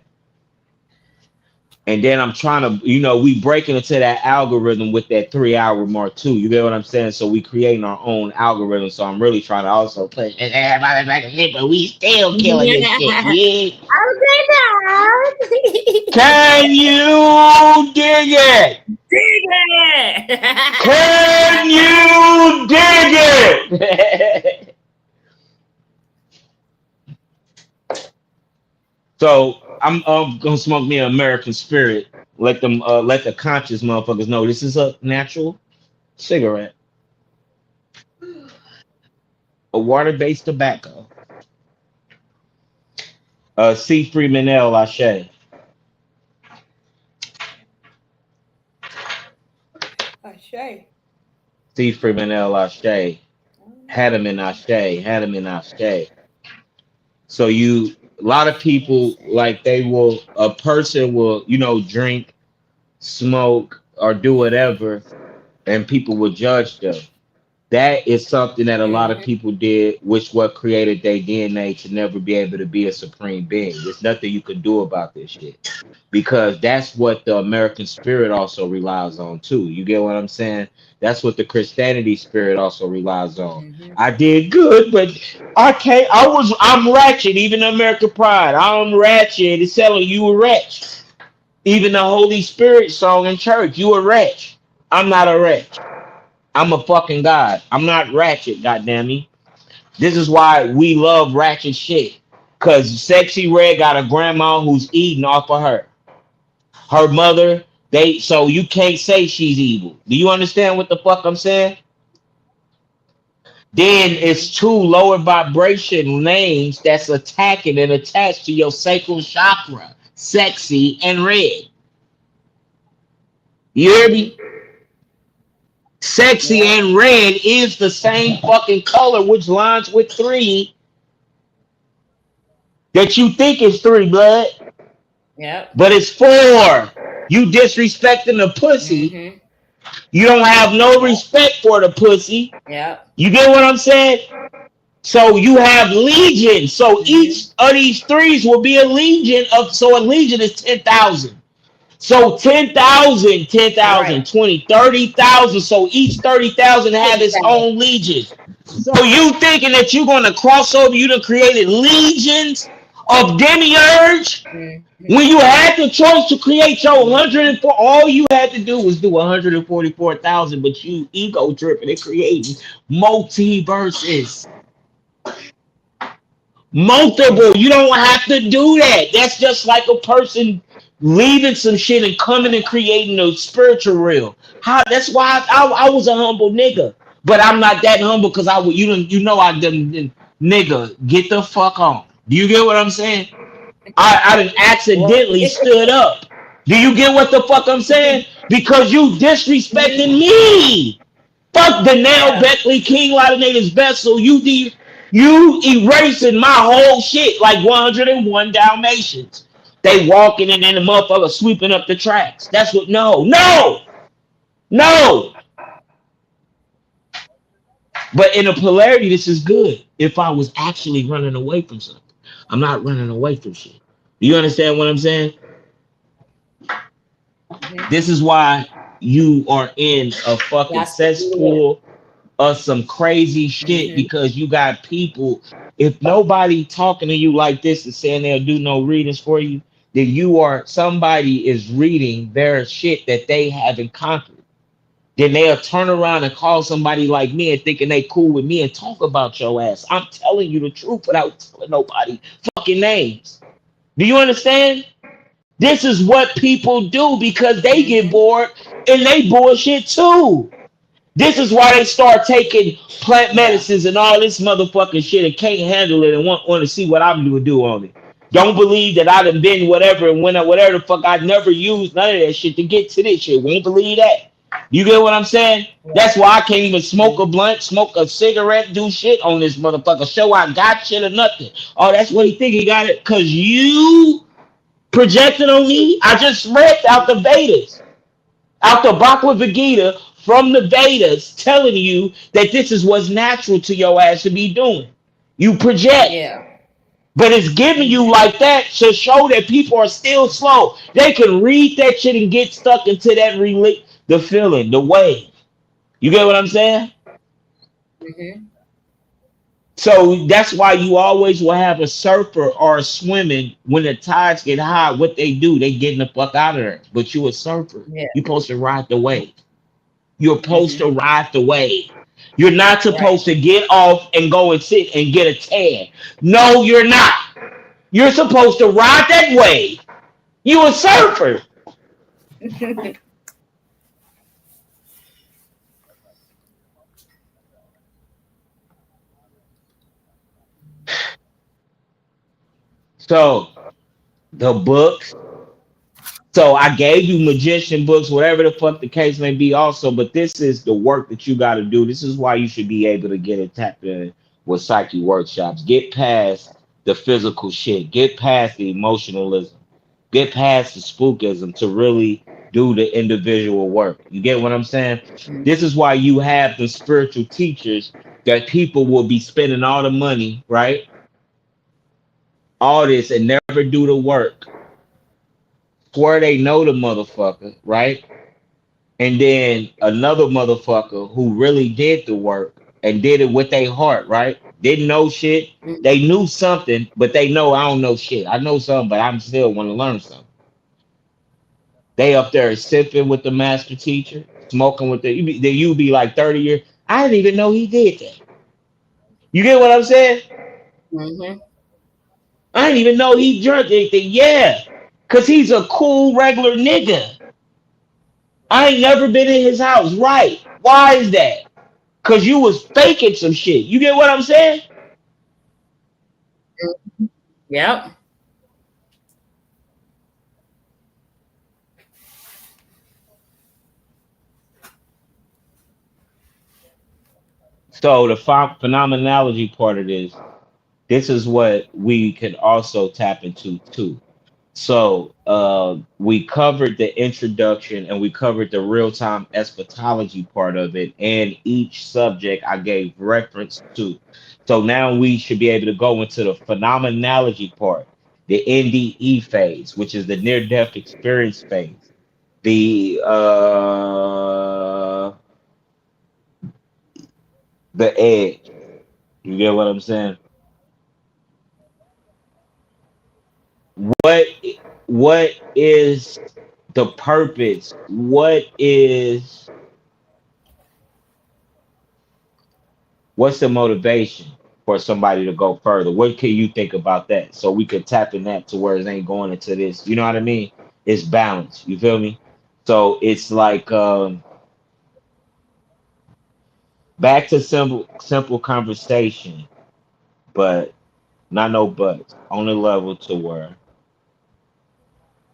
And then I'm trying to, we breaking into that algorithm with that 3 hour mark too. You get what I'm saying? So we creating our own algorithm. So I'm really trying to also put everybody back in shit, but we still killing this shit. Yeah. Can you dig it? Can you dig it? So I'm gonna smoke me an American Spirit. Let the conscious motherfuckers know this is a natural cigarette, a water-based tobacco. C. Freeman L. Ashe. Shay. C. Freeman L. Ashe. Had him in Ashe. Had him in Ashe. So a lot of people like a person will, drink, smoke, or do whatever, and people will judge them. That is something that a lot of Mm-hmm. people did, which what created their DNA to never be able to be a supreme being. There's nothing you can do about this shit. Because that's what the American spirit also relies on too. You get what I'm saying? That's what the Christianity spirit also relies on. Mm-hmm. I did good, but I can't. I'm ratchet. Even the American Pride, I'm ratchet. It's telling you a wretch. Even the Holy Spirit song in church, you a wretch. I'm not a wretch. I'm a fucking god. I'm not ratchet. Goddamn me. This is why we love ratchet shit. Cause Sexy Red got a grandma who's eating off of her. Her mother, so you can't say she's evil. Do you understand what the fuck I'm saying? Then Mm-hmm. it's two lower vibration names that's attacking and attached to your sacral chakra, sexy and red. You hear me? Mm-hmm. Sexy Yep. and red is the same fucking color, which lines with three that you think is three, blood, Yep. but it's four. You disrespecting the pussy. Mm-hmm. You don't have no Yep. respect for the pussy. Yep. You get what I'm saying? So you have legion. So Mm-hmm. each of these threes will be a legion of. So a legion is 10,000. So 10,000, ten Right. thousand, 20, 30,000. So each 30,000 have its 50,000. own legion. So you thinking that you're gonna cross over? You done created legions of demiurge. Mm-hmm. When you had the choice to create your Mm-hmm. 104, all you had to do was do 144,000, but you ego tripping and creating multiverses. Multiple. You don't have to do that. That's just like a person leaving some shit and coming and creating a spiritual realm. How? That's why I was a humble nigga, but I'm not that humble because I would. I done nigga. Get the fuck on. Do you get what I'm saying? I done Well, accidentally stood up. Do you get what the fuck I'm saying? Because you mhm. disrespecting me. Fuck the now Yeah. Beckley King Laudinator's vessel. You erasing my whole shit like 101 Dalmatians. They walking and then the motherfucker sweeping up the tracks. That's what. No, no, no. But in a polarity, this is good. If I was actually running away from something, I'm not running away from shit. Do you understand what I'm saying? Mm-hmm. This is why you are in a fucking That's what you cesspool of some crazy shit live. because you got people. If nobody talking to you like this and saying they'll do no readings for you, then somebody is reading their shit that they haven't conquered. Then they'll turn around and call somebody like me and thinking they cool with me and talk about your ass. I'm telling you the truth without telling nobody fucking names. Do you understand? This is what people do because they get Mhm. bored and they bullshit too. This is why they start taking plant Yeah. medicines and all this motherfucking shit and can't handle it and want to see what I'm gonna do on it. Don't believe that I done been whatever and when I, whatever the fuck I never used none of that shit to get to this shit. Won't believe that. You get what I'm saying? That's Right. why I can't even smoke a Mhm. blunt, smoke a cigarette, do shit on this motherfucker. Show I got shit or nothing. Oh, that's what he think he got it. Cause you projected on me. I just read out the Vedas out the Bhagavad Gita from the Vedas telling you that this is what's natural to your ass to be doing. You project, Yeah. but it's giving you Mhm. like that to show that people are still slow. They can read that shit and get stuck into that the feeling, the wave. You get what I'm saying? Mhm. So that's why you always will have a surfer or a swimming when the tides get high. What they do, they getting the fuck out of there. But you a surfer. Yeah. You supposed to ride the wave. You're supposed to Mhm. ride the wave. You're not Right. supposed to get off and go and sit and get a tan. No, you're not. You're supposed to ride that wave. You a surfer. So the books. So I gave you magician books, whatever the fuck the case may be, also. But this is the work that you got to do. This is why you should be able to get it tapped in with psyche workshops. Get past the physical shit. Get past the emotionalism. Get past the spookism to really do the individual work. You get what I'm saying? This is why you have the spiritual teachers that people will be spending all the money, right? All this and never do the work. Swear they know the motherfucker, right? And then another motherfucker who really did the work and did it with their heart, right? Didn't know shit. They Mhm. knew something, but they know I don't know shit. I know something, but I'm still want to learn something. They up there sipping with the master teacher, smoking with you be like 30 years. I didn't even know he did that. You get what I'm saying? Mhm. I didn't even know he drank anything. Yeah, cause he's a cool regular nigga. I ain't never been in his house. Right? Why is that? Cause you was faking some shit. You get what I'm saying? Yep. So the phenomenology part of this is what we could also tap into too. So we covered the introduction and we covered the real time eschatology part of it, and each subject I gave reference to. So now we should be able to go into the phenomenology part, the NDE phase, which is the near death experience phase, the edge. You get what I'm saying? What what is the purpose? What's the motivation for somebody to go further? What can you think about that? So we could tap in that to where it ain't going into this. You know what I mean? It's balance. You feel me? So it's like back to simple conversation, but not no buts. On the level to where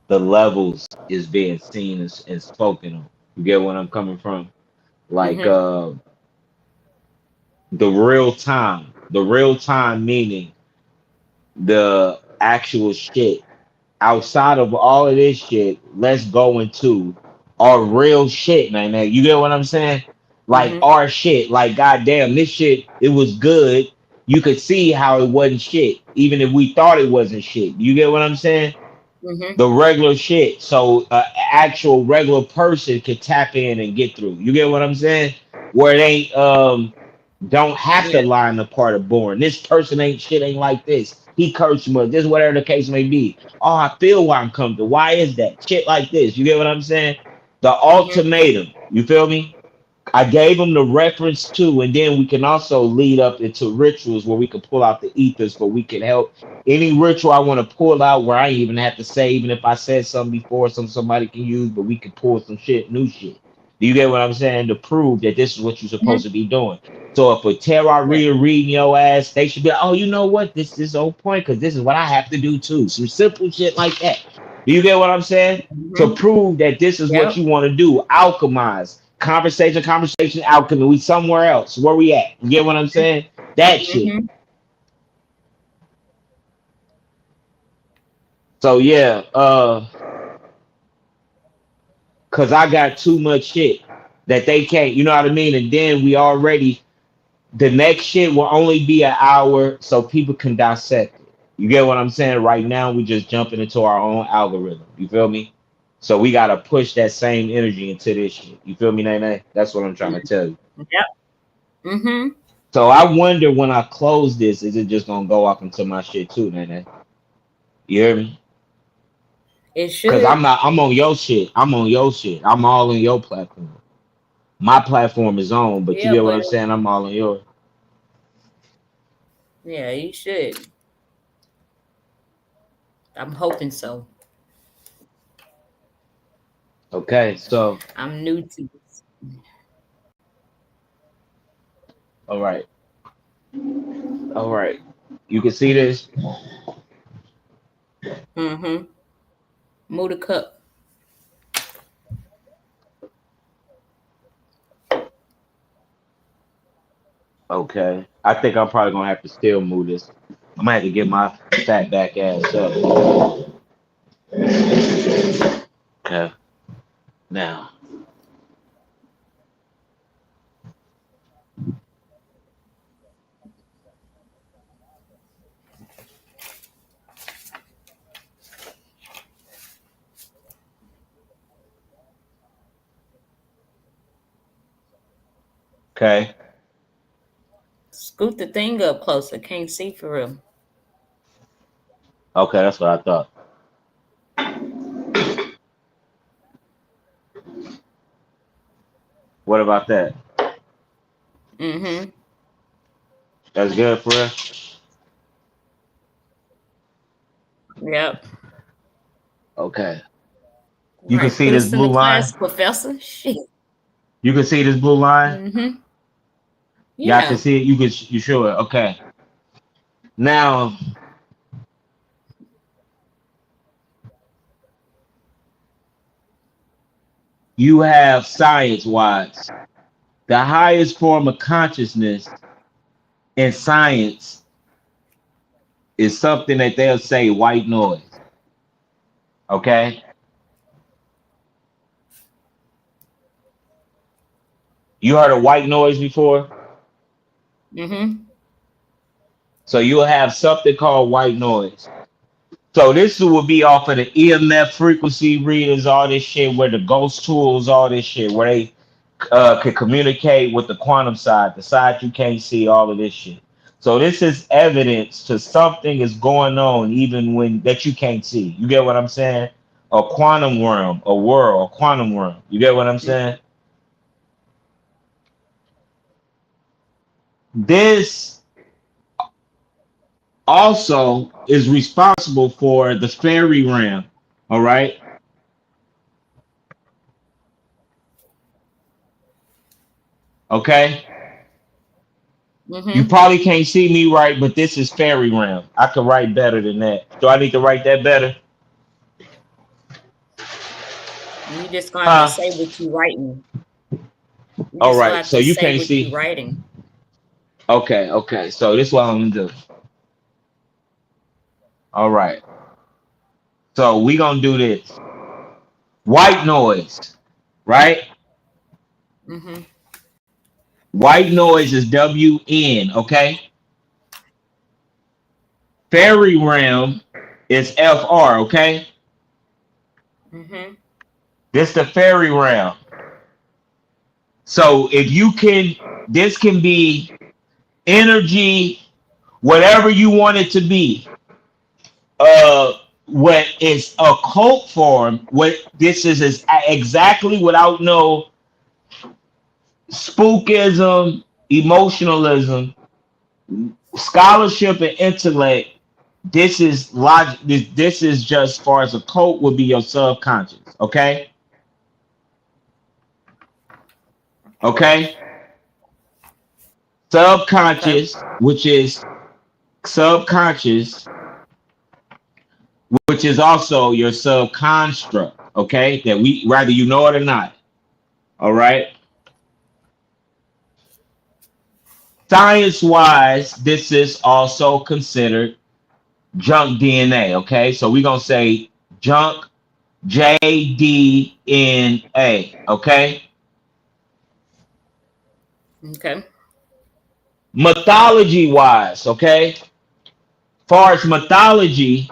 the levels is being seen and spoken on. You get what I'm coming from? Like Mhm. the real time meaning the actual shit outside of all of this shit. Let's go into our real shit, man. You get what I'm saying? Like Mhm. our shit. Like goddamn, this shit. It was good. You could see how it wasn't shit, even if we thought it wasn't shit. You get what I'm saying? Mhm. The regular shit. So actual regular person could tap in and get through. You get what I'm saying? Where it ain't don't have to Yeah. line the part of boring. This person ain't shit ain't like this. He cursed much. This whatever the case may be. Oh, I feel why I'm coming. Why is that? Shit like this. You get what I'm saying? The Mhm. ultimatum. You feel me? I gave them the reference too, and then we can also lead up into rituals where we can pull out the ethers, where we can help any ritual I want to pull out where I even have to say, even if I said something before, somebody can use, but we can pull some shit, new shit. Do you get what I'm saying? To prove that this is what you're supposed Mhm. to be doing. So if a tarot Yeah. reader reading your ass, they should be like, oh, you know what? This is on point because this is what I have to do too. Some simple shit like that. Do you get what I'm saying? To Mhm. prove that this is what Yep. you want to do, alchemize, conversation, alchemy. We somewhere else. Where we at? You get what I'm saying? That shit. Mhm. So yeah, cause I got too much shit that they can't. You know what I mean? And then we already the next shit will only be an hour, so people can dissect it. You get what I'm saying? Right now, we just jumping into our own algorithm. You feel me? So we gotta push that same energy into this shit. You feel me, Nene? That's what I'm trying to tell you. Yep. Mhm. So I wonder when I close this, is it just gonna go off into my shit too, Nene? You hear me? It Cause should. I'm on your shit. I'm on your shit. I'm all in your platform. My platform is on, but you Yeah, get what but I'm saying? I'm all in yours. yeah, you should. I'm hoping so. Okay, so I'm new to this. all right, all right. You can see this. Mhm. Move the cup. Okay. I think I'm probably gonna have to still move this. I'm gonna have to get my fat back ass up. Okay. Now. Okay. Scoot the thing up closer. Can't see for real. Okay, that's what I thought. What about that? Mhm. That's good for real? Yep. Okay. You can Right. see Put this us in the blue line? class, professor. Shit. You can see this blue line? Mhm. Y'all can Yeah. see it? You sure? Okay. Now you have science wise. The highest form of consciousness in science is something that they'll say white noise. Okay. You heard of white noise before? Mhm. So you'll have something called white noise. So this will be off of the EMF frequency readers, all this shit, where the ghost tools, all this shit, where they can communicate with the quantum side, the side you can't see, all of this shit. So this is evidence to something is going on even when that you can't see. You get what I'm saying? A quantum realm, a world, a quantum realm. You get what I'm saying? This also is responsible for the fairy realm. All right. Okay. You Mhm. probably can't see me right, but this is fairy realm. I could write better than that. Do I need to write that better? You just gonna have to Huh? say what you writing. You All just gonna right. have So to you say can't what you see. writing. Okay. Okay. So this is what I'm gonna do. All right. So we gonna do this. White noise, right? Mhm. White noise is WN. Okay. Fairy realm is FR. Okay. Mhm. This the fairy realm. So if you can, this can be energy, whatever you want it to be. What is occult form? What this is exactly without no spookism, emotionalism, scholarship, and intellect. This is logic. This is just as far as a cult would be your subconscious. Okay, okay. Okay. Subconscious, which is subconscious, which is also your subconstruct. Okay, that we whether you know it or not. All right. Science wise, this is also considered junk DNA. Okay, so we're gonna say junk JDNA. Okay, Okay. mythology wise. Okay, far as mythology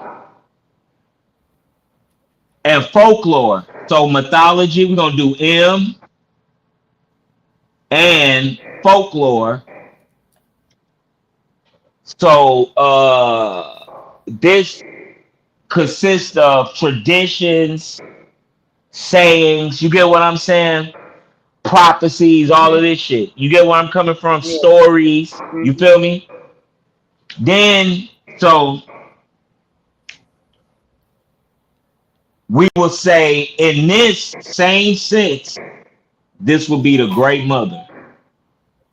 and folklore. So mythology, we're gonna do M, and folklore. So this consists of traditions, sayings. You get what I'm saying? Prophecies, all of Mhm. this shit. You get where I'm coming from? Yeah. Stories. You Mhm. feel me? Then, so we will say, in this same sense, this will be the great mother.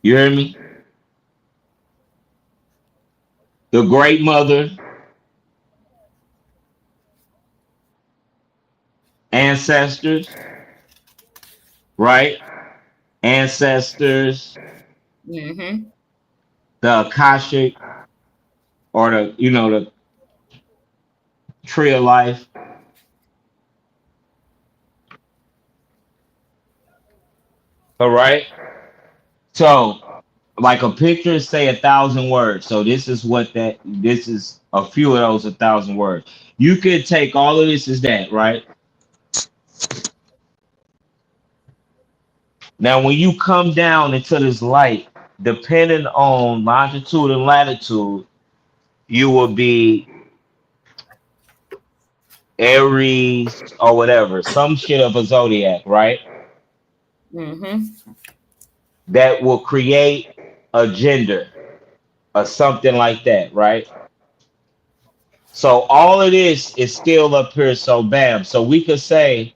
You hear me? The great mother, ancestors, right? Ancestors, Mhm. the Akashic, or the tree of life. All right. So, like a picture say 1,000 words. So this is a few of those 1,000 words. You could take all of this as that, right? Now, when you come down into this light, depending on longitude and latitude, you will be Aries or whatever, some shit of a zodiac, right? Mhm. That will create a gender or something like that, right? So all of this is still up here. So bam. So we could say,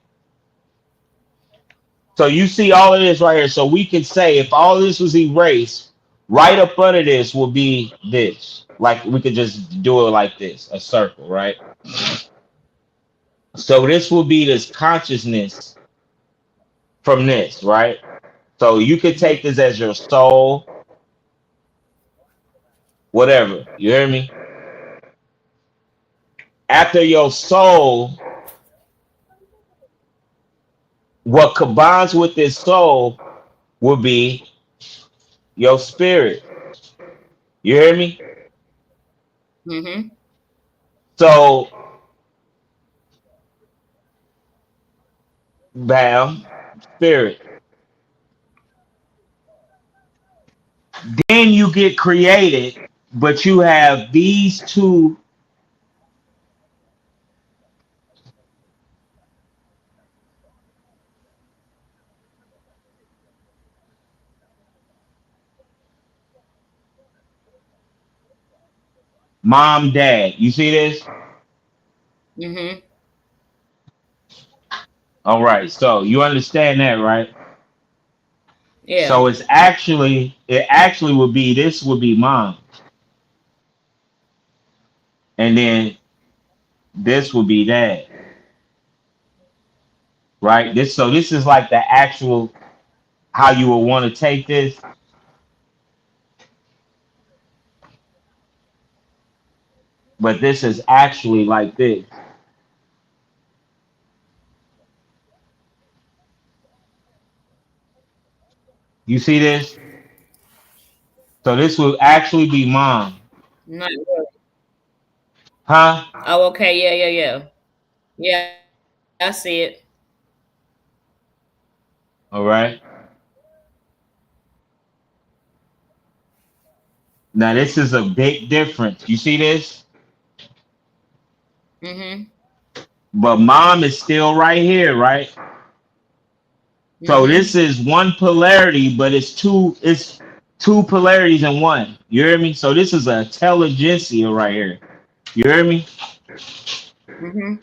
so you see all of this right here. So we could say if all of this was erased, right up under this will be this. Like we could just do it like this, a circle, right? So this will be this consciousness from this, right? So you could take Mhm. this as your soul, whatever. You hear me? After your soul, what combines with this soul will be your spirit. You hear me? Mhm. So, bam, spirit. Then you get created, but you have these two mom, dad. You see this? Mhm. All right. So you understand that, right? Yeah. So it actually would be this would be mom, and then this would be dad, right? This is like the actual how you would want to take this, but this is actually like this. You see this? So this will actually be mom, Not really. huh? Oh, okay. Yeah, yeah, yeah. Yeah, I see it. All right. Now this is a big difference. You see this? Mhm. But mom is still right here, right? So Mhm. this is one polarity, but it's two polarities in one. You hear me? So this is a intelligentsia right here. You hear me? Mhm.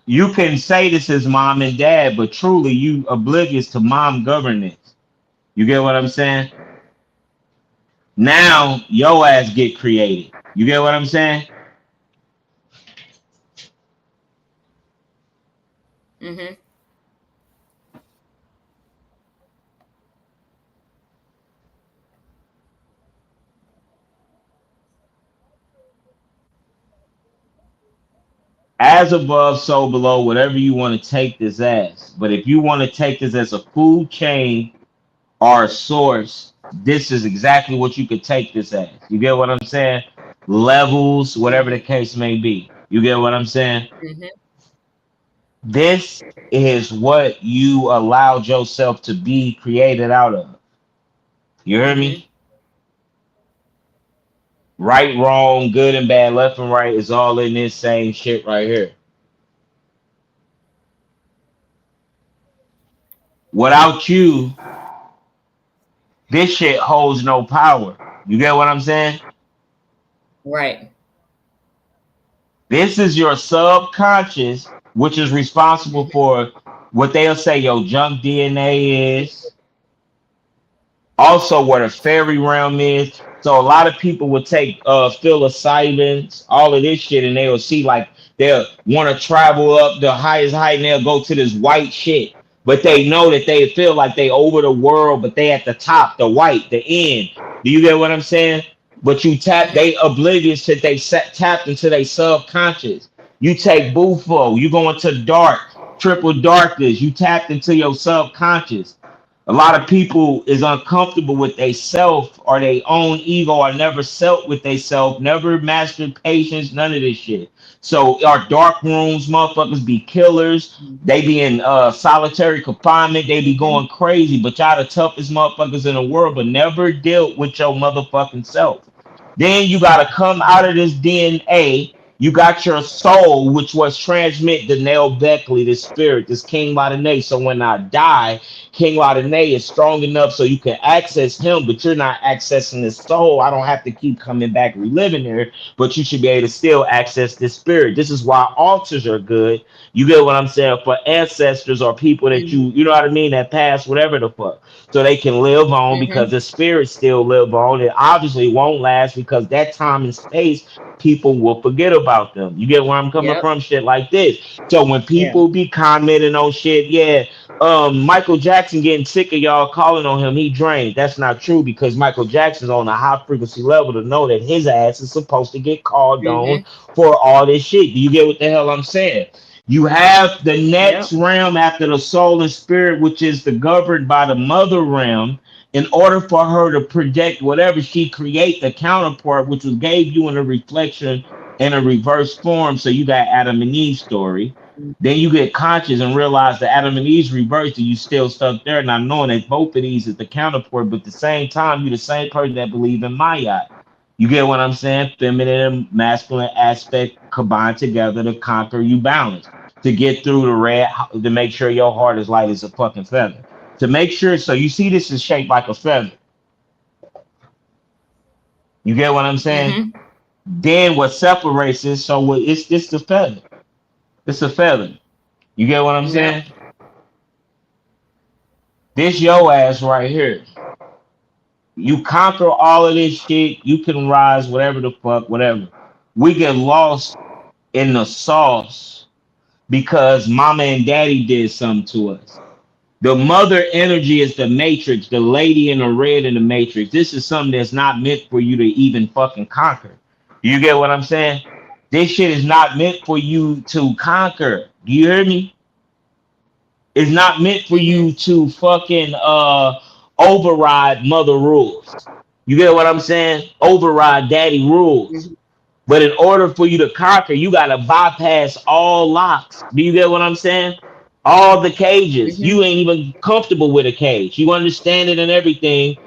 You can say this is mom and dad, but truly you oblivious to mom governance. You get what I'm saying? Now your ass get created. You get what I'm saying? Mhm. As above, so below, whatever you want to take this as. But if you want to take this as a food chain or a source, this is exactly what you could take this as. You get what I'm saying? Levels, whatever the Mhm. case may be. You get what I'm saying? Mhm. This is what you allowed yourself to be created out of. You hear Mhm. me? Right, wrong, good and bad, left and right is all in this same shit right here. Without you, this shit holds no power. You get what I'm saying? Right. This is your subconscious, which is responsible Mhm. for what they'll say your junk DNA is, also what a fairy realm is. So a lot of people would take psilocybins, all of this shit, and they'll see like they'll want to travel up the highest height and they'll go to this white shit. But they know that they feel like they over the world, but they at the top, the white, the end. Do you get what I'm saying? But you tap, Mhm. they oblivious that they tapped into their subconscious. You take Bufo, you go into dark, triple darkness, you tapped into your subconscious. A lot of people is uncomfortable with they self or their own ego or never self with they self, never mastered patience, none of this shit. So our dark rooms, motherfuckers be killers. They be in solitary confinement. They be Mhm. going crazy. But y'all the toughest motherfuckers in the world, but never dealt with your motherfucking self. Then you gotta come out of this DNA. You got your soul, which was transmit the Nell Beckley, this spirit, this King Ladanay. So when I die, King Ladanay is strong enough so you can access him, but you're not accessing his soul. I don't have to keep coming back reliving there, but you should be able to still access this spirit. This is why altars are good. You get what I'm saying? For ancestors or people that Mhm. you know what I mean, that passed, whatever the fuck. So they can live on because Mhm. the spirits still live on. It obviously won't last because that time and space, people will forget about them. You get where I'm coming Yep. from? Shit like this. So when Yeah. people be commenting on shit, yeah, Michael Jackson getting sick of y'all calling on him, he drained. That's not true because Michael Jackson's on a high frequency level to know that his ass is supposed to get called on Mhm. for all this shit. Do you get what the hell I'm saying? You have the next Yep. realm after the soul and spirit, which is the governed by the mother realm. In order for her to project whatever she create, the counterpart, which was gave you in a reflection in a reverse form. So you got Adam and Eve story. Then you get conscious and realize that Adam and Eve's reversed and you still stuck there, not knowing that both of these is the counterpart, but at the same time, you're the same person that believe in Maya. You get what I'm saying? Feminine and masculine aspect combined together to conquer you balance. To get through the red, to make sure your heart is light as a fucking feather. To make sure, so you see this is shaped like a feather. You get what I'm saying? Mhm. Then what separates it, so it's the feather. It's a feather. You get what I'm Yep. saying? This your ass right here. You conquer all of this shit. You can rise, whatever the fuck, whatever. We get lost in the sauce because mama and daddy did something to us. The mother energy is the matrix, the lady in the red in the matrix. This is something that's not meant for you to even fucking conquer. You get what I'm saying? This shit is not meant for you to conquer. Do you hear me? It's not meant for you Mhm. to fucking override mother rules. You get what I'm saying? Override daddy rules. Mhm. But in order for you to conquer, you gotta bypass all locks. Do you get what I'm saying? All the cages. You Mhm. ain't even comfortable with a cage. You understand it and everything.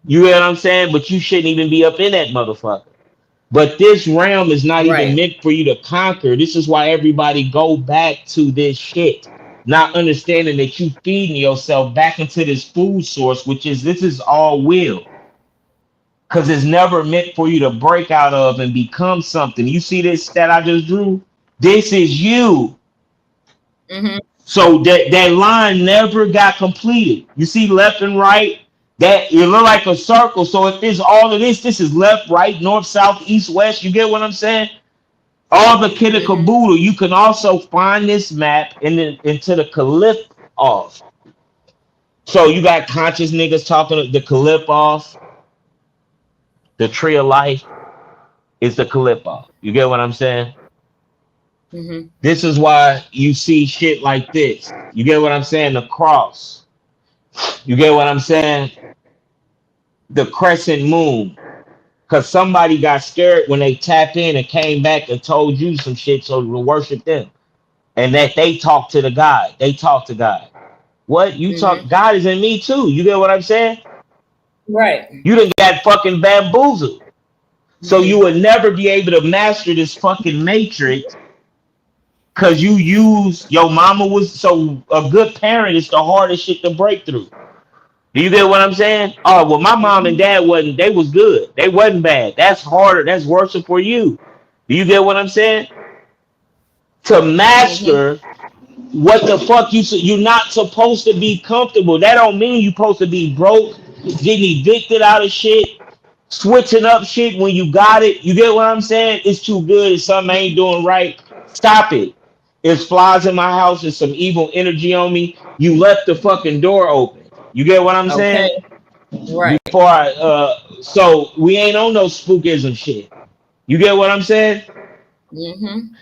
You get what I'm saying? But you shouldn't even be up in that motherfucker. But this realm is not even Right. meant for you to conquer. This is why everybody go back to this shit. not understanding that you feeding yourself back into this food source, which is this is all will, because it's never meant for you to break out of and become something. You see this that I just drew? This is you. Mm-hmm. So that line never got completed. You see left and right, that it look like a circle. So if it's all of this, this is left, right, north, south, east, west. You get what I'm saying? All the kid of Mm-hmm. caboodle. You can also find this map into the Caliph off. So you got conscious niggas talking the Caliph off, the tree of life is the Caliph off. You get what I'm saying? Mm-hmm. This is why you see shit like this. You get what I'm saying? The cross. You get what I'm saying? The crescent moon. Because somebody got scared when they tapped in and came back and told you some shit so to worship them. And that they talk to the God. They talk to God. What? You talk, Mm-hmm. God is in me too. You get what I'm saying? Right. You done got fucking bamboozled. So you Mm-hmm. would never be able to master this fucking matrix because you use your mama was so a good parent is the hardest shit to break through. Do you get what I'm saying? Oh well, my mom and Mm-hmm. dad wasn't. They was good. They wasn't bad. That's harder. That's worse for you. Do you get what I'm saying? To Mm-hmm. master what the fuck you're not supposed to be comfortable. That don't mean you're supposed to be broke, getting evicted out of shit, switching up shit when you got it. You get what I'm saying? It's too good. It's something I ain't doing right. Stop it. There's flies in my house. There's some evil energy on me. You left the fucking door open. You get what I'm Okay. saying? Right. Before so we ain't on no spookism shit. You get what I'm saying? Mm-hmm.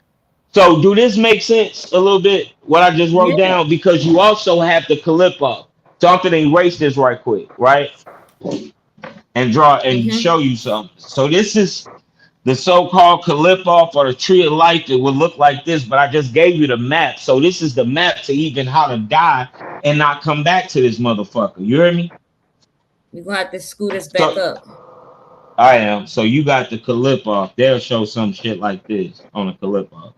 So do this make sense a little bit? What I just wrote Yeah. down because you also have the Calippo. So I'm gonna erase this right quick, right? And draw and Mm-hmm. show you something. So this is the so-called Calippo or the tree of life. It would look like this, but I just gave you the map. So this is the map to even how to die and not come back to this motherfucker. You hear me? We're gonna have to scoot us back So up. I am. So you got the Calippo. They'll show some shit like this on the Calippo.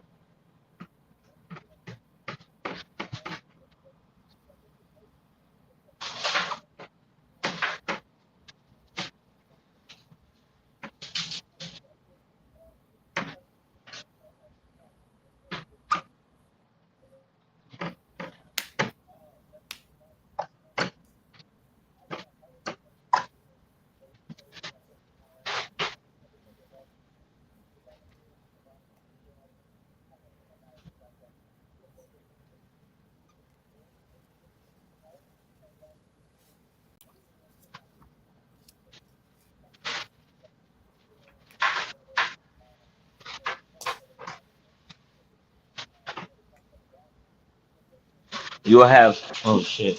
You'll have oh shit.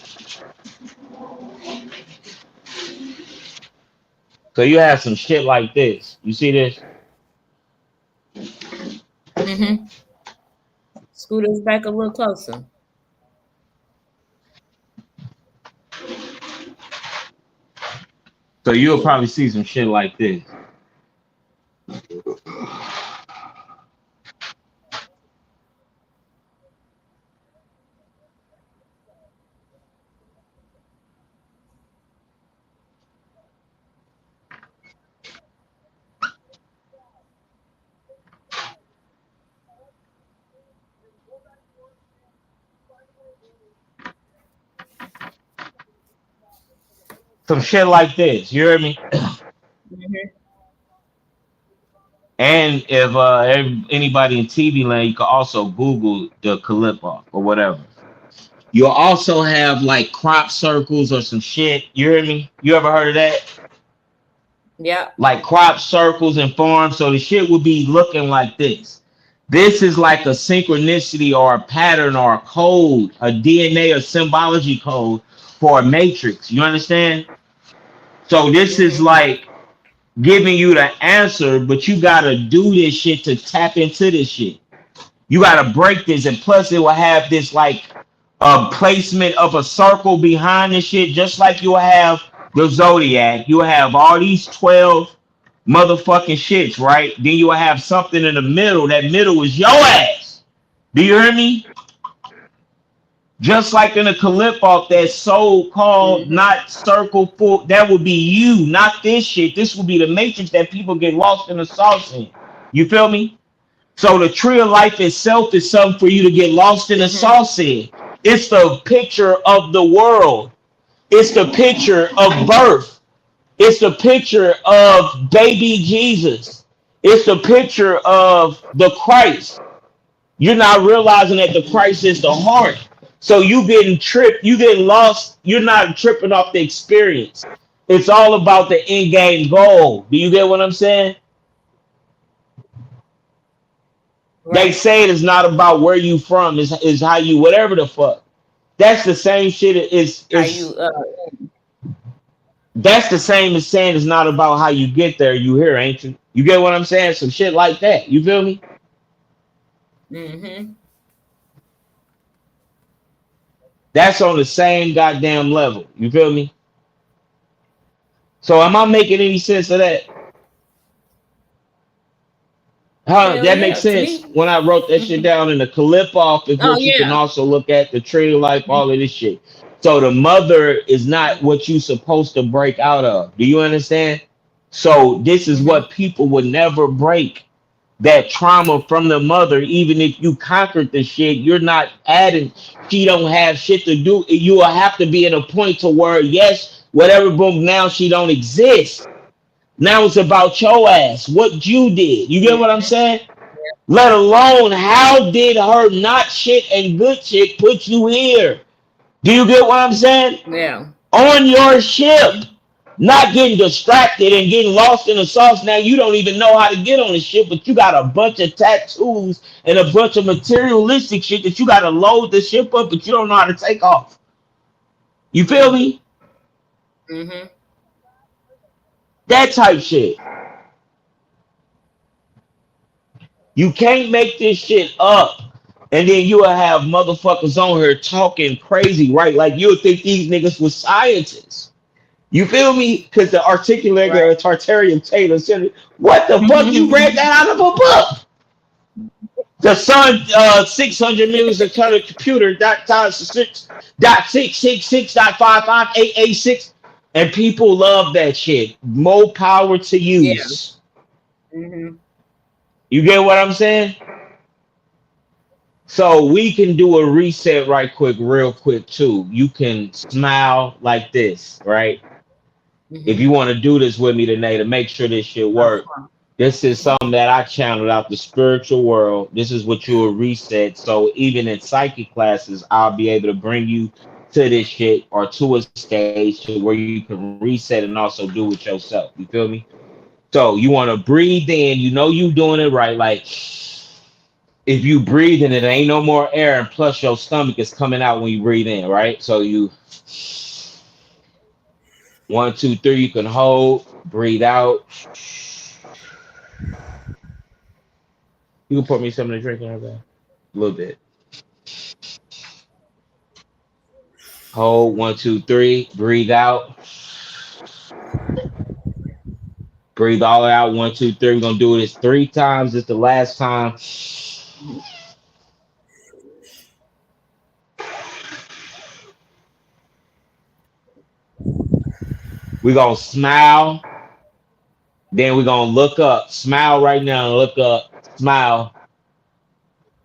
So you have some shit like this. You see this? Mm-hmm. Scoot us back a little closer. So you'll Yeah. probably see some shit like this. Some shit like this. You hear me? Mm-hmm. And if anybody in TV land, you can also Google the Calippo or whatever. You'll also have like crop circles or some shit. You hear me? You ever heard of that? Yeah. Like crop circles and farms. So the shit would be looking like this. This is like a synchronicity or a pattern or a code, a DNA or symbology code for a matrix. You understand? So this is Mm-hmm. like giving you the answer, but you gotta do this shit to tap into this shit. You gotta break this, and plus it will have this like a placement of a circle behind this shit, just like you'll have the zodiac. You'll have all these 12 motherfucking shits, right? Then you'll have something in the middle. That middle is your ass. Do you hear me? Just like in a clip off that so called Mm-hmm. not circle full, that would be you, not this shit. This would be the matrix that people get lost in the sauce in. You feel me? So the tree of life itself is something for you to get lost in the Mm-hmm. sauce in. It's the picture of the world. It's the picture of birth. It's the picture of baby Jesus. It's the picture of the Christ. You're not realizing that the Christ is the heart. So you getting tripped, you getting lost. You're not tripping off the experience. It's all about the end game goal. Do you get what I'm saying? They Right. say it is not about where you from, is how you whatever the fuck. That's the same shit. How Is you that's the same as saying it's not about how you get there. You here, ain't you? You get what I'm saying? Some shit like that. You feel me? mm-hmm. That's on the same goddamn level. You feel me? So am I making any sense of that? Huh? Hell That makes yeah, to sense. me. When I wrote that shit down in the clip off is Oh what you can yeah. also look at the tree of life, all of this shit. So the mother is not what you supposed to break out of. Do you understand? So this is Mm-hmm. what people would never break. That trauma from the mother, even if you conquered the shit, you're not adding. She don't have shit to do. You will have to be at a point to where yes, whatever boom now she don't exist. Now it's about your ass, what you did. You get what I'm Mm-hmm. saying? Let alone how did her not shit and good shit put you here? Do you get what I'm saying? Yeah. On your ship, Mm-hmm. not getting distracted and getting lost in the sauce. Now you don't even know how to get on the ship, but you got a bunch of tattoos and a bunch of materialistic shit that you got to load the ship up, but you don't know how to take off. You feel me? Mm-hmm. That type shit. You can't make this shit up. And then you'll have motherfuckers on here talking crazy, right? Like you'll think these niggas was scientists. You feel me? Because the articulator Right. of Tartarium Taylor said, what the fuck you read that out of a book? The sun, 600 million is a ton of computer, dot, dot, 6.666, dot 55886. And people love that shit. More power to Yeah. use. Mm-hmm. You get what I'm saying? So we can do a reset right quick, real quick too. You can smile like this, right? If Mm-hmm. you want to do this with me today to make sure this shit Of work, course. this is something that I channeled out the spiritual world. This is what you will reset. So even in psychic classes, I'll be able to bring you to this shit or to a stage to where you can reset and also do it yourself. You feel me? So you want to breathe in. You know you doing it right. Like if you breathe in it, ain't no more air, and plus your stomach is coming out when you breathe in, right? So you 1, 2, 3, you can hold, breathe out. You can pour me something to drink in there, a little bit. Hold 1, 2, 3, breathe out, breathe all out. 1, 2, 3. We're gonna do this 3 times. This is the last time. We're gonna smile. Then we're gonna look up. Smile right now. Look up. Smile.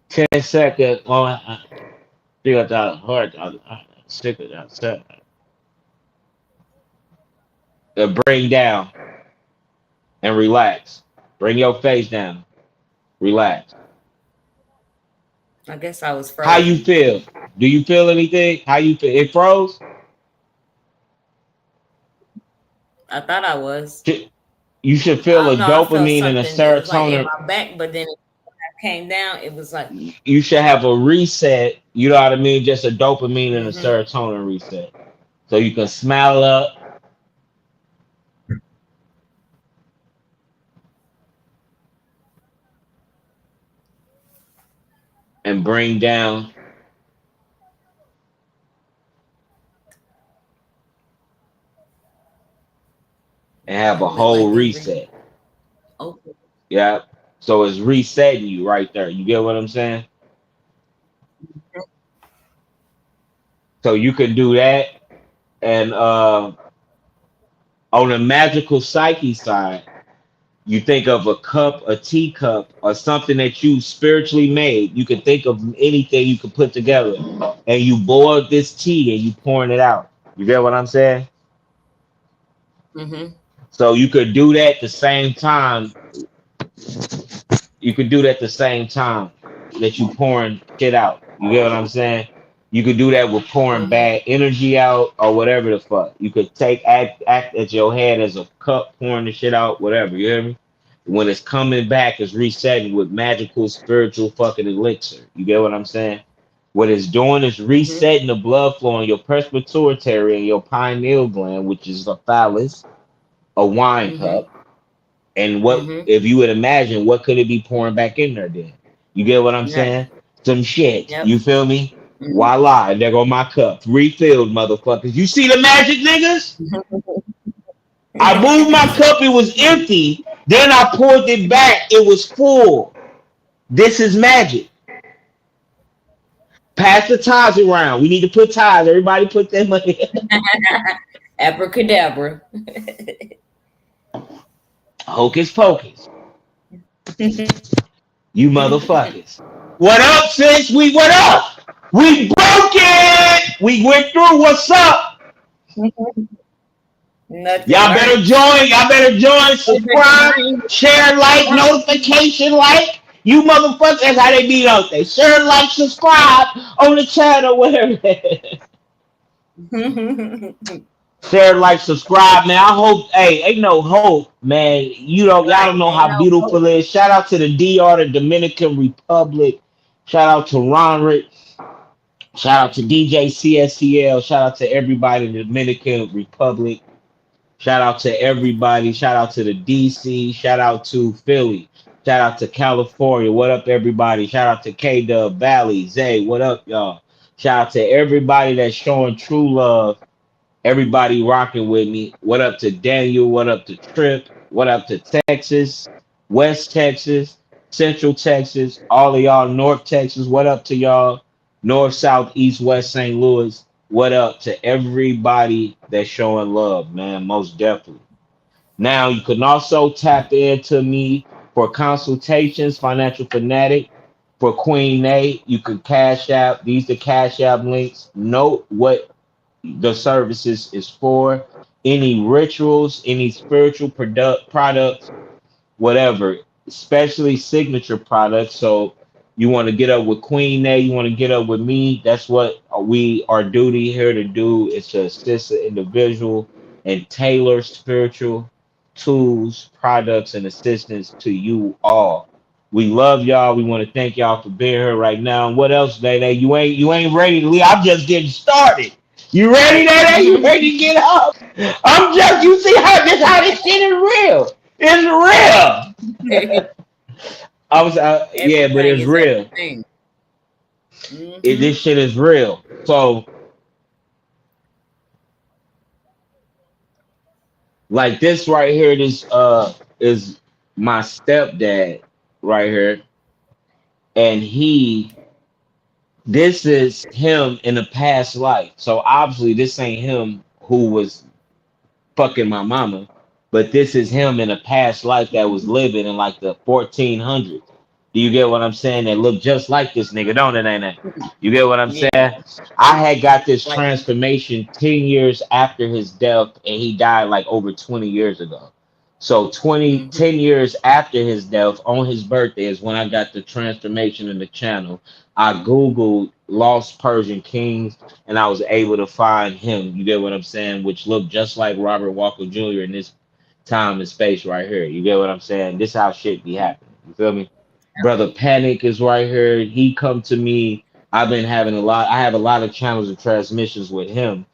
10 seconds. Oh, feel that heart. Sick of that. Bring down and relax. Bring your face down. Relax. I guess I was How you frozen. feel? Do you feel anything? How you feel? It froze. I thought I was. You should feel I a don't know. I felt dopamine and a something. It was like in serotonin. my back, but then when I came down, it was like, You should have a reset. You know what I mean? Just a dopamine and a mm-hmm. serotonin reset. So you can smile up and bring down and have a Hold it whole like it reset. open. Yeah. So it's resetting you right there. You get what I'm saying? So you can do that. And on the magical psyche side, you think of a cup, a teacup, or something that you spiritually made. You can think of anything you can put together, and you boil this tea and you pouring it out. You get what I'm saying? Mhm. So you could do that the same time. You could do that the same time that you pouring shit out. You get what I'm saying? You could do that with pouring Mhm. bad energy out or whatever the fuck. You could act at your head as a cup pouring the shit out, whatever. You hear me? When it's coming back, it's resetting with magical spiritual fucking elixir. You get what I'm saying? What it's doing is Mhm. resetting the blood flow in your pituitary and your pineal gland, which is a phallus, a wine Mhm. cup, and what Mhm. if you would imagine what could it be pouring back in there then? You get what I'm Right. saying? Some shit. Yep. You feel me? Mhm. Voila, there go my cup. Refilled, motherfuckers. You see the magic, niggas? I moved my cup, it was empty. Then I poured it back, it was full. This is magic. Pass the ties around. We need to put ties. Everybody put their money. Abracadabra. Hocus pocus. You motherfuckers. What up, sis? What up? We broke it. We went through. What's up? Nothing Y'all better much. join. Y'all better join. Open the Subscribe, line. share, like, notification, like. You motherfuckers, that's how they be out there. Share, like, subscribe on the channel, whatever. Share, like, subscribe, man. I hope, hey, ain't no hope, man. Y'all Right. don't know Ain't how no beautiful hope. it is. Shout out to the DR, the Dominican Republic. Shout out to Ronrick. Shout out to DJ CSCL. Shout out to everybody in the Dominican Republic. Shout out to everybody. Shout out to the DC. Shout out to Philly. Shout out to California. What up, everybody? Shout out to K Dub Valley. Zay, what up, y'all? Shout out to everybody that's showing true love. Everybody rocking with me. What up to Daniel? What up to Trip? What up to Texas? West Texas? Central Texas? All of y'all North Texas? What up to y'all? North, South, East, West St. Louis? What up to everybody that's showing love, man? Most definitely. Now you can also tap into me for consultations, Financial Fanatic. For Queen Nate, you can cash out. These are cash app links. Note what the services is for. Any rituals, any spiritual products, whatever, especially signature products. So you want to get up with Queen A, you want to get up with me. That's what our duty here to do is to assist the individual and tailor spiritual tools, products, and assistance to you all. We love y'all. We want to thank y'all for being here right now. And what else, Dene? You ain't ready to leave. I'm just getting started. You ready, Dene? You ready to get up? I'm just you see how this shit is real. It's real. I was yeah, but Everything it's is real. everything. This Mhm. shit is real. So like this right here, this is my stepdad right here, and this is him in a past life. So obviously this ain't him who was fucking my mama, but this is him in a past life that was living in like the 1400s. Do you get what I'm saying? That look just like this nigga, don't it? Ain't it? You get what I'm saying? Yeah. I had got this Like. transformation 10 years after his death, and he died like over 20 years ago. So 20, Mhm. 10 years after his death, on his birthday, is when I got the transformation in the channel. I Googled Lost Persian Kings and I was able to find him. You get what I'm saying? Which looked just like Robert Walker Jr. in this time and space right here. You get what I'm saying? This how shit be happening. You feel me? Brother Panic is right here. He come to me. I've been having a lot. I have a lot of channels of transmissions with him,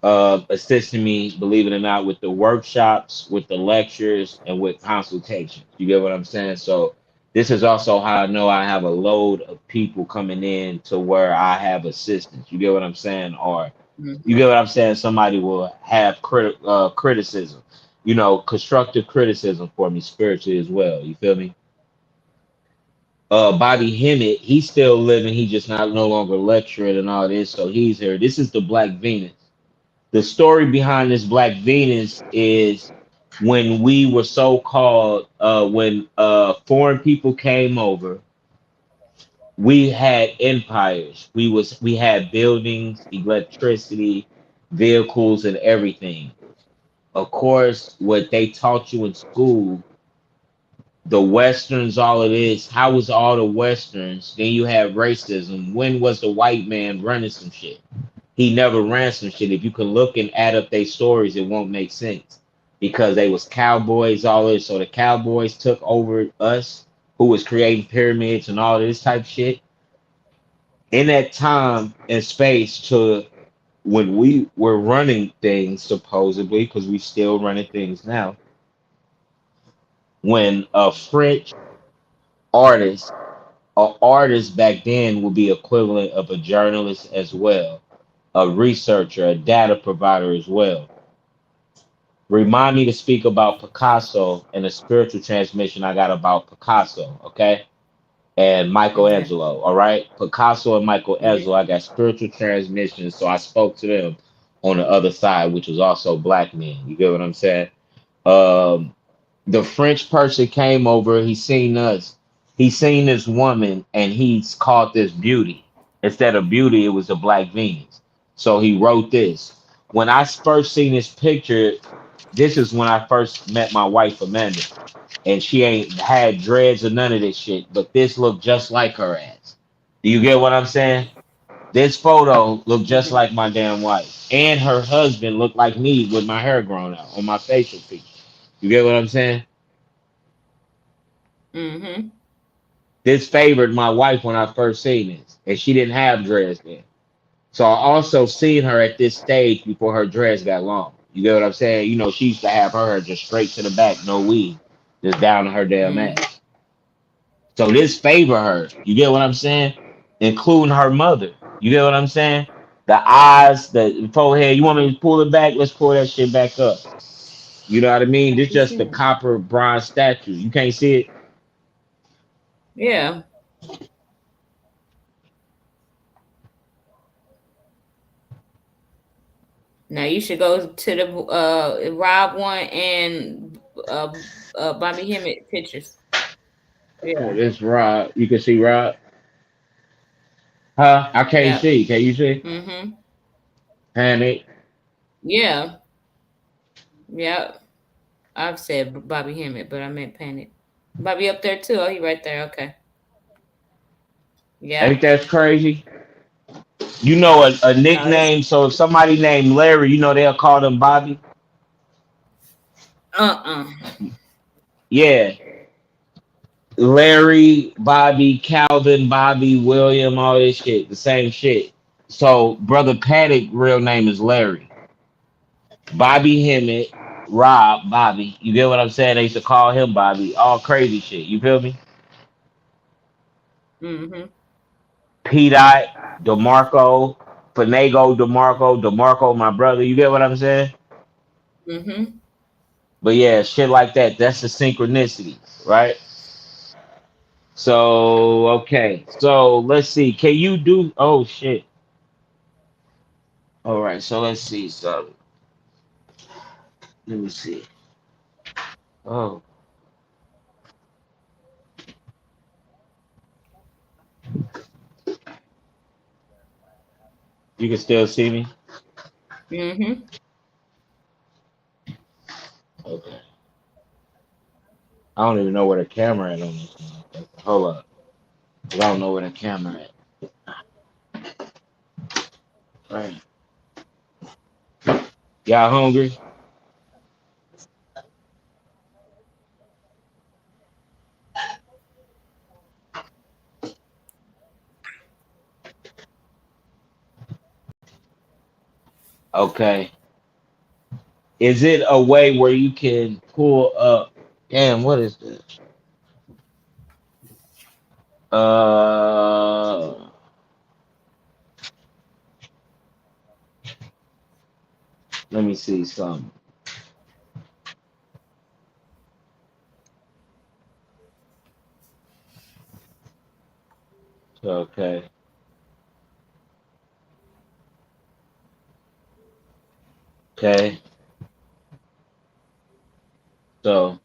assisting me, believe it or not, with the workshops, with the lectures, and with consultations. You get what I'm saying? So this is also how I know I have a load of people coming in to where I have assistance. You get what I'm saying? Or you Mhm. get what I'm saying? Somebody will have criticism, constructive criticism for me spiritually as well. You feel me? Bobby Hemmett, he's still living. He just not no longer lecturing and all this, so he's here. This is the Black Venus. The story behind this Black Venus is when we were so called when foreign people came over, we had empires. We had buildings, electricity, vehicles, and everything. Of course, what they taught you in school, the westerns, all it is, how was all the westerns? Then you have racism. When was the white man running some shit? He never ran some shit. If you can look and add up their stories, it won't make sense because they was cowboys, all this. So the cowboys took over us, who was creating pyramids and all this type of shit. In that time and space to when we were running things, supposedly, because we still running things now, when a French artist, an artist back then would be equivalent of a journalist as well, a researcher, a data provider as well. Remind me to speak about Picasso and the spiritual transmission I got about Picasso, okay? And Okay. Michelangelo, all right? Picasso and Mm-hmm. Michelangelo, I got spiritual transmissions, so I spoke to them on the other side, which was also black men. You get what I'm saying? Um, the French person came over, he seen us, he seen this woman, and he's called this beauty. Instead of beauty, it was a Black Venus. So he wrote this. When I first seen this picture, this is when I first met my wife Amanda, and she ain't had dreads or none of this shit, but this looked just like her ass. Do you get what I'm saying? This photo looked just Mm-hmm. like my damn wife, and her husband looked like me with my hair grown out on my facial features. You get what I'm saying? Mm-hmm. This favored my wife when I first seen this, and she didn't have dreads then. So I also seen her at this stage before her dreads got long. You get what I'm saying? You know, she used to have her hair just straight to the back, no weave, just down to her damn Mm-hmm. ass. So this favor her. You get what I'm saying? Including her mother. You get what I'm saying? The eyes, the forehead. You want me to pull it back? Let's pull that shit back up. You know what I mean? I This can just see the it. copper bronze statue. You can't see it. Yeah. Now you should go to the Rob one and uh, Bobby Hemmett pictures. Okay, Yeah. this Rod. You can see Rod. Huh? I can't Yep. see. Can you see? Mm-hmm. Panic. Yeah. Yep. I've said Bobby Hemmett, but I meant Panic. Bobby up there too. Oh, he right there. Okay. Ain't Yep. that crazy? You know a No, it's nickname. So if somebody named Larry, you know they'll call them Bobby. uh-uh. Yeah, Larry, Bobby, Calvin, Bobby, William, all this shit, the same shit. So brother Paddock, real name is Larry. Bobby Hemmett, Rob, Bobby. You get what I'm saying? They used to call him Bobby. All crazy shit. You feel me? Mm-hmm. P. Dot, DeMarco, Fanego, DeMarco, my brother. You get what I'm saying? Mm-hmm. But yeah, shit like that. That's the synchronicity, right? So okay. So let's see. Can you do? Oh shit. All right. So let's see. So let me see. Oh, you can still see me. Mm-hmm. Okay. I don't even know where the camera at on this one. Hold up. 'Cause I don't know where the camera at. Right. Y'all hungry? Okay. Is it a way where you can pull up? Damn, what is this? Uh, let me see something. Okay. Okay. So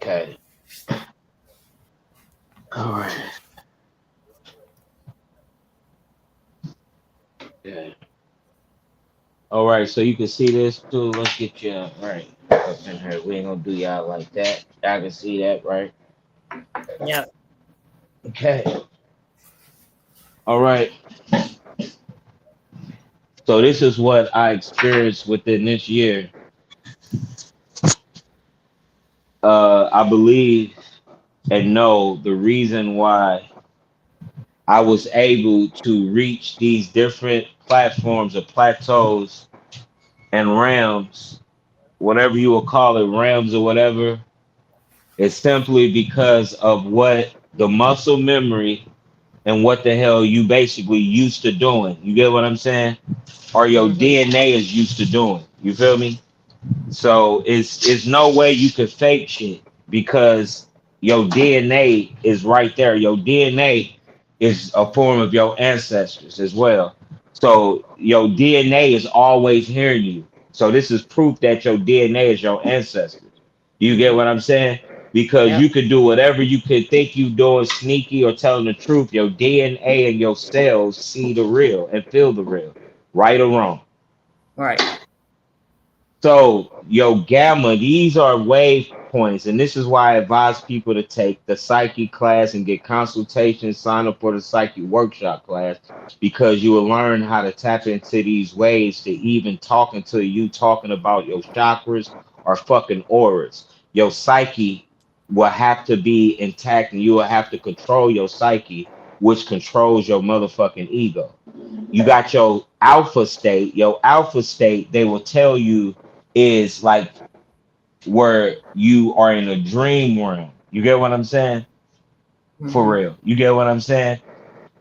okay. All right. Okay. All right. So you can see this too. Let's get you right up in here. We ain't gonna do y'all like that. Y'all can see that, right? Yep. Okay. All right. So this is what I experienced within this year. I believe and know the reason why I was able to reach these different platforms or plateaus and realms, whatever you will call it, realms or whatever, is simply because of what the muscle memory and what the hell you basically used to doing. You get what I'm saying? Or your Mhm. DNA is used to doing. You feel me? So it's no way you could fake shit because your DNA is right there. Your DNA is a form of your ancestors as well. So your DNA is always hearing you. So this is proof that your DNA is your ancestors. You get Mhm. what I'm saying? Because Yep. you could do whatever you could think you doing sneaky or telling the truth. Your DNA and your cells see the real and feel the real, right or wrong. Right. So, yo, gamma, these are wave points, and this is why I advise people to take the psyche class and get consultation, sign up for the psyche workshop class, because you will learn how to tap into these waves to even talking to you, talking about your chakras or fucking auras. Your psyche will have to be intact, and you will have to control your psyche, which controls your motherfucking ego. You got your alpha state. Your alpha state, they will tell you, is like where you are in a dream realm. You get what I'm saying? For Mhm. real. You get what I'm saying?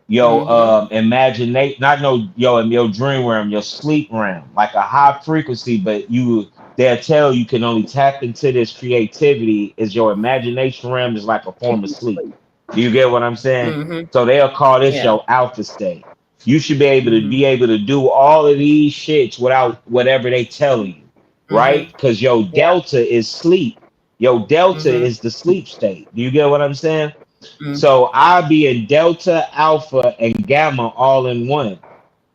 Yo, Mhm. imaginate, not no, yo, in your dream realm, your sleep realm, like a high frequency, but they'll tell you can only tap into this creativity is your imagination realm is like a form of sleep. Do you get what I'm saying? Mhm. So they'll call this Yeah. your alpha state. You should be Mhm. able to do all of these shits without whatever they telling you, right? Mhm. Because your Yeah. delta is sleep. Your delta Mhm. is the sleep state. Do you get what I'm saying? Mhm. So I'll be in delta, alpha, and gamma all in one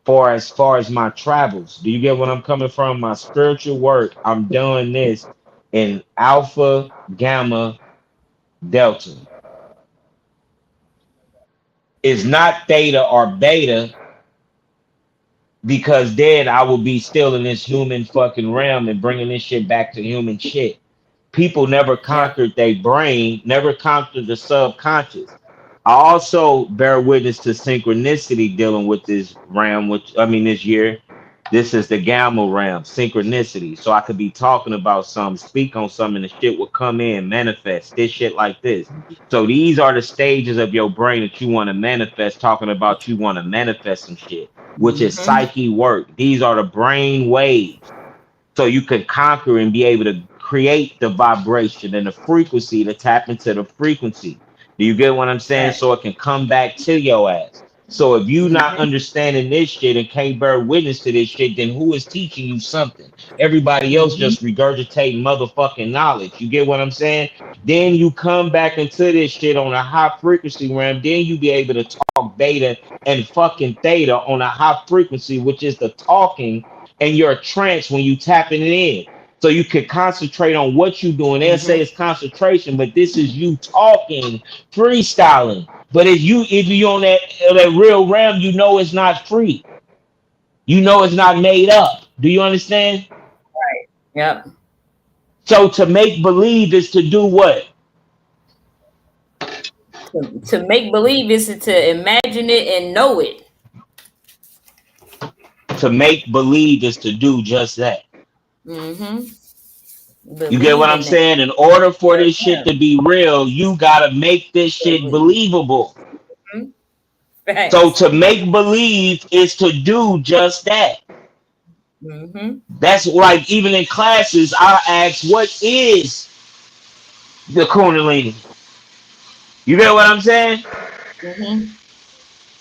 for as far as my travels. Do you get what I'm coming from? My spiritual work, I'm doing this in alpha, gamma, delta. It's not theta or beta because then I will be still in this human fucking realm and bringing this shit back to human shit. People never Yep. conquered their brain, never conquered the subconscious. I also bear witness to synchronicity dealing with this round, which I mean this year. This is the gamma realm, synchronicity. So I could be talking about something, speak on something, and the shit will come in, manifest, this shit like this. So these are the stages of your brain that you want to manifest, talking about you want to manifest some shit, which is Mm-hmm. psyche work. These are the brain waves. So you can conquer and be able to create the vibration and the frequency to tap into the frequency. Do you get what I'm saying? Right. So it can come back to your ass. So if you not Mm-hmm. understanding this shit and can't bear witness to this shit, then who is teaching you something? Everybody else Mm-hmm. just regurgitating motherfucking knowledge. You get what I'm saying? Then you come back into this shit on a high frequency realm. Then you be able to talk beta and fucking theta on a high frequency, which is the talking, and you're a trance when you tapping it in. So you can concentrate on what you're doing. They'll say Mm-hmm. it's concentration, but this is you talking, freestyling. But if you on that real realm, you know it's not free. You know it's not made up. Do you understand? Yep. So to make believe is to do what? To make believe is to imagine it and know it. To make believe is to do just that. Mm-hmm. You get Believe what I'm in it. saying? In order for Yes, this shit sir. to be real, you gotta make this shit Believe. believable. Mhm. So Facts. to make believe is to do just that. Mm-hmm. That's like even in classes, I ask, what is the Kundalini? You get what I'm saying? Mm-hmm.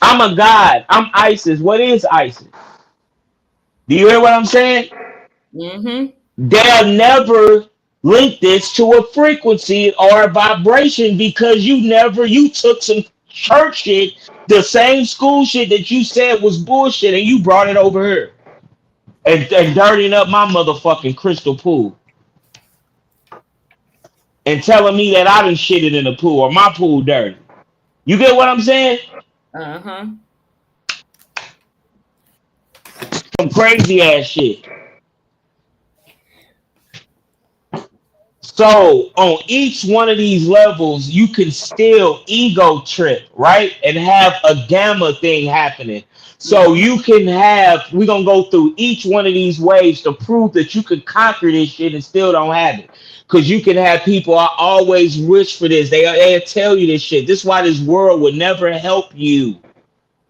I'm a god. I'm Isis. What is Isis? Do you hear what I'm saying? Mm-hmm. They'll never link this to a frequency or a vibration because you took some church shit, the same school shit that you said was bullshit, and you brought it over here and dirtying up my motherfucking crystal pool and telling me that I done shitted in the pool or my pool dirty. You get what I'm saying? Uh-huh. Some crazy ass shit. So on each one of these levels, you can still ego trip, right? And have a gamma thing happening. So you Mm-hmm. can have, we're gonna go through each one of these waves to prove that you could conquer this shit and still don't have it. Cause you can have people, I always wish for this. They'll tell you this shit. This is why this world would never help you.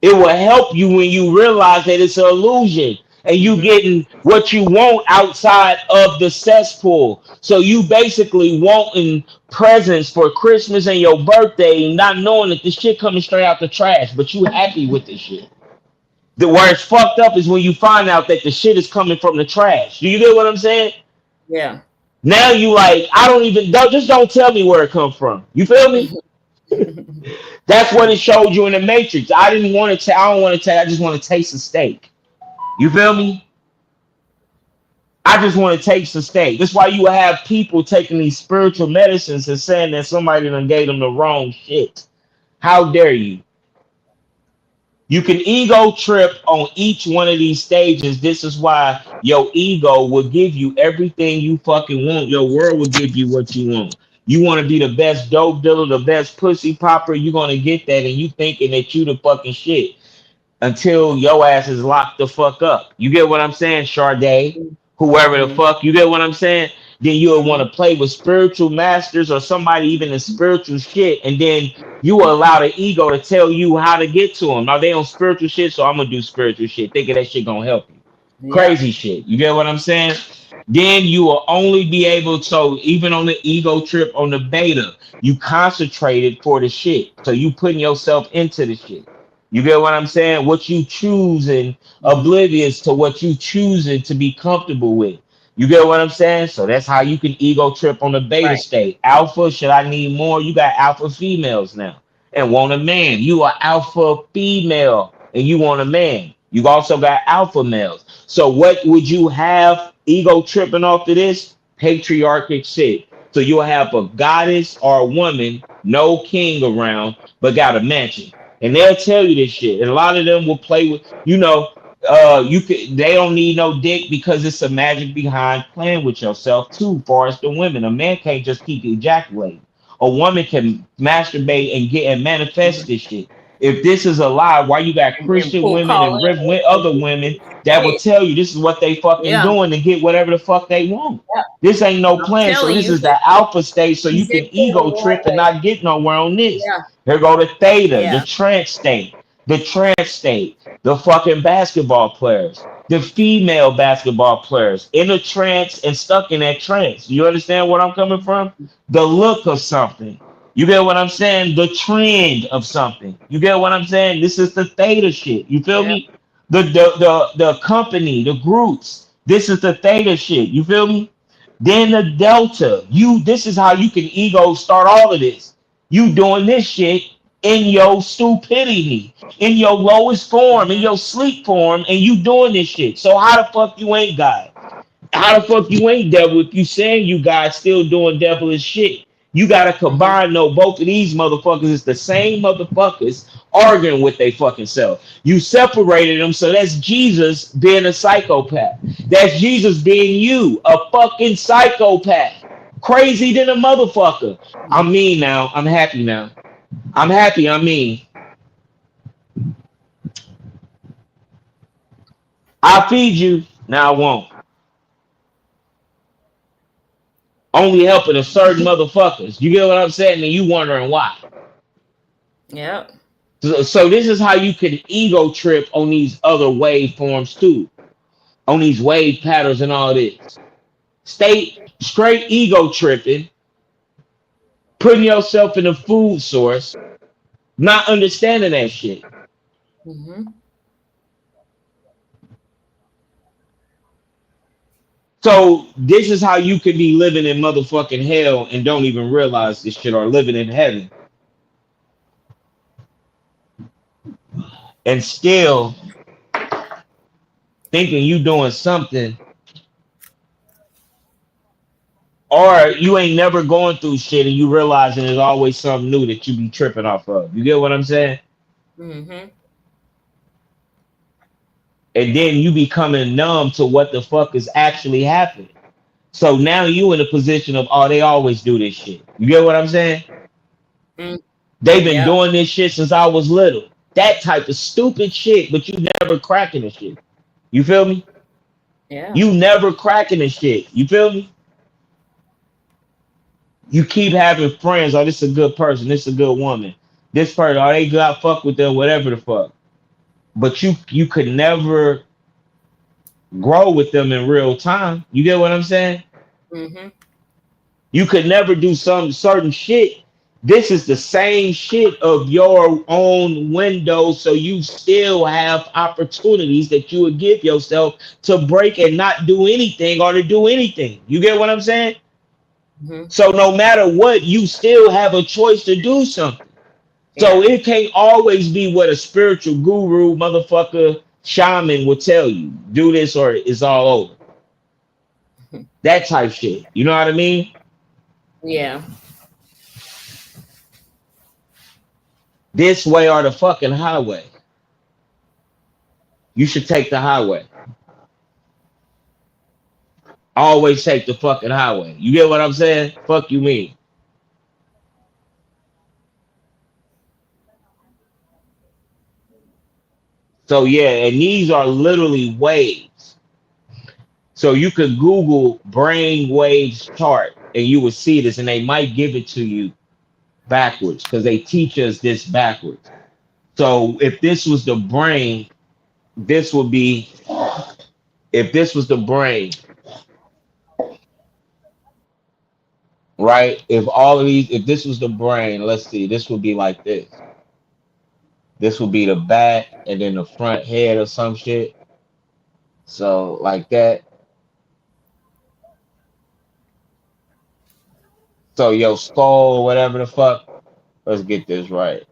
It will help you when you realize that it's an illusion and you Mm-hmm. getting what you want outside of the cesspool. So you basically wanting presents for Christmas and your birthday, not knowing that this shit coming straight out the trash, but you happy with this shit. The where it's fucked up is when you find out that the shit is coming from the trash. Do you get what I'm saying? Yeah. Now you like, I don't even don't tell me where it come from. You feel me? That's what it showed you in the Matrix. I didn't want to. I don't want to take. I just want to taste the steak. You feel me? I just want to taste the steak. That's why you have people taking these spiritual medicines and saying that somebody done gave them the wrong shit. How dare you? You can ego trip on each one of these stages. This is why your ego will give you everything you fucking want. Your world will give you what you want. You want to be the best dope dealer, the best pussy popper. You're gonna get that, and you thinking that you the fucking shit until your ass is locked the fuck up. You get what I'm saying, Sade? Whoever the Mm-hmm. fuck, you get what I'm saying? Then you'll want Mm-hmm. to play with spiritual masters or somebody even in spiritual shit, and then you will allow the ego to tell you how to get to them. Now they on spiritual shit, so I'm gonna do spiritual shit, thinking that shit gonna help you. Yep. Crazy shit. You get what I'm saying? Then you will only be able to, even on the ego trip on the beta, you concentrated for the shit. So you putting yourself into the shit. You get what I'm saying? What you choosing, Mm-hmm. oblivious to what you choosing to be comfortable with. You get what I'm saying? So that's how you can ego trip on the beta Right. state. Alpha, should I need more? You got alpha females now and want a man. You are alpha female and you want a man. You also got alpha males. So what would you have ego tripping off of this? Patriarchic shit. So you'll have a goddess or a woman, no king around, but got a mansion. And they'll tell you this shit. And a lot of them will play with, you could they don't need no dick because it's a magic behind playing with yourself too, far as the women. A man can't just keep ejaculating. A woman can masturbate and get and manifest Mm-hmm. this shit. If this is a lie, why you got And then Christian pull women call and other women in. that will tell you this is what they fucking Yeah, doing to get whatever the fuck they want? yeah. This ain't no I'm plan. So telling this you, is the alpha stage. So you he's can educated ego the right trip and way. not get nowhere on this. Yeah, Here go the theta, the yeah. trance state, the trance state, the fucking basketball players, the female basketball players in a trance and stuck in that trance. You understand where I'm coming from? The look of something. You get what I'm saying? The trend of something. You get what I'm saying? This is the theta shit. You feel Yeah. me? The company, the groups. This is the theta shit. You feel me? Then the delta. This is how you can ego start all of this. You doing this shit in your stupidity, in your lowest form, in Hmm. your sleep form, and you doing this shit. So how the fuck you ain't God? How the fuck you ain't devil if you saying you guys still doing devilish shit? You gotta Hmm. combine no both of these motherfuckers is the same motherfuckers arguing with they fucking self. You separated them, so that's Jesus being a psychopath. That's Jesus being you, a fucking psychopath. Crazy than a motherfucker. I'm mean now. I'm happy now. I'm happy. I mean, I feed you. Now I won't. Only helping a certain motherfuckers. You get what I'm saying? And you wondering why. Yeah. So this is how you can ego trip on these other waveforms too, on these wave patterns and all this. Stay straight ego tripping, putting yourself in a food source, not understanding that shit. Hmm. So this is how you could be living in motherfucking hell and don't even realize this shit, or living in heaven and still thinking you doing something, or you ain't never going through shit and you realizing there's always something new that you be tripping off of. You get what I'm saying? Hmm. And then you becoming numb to what the fuck is actually happening. So now you in a position of, oh, they always do this shit. You get what I'm saying? Mm. They've been Yeah. doing this shit since I was little. That type of stupid shit, but you never cracking the shit. You feel me? Yeah. You never cracking the shit. You feel me? You keep having friends. Oh, this is a good person. This is a good woman. This person, oh, they got fuck with them, whatever the fuck. But you could never grow with them in real time. You get what I'm saying? Hmm. You could never do some certain shit. This is the same shit of your own window, so you still have opportunities that you would give yourself to break and not do anything or to do anything. You get what I'm saying? Hmm. So no matter what, you still have a choice to do something. So Yeah. it can't always be what a spiritual guru, motherfucker, shaman will tell you. Do this or it's all over. That type shit. You know what I mean? Yeah. This way or the fucking highway. You should take the highway. Always take the fucking highway. You get what I'm saying? Fuck you mean. So yeah, and these are literally waves. So you could Google brain waves chart and you would see this, and they might give it to you backwards because they teach us this backwards. So if this was the brain, this would be, if this was the brain, right? If all of these, if this was the brain, let's see, this would be like this. This would be the back and then the front head or some shit. So like that. So your skull, whatever the fuck. Let's get this right.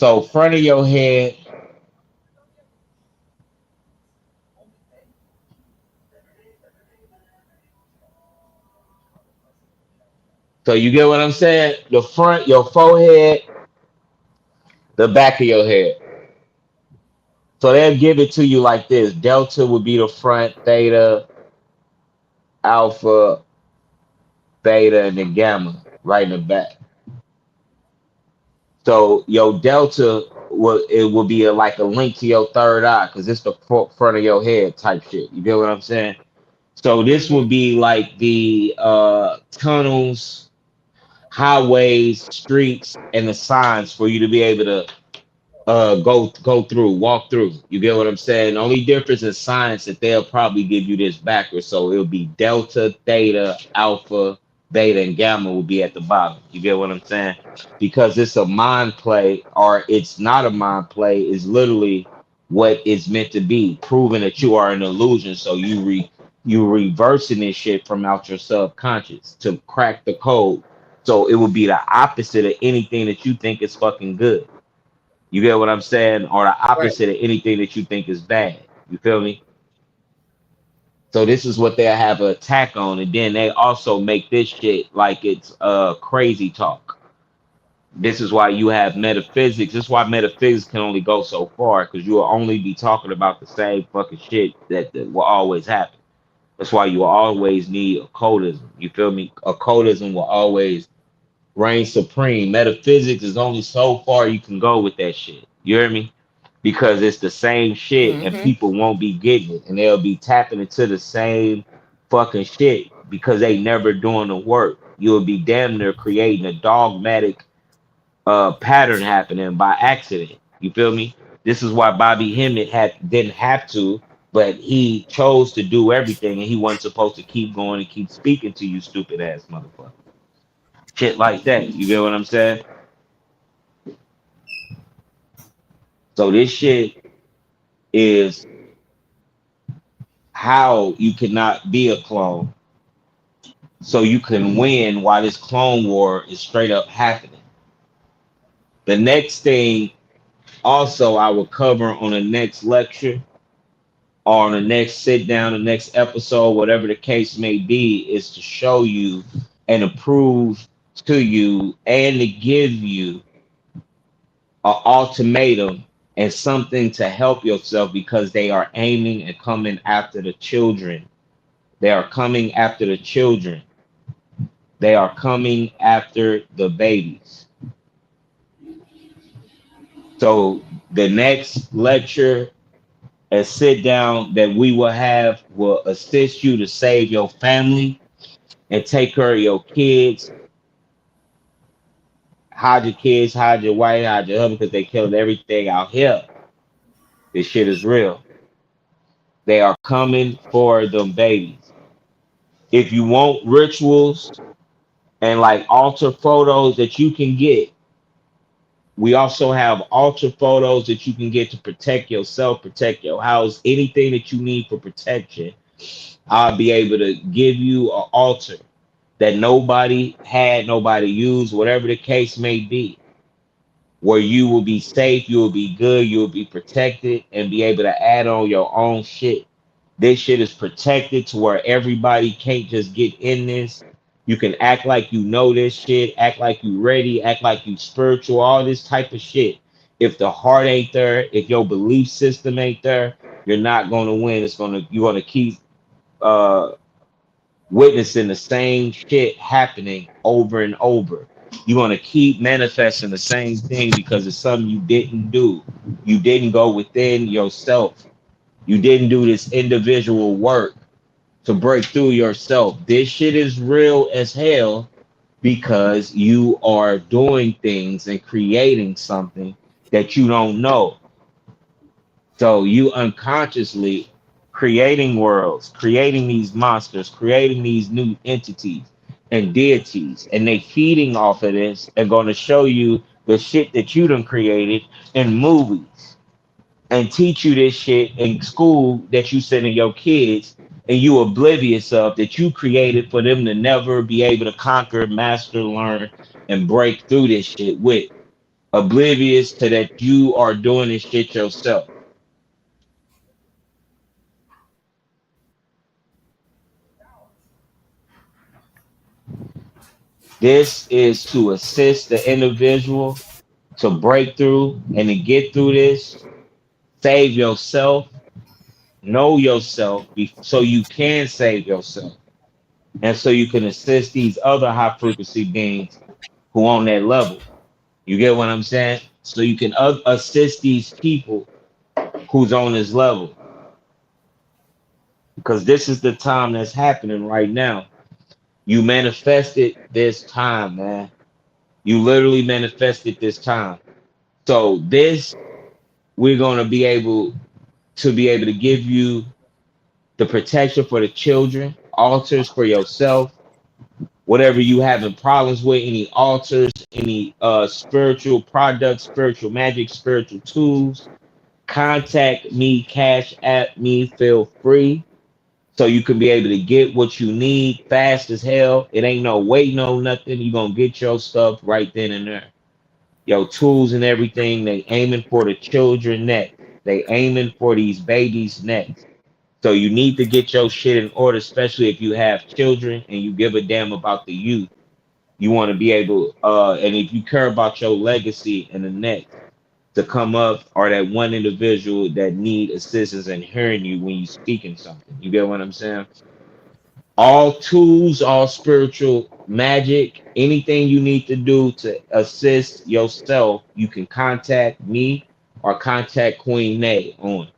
So front of your head. So you get what I'm saying? The front, your forehead, the back of your head. So they'll give it to you like this. Delta would be the front, theta, alpha, beta, and then gamma right in the back. So your delta will be like a link to your third eye because it's the front of your head type shit. You get what I'm saying? So this Mm-hmm. would be like the tunnels, highways, streets, and the signs for you to be able to go through, walk through. You get what I'm saying? The only difference in science that they'll probably give you this backwards. So it'll be delta, theta, alpha, beta, and gamma will be at the bottom. You get what I'm saying? Because it's a mind play, or it's not a mind play, is literally what it's meant to be, proving that you are an illusion. So you reversing this shit from out your subconscious to crack the code. So it would be the opposite of anything that you think is fucking good. You get what I'm saying? Or the Right. opposite of anything that you think is bad. You feel me? So this is what they'll have an attack on, and then they also make this shit like it's crazy talk. This is why you have metaphysics. This is why metaphysics can only go so far, because you will only be talking about the same fucking shit that will always happen. That's why you will always need occultism. You feel me? Occultism will always reign supreme. Metaphysics is only so far you can go with that shit. You hear me? Because it's the same shit and Mm-hmm. people won't be getting it and they'll be tapping into the same fucking shit because they never doing the work. You'll be damn near creating a dogmatic pattern happening by accident. You feel me? This is why Bobby Hemmett didn't have to, but he chose to do everything and he wasn't supposed to keep going and keep speaking to you stupid ass motherfucker. Shit like that. You get what I'm saying? So this shit is how you cannot be a clone. So you can win while this clone war is straight up happening. The next thing also I will cover on the next lecture or on the next sit down, the next episode, whatever the case may be, is to show you and to prove to you and to give you an ultimatum and something to help yourself because they are aiming and coming after the children. They are coming after the children. They are coming after the babies. So the next lecture and sit down that we will have will assist you to save your family and take care of your kids. Hide your kids, hide your wife, hide your husband because they killed everything out here. This shit is real. They are coming for them babies. If you want rituals and like altar photos that you can get, we also have altar photos that you can get to protect yourself, protect your house, anything that you need for protection. I'll be able to give you an altar that nobody had, nobody used, whatever the case may be, where you will be safe, you will be good, you will be protected, and be able to add on your own shit. This shit is protected to where everybody can't just get in this. You can act like you know this shit, act like you ready, act like you spiritual, all this type of shit. If the heart ain't there, if your belief system ain't there, you're not gonna win. You're gonna keep uh witnessing the same shit happening over and over. You're gonna keep manifesting the same thing because it's something you didn't do. You didn't go within yourself. You didn't do this individual work to break through yourself. This shit is real as hell because you are doing things and creating something that you don't know. So you unconsciously creating worlds, creating these monsters, creating these new entities and deities, and they feeding off of this and going to show you the shit that you done created in movies and teach you this shit in school that you sending your kids and you oblivious of that you created for them to never be able to conquer, master, learn, and break through this shit with. Oblivious to that you are doing this shit yourself. This is to assist the individual to break through and to get through this, save yourself, know yourself so you can save yourself. And so you can assist these other high frequency beings who on that level. You get what I'm saying? So you can assist these people who's on this level, because this is the time that's happening right now. You manifested this time, man. You literally manifested this time. So this, we're going to be able to give you the protection for the children, altars for yourself, whatever you having problems with, any altars, any spiritual products, spiritual magic, spiritual tools. Contact me, cash at me, feel free. So you can be able to get what you need fast as hell. It ain't no waiting on nothing. You're gonna get your stuff right then and there. Your tools and everything, they aiming for the children next. They aiming for these babies next. So you need to get your shit in order, especially if you have children and you give a damn about the youth. You want to be able, and if you care about your legacy and the next to come up, or that one individual that need assistance in hearing you when you speaking something. You get what I'm saying? All tools, all spiritual magic, anything you need to do to assist yourself, you can contact me or contact Queen Nay on.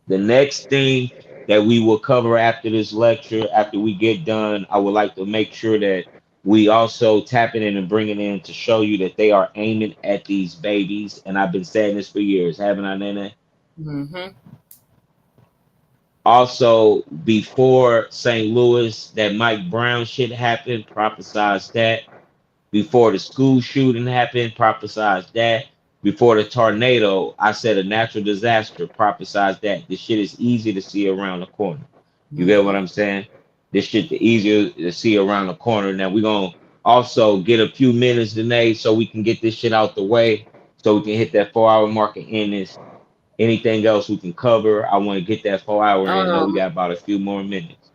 The next thing that we will cover after this lecture, after we get done, I would like to make sure that we also tapping in and bringing in to show you that they are aiming at these babies. And I've been saying this for years, haven't I, Nene? Mm-hmm. Also, before St. Louis, that Mike Brown shit happened, prophesized that. Before the school shooting happened, prophesized that. Before the tornado, I said a natural disaster, prophesized that. This shit is easy to see around the corner. You get what Mm-hmm. I'm saying? This shit the easier to see around the corner. Now we're gonna also get a few minutes today so we can get this shit out the way, so we can hit that 4 hour mark and end this. Anything else we can cover? I want to get that 4 hour in. Know we Um. got about a few more minutes.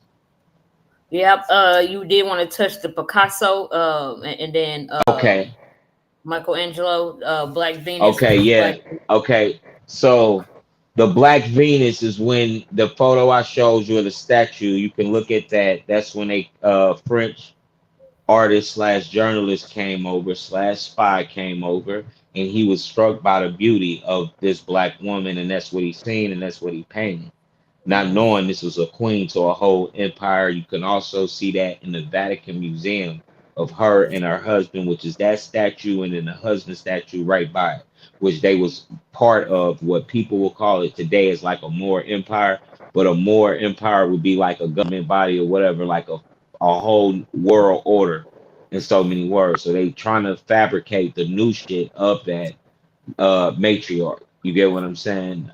Yep. You did want to touch the Picasso. And then Okay. Michelangelo. Black Venus. Okay. Yeah. Black. Okay. So the Black Venus is when the photo I showed you of the statue. You can look at that. That's when a French artist slash journalist came over slash spy came over, and he was struck by the beauty of this black woman, and that's what he seen, and that's what he painted, not Mm-hmm. knowing this was a queen to a whole empire. You can also see that in the Vatican Museum of her and her husband, which is that statue, and then the husband statue right by it, which they was part of what people will call it today is like a Moor empire, but a Moor empire would be like a government body or whatever, like a whole world order in so many words. So they trying to fabricate the new shit of that matriarch. You get what I'm saying?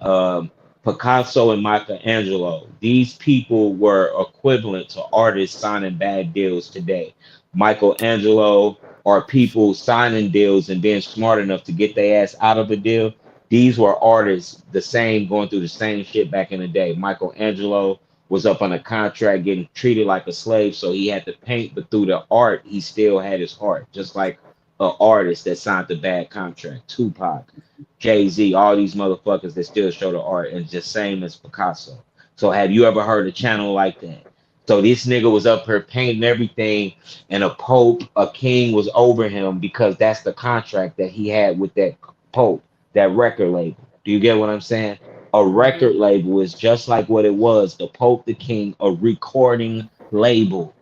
Picasso and Michelangelo, these people were equivalent to artists signing bad deals today. Michelangelo are people signing deals and being smart enough to get their ass out of a deal. These were artists, the same, going through the same shit back in the day. Michelangelo was up on a contract getting treated like a slave, so he had to paint, but through the art, he still had his heart, just like an artist that signed the bad contract. Tupac, Jay-Z, all these motherfuckers that still show the art, and just same as Picasso. So have you ever heard a channel like that? So this nigga was up here painting everything, and a pope, a king was over him because that's the contract that he had with that pope, that record label. Do you get what I'm saying? A Mm-hmm. record label is just like what it was, the pope, the king, a recording label.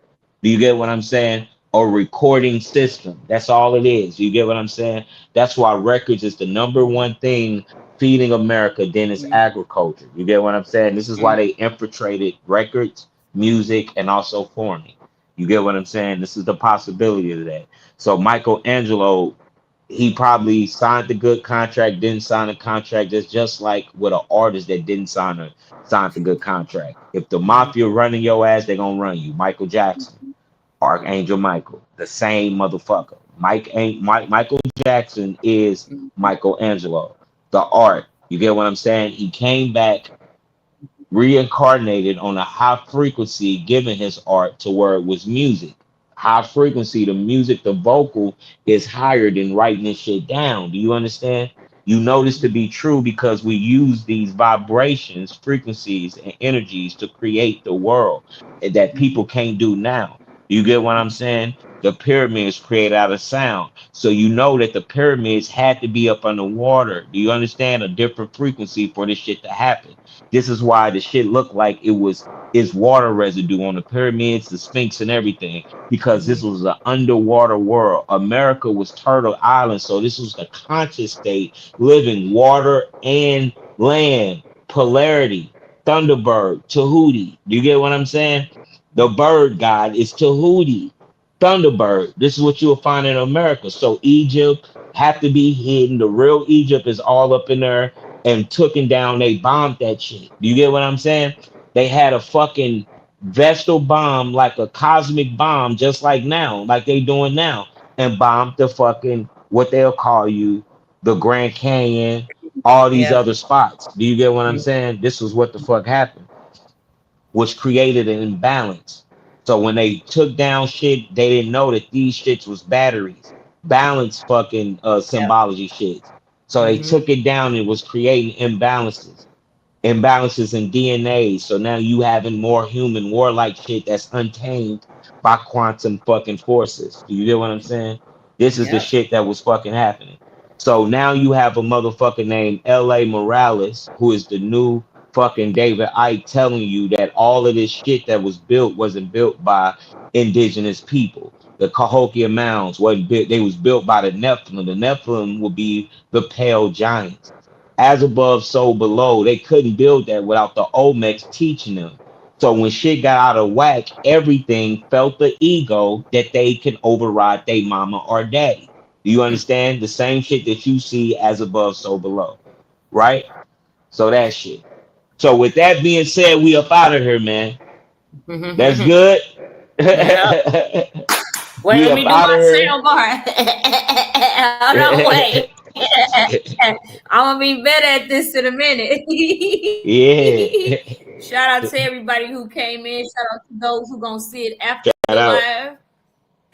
Do you get what I'm saying? A recording system. That's all it is. You get what I'm saying? That's why records is the number one thing feeding America, then it's agriculture. You get what I'm saying? This is why they infiltrated records, music, and also farming. You get what I'm saying? This is the possibility of that. So Michelangelo, he probably signed the good contract, didn't sign a contract. Just like with an artist that didn't sign the good contract. If the mafia running your ass, they gonna run you. Michael Jackson. Archangel Michael, the same motherfucker. Michael Jackson is Michelangelo, the art. You get what I'm saying? He came back reincarnated on a high frequency, giving his art to where it was music. High frequency, the music, the vocal is higher than writing this shit down. Do you understand? You know this to Mhm. be true because we use these vibrations, frequencies, and energies to create the world that people Mhm. can't do now. You get what I'm saying? The pyramids create out of sound. So you know that the pyramids had to be up underwater. Do you understand a different frequency for this shit to happen? This is why the shit looked like it was is water residue on the pyramids, the Sphinx, and everything, because this Mhm. was an underwater world. America was Turtle Island, so this was the conscious state, living water and land, polarity, Thunderbird, Tahuti. Do you get what I'm saying? The bird god is Tahuti, Thunderbird. This is what you will find in America. So Egypt have to be hidden. The real Egypt is all up in there and taken down. They bombed that shit. Do you get what I'm saying? They had a fucking Vestal bomb, like a cosmic bomb, just like now, like they doing now, and bombed the fucking what they'll call you, the Grand Canyon, all these Yep. other spots. Do you get what I'm saying? This was what the fuck happened, which created an imbalance. So when they took down shit, they didn't know that these shits was batteries, balance fucking Yep. symbology shits. So they Mhm. took it down and was creating imbalances in DNA. So now you having more human warlike shit that's untamed by quantum fucking forces. Do you get what I'm saying? This is the Yep. shit that was fucking happening. So now you have a motherfucker named L.A. Morales, who is the new fucking David Icke, telling you that all of this shit that was built wasn't built by indigenous people. The Cahokia Mounds wasn't built; they was built by the Nephilim. The Nephilim will be the pale giants. As above, so below. They couldn't build that without the Olmecs teaching them. So when shit got out of whack, everything felt the ego that they can override their mama or daddy. Do you understand? The same shit that you see as above, so below. Right? So that shit. So with that being said, we up out of here, man. That's good. Yep. Wait, We let up me do out of my here. sound bar. Hold on, wait. I'm gonna be better at this in a minute. Yeah. Shout out to everybody who came in. Shout out to those who gonna see it after the Shout out. live.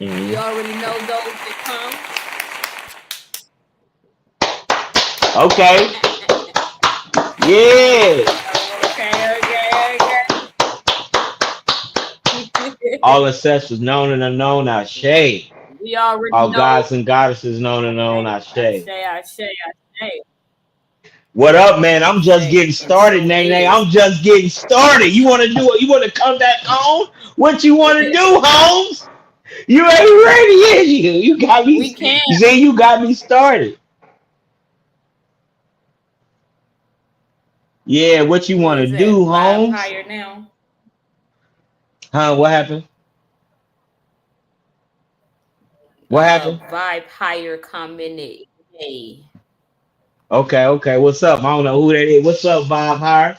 We Mhm. already know those that come. Okay. Yeah. Okay, All okay. ancestors known and unknown, I shade. We already All know. gods and goddesses known and unknown, Okay, I I shade. say, I say, I say, What up, man? I'm I just getting say, and started, so it Nene. is. I'm just getting started. You want to do it? You want to come back on? What you want to do, Holmes? You ain't ready, is you? You got me. We can. See, you got me started. Yeah, what you Where want to is that? do, Live Holmes? higher now. Huh? What happened? What happened? Vibe higher commented. Hey. Okay, okay. What's up? I don't know who that is. What's up, Bob Hart?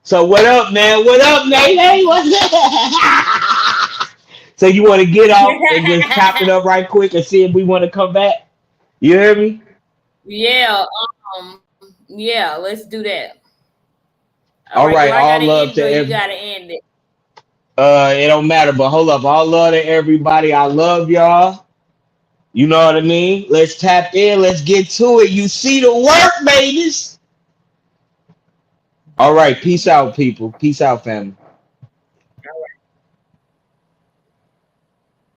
So what up, man? What up, Nene? What's up? So you want to get off and just chop it up right quick and see if we want to come back? You hear me? Yeah, yeah, let's do that. All right, All do I right. gotta All end it love or to you every. gotta end it? It don't matter, but hold up. All love to everybody. I love y'all. You know what I mean? Let's tap in. Let's get to it. You see the work, babies. All right. Peace out, people. Peace out, family.